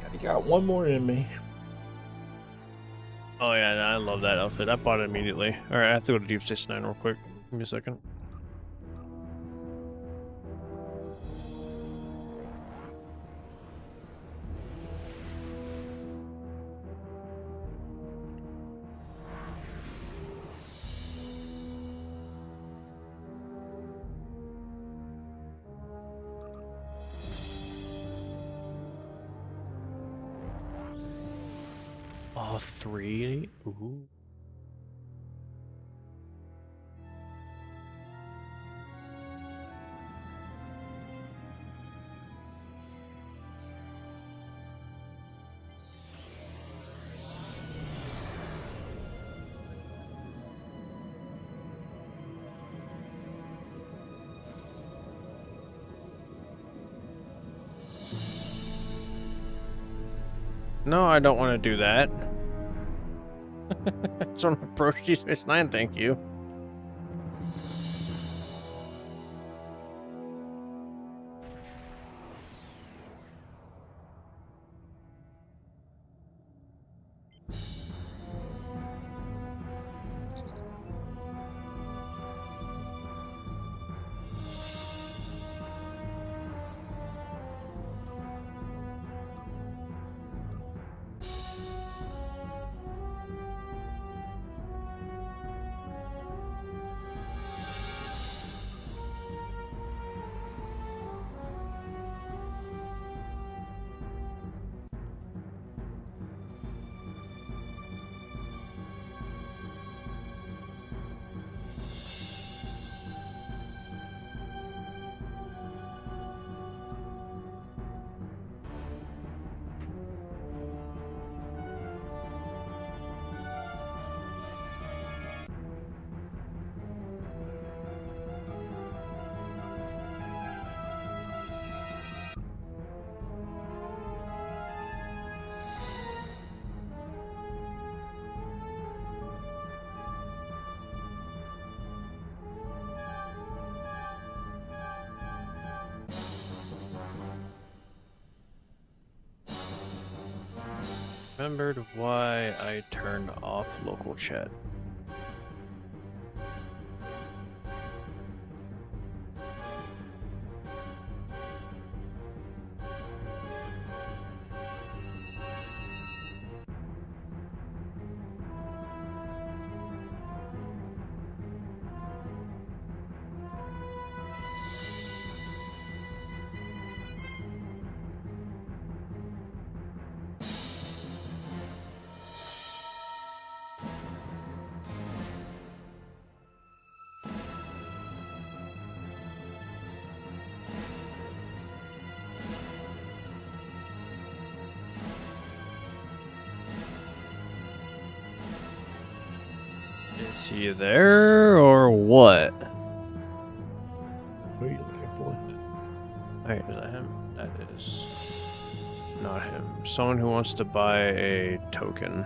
I got one more in me. Oh yeah, I love that outfit. I bought it immediately. Alright, I have to go to Deep Space Nine real quick. Give me a second. Oh, Oh, 3. Ooh. No, I don't want to do that. That's on approach Deep Space Nine, thank you. Remembered why I turned off local chat. Is he there or what? What are you looking for? Wait, is that him? That is not him. Someone who wants to buy a token.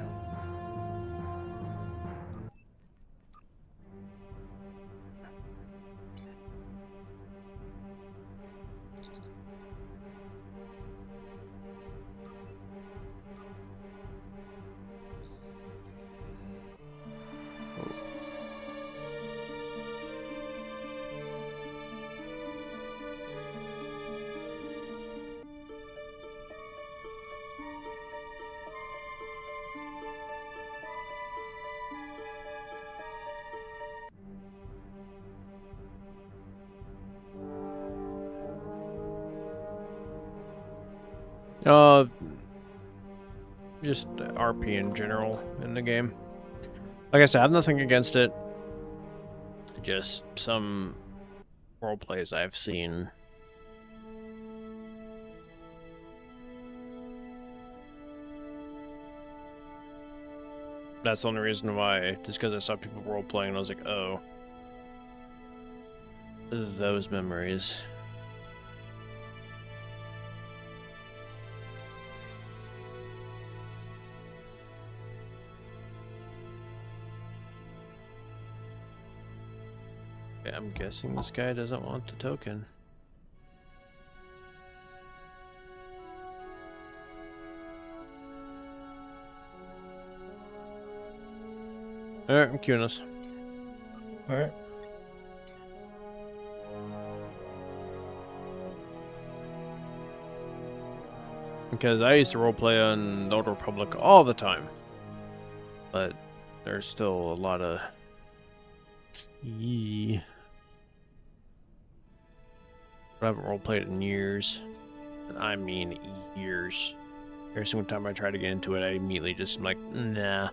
Just RP in general in the game. Like I said, I have nothing against it. Just some role plays I've seen. That's the only reason why, just because I saw people role playing and I was like, oh. Those memories. Yeah, I'm guessing this guy doesn't want the token. Alright, I'm queuing us. Alright. Because I used to roleplay on the Old Republic all the time. But there's still a lot of... I haven't roleplayed in years. And I mean years. Every single time I try to get into it, I immediately just am like, nah.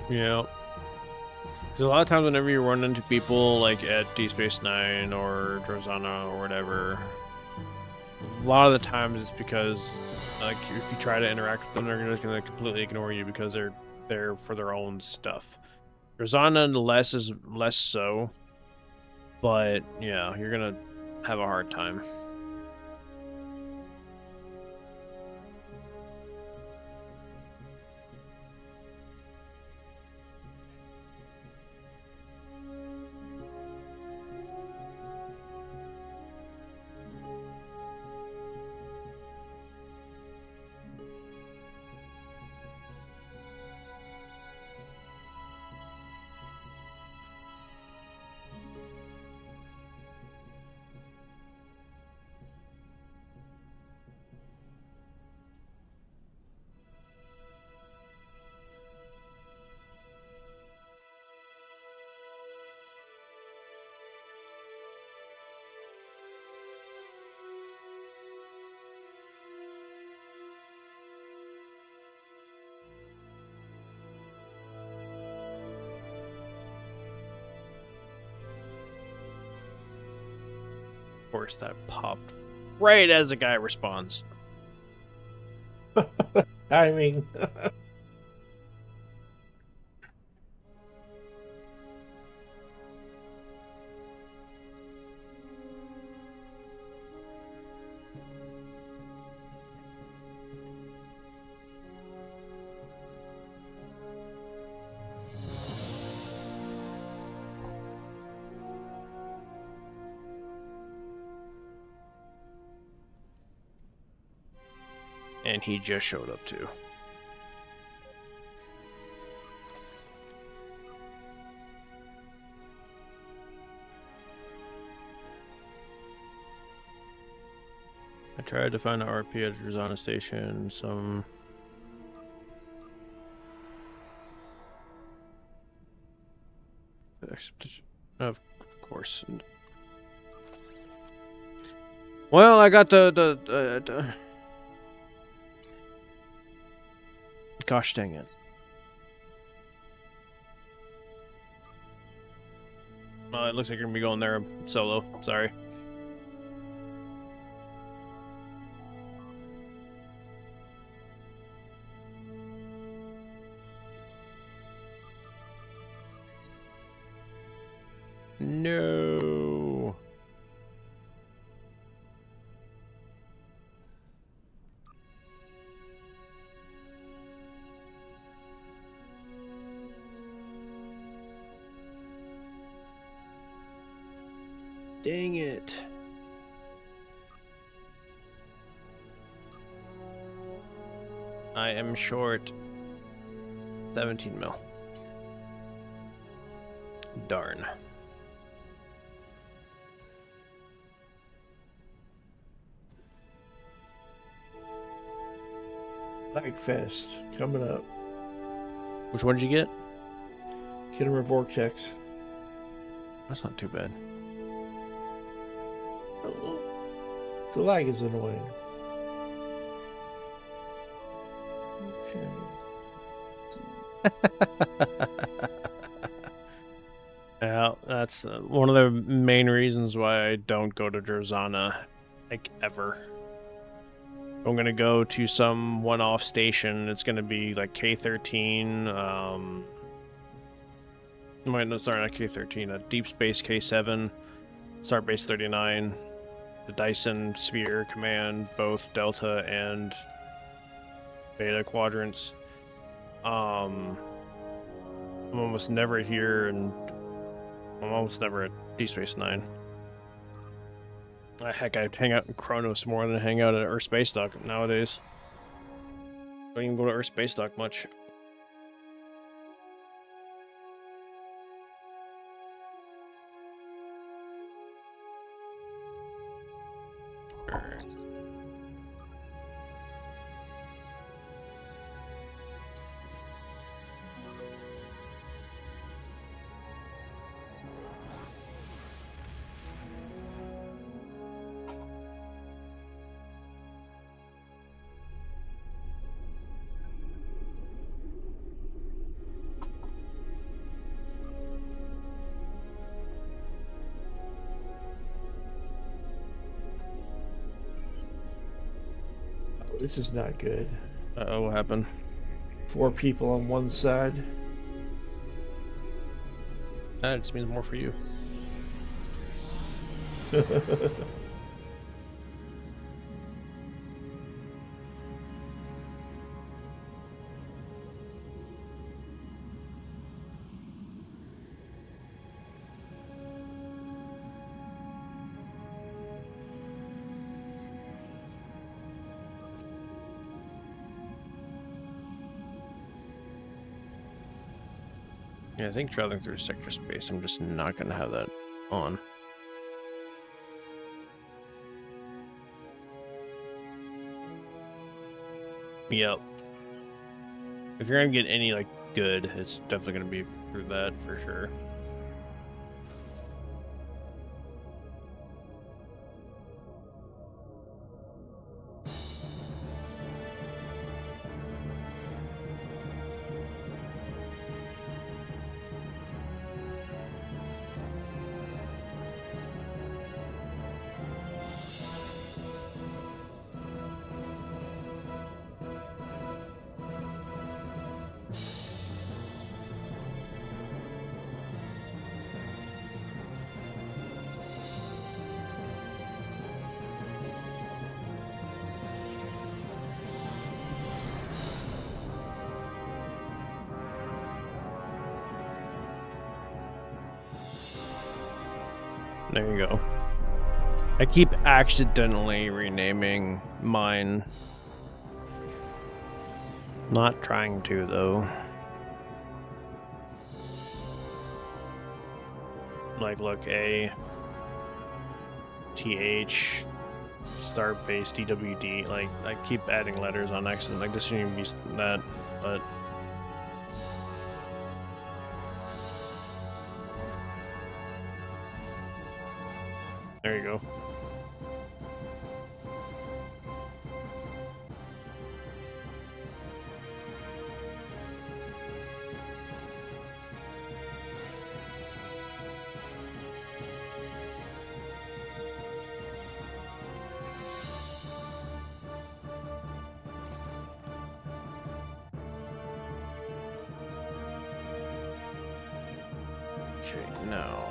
Yeah. Because a lot of times whenever you run into people like at Deep Space Nine or Drozana or whatever, a lot of the times it's because like if you try to interact with them, they're just going to completely ignore you because they're there for their own stuff. Drozana less so, but yeah, you're going to have a hard time. Of course, that popped right as the guy responds. Timing. And he just showed up too. I tried to find an RP at Drozana Station. Of course. Well, I got the gosh dang it. Well, it looks like you're gonna be going there solo. Sorry. No. Dang it. I am short 17 mil. Darn. Blackfest coming up. Which one did you get? Kittimer Vortex. That's not too bad. The lag is annoying. Okay. Yeah, that's one of the main reasons why I don't go to Drozana, like, ever. I'm gonna go to some one-off station. It's gonna be like K13. No, sorry, not K13. A Deep Space K7, Starbase 39, the Dyson Sphere Command, both Delta and Beta quadrants. I'm almost never here, and I'm almost never at D Space Nine. Heck, I hang out in Kronos more than I hang out at Earth Space Dock nowadays. Don't even go to Earth Space Dock much. Alright. Oh, this is not good. Uh-oh, what happened? 4 people on one side. That just means more for you. Yeah, I think traveling through sector space, I'm just not gonna have that on. Yep. If you're gonna get any, like, good, it's definitely gonna be through that, for sure. There you go. I keep accidentally renaming mine. Not trying to, though. Like, look, A, TH, Starbase, DWD. Like, I keep adding letters on accident. Like, this shouldn't even be that, but. There you go. Okay, now.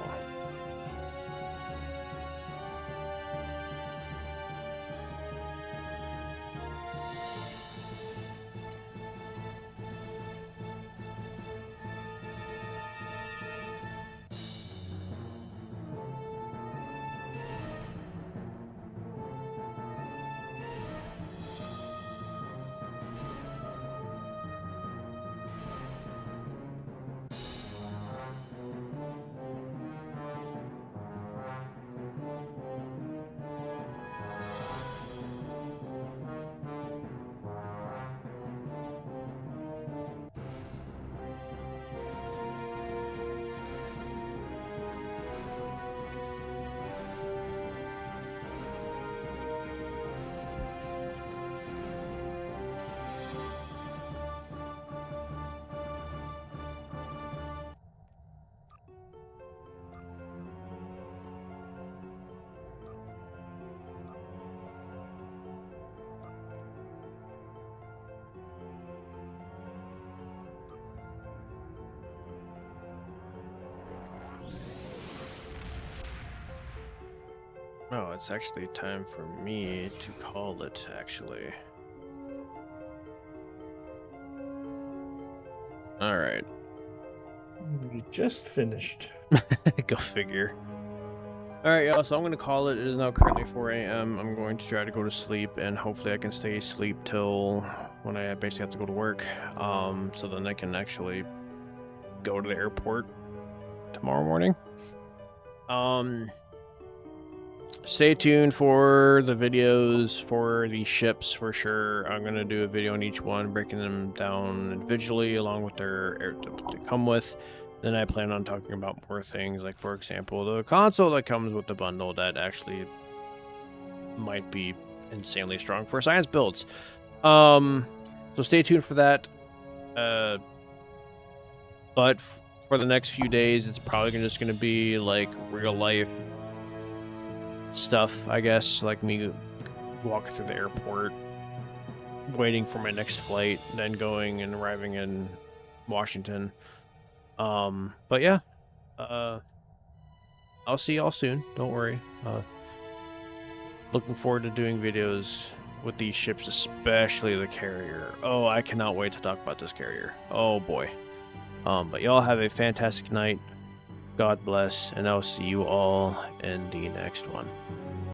Oh, it's actually time for me to call it, actually. Alright. We just finished. Go figure. Alright, y'all, so I'm going to call it. It is now currently 4 a.m. I'm going to try to go to sleep, and hopefully I can stay asleep till when I basically have to go to work. So then I can actually go to the airport tomorrow morning. Stay tuned for the videos for the ships for sure. I'm going to do a video on each one, breaking them down individually along with their what they come with. Then I plan on talking about more things, like for example, the console that comes with the bundle that actually might be insanely strong for science builds. So stay tuned for that. But for the next few days, it's probably just going to be like real life stuff, I guess, like me walking through the airport, waiting for my next flight, then going and arriving in Washington. But yeah, I'll see y'all soon. Don't worry. Looking forward to doing videos with these ships, especially the carrier. Oh, I cannot wait to talk about this carrier. Oh boy. But y'all have a fantastic night. God bless, and I'll see you all in the next one.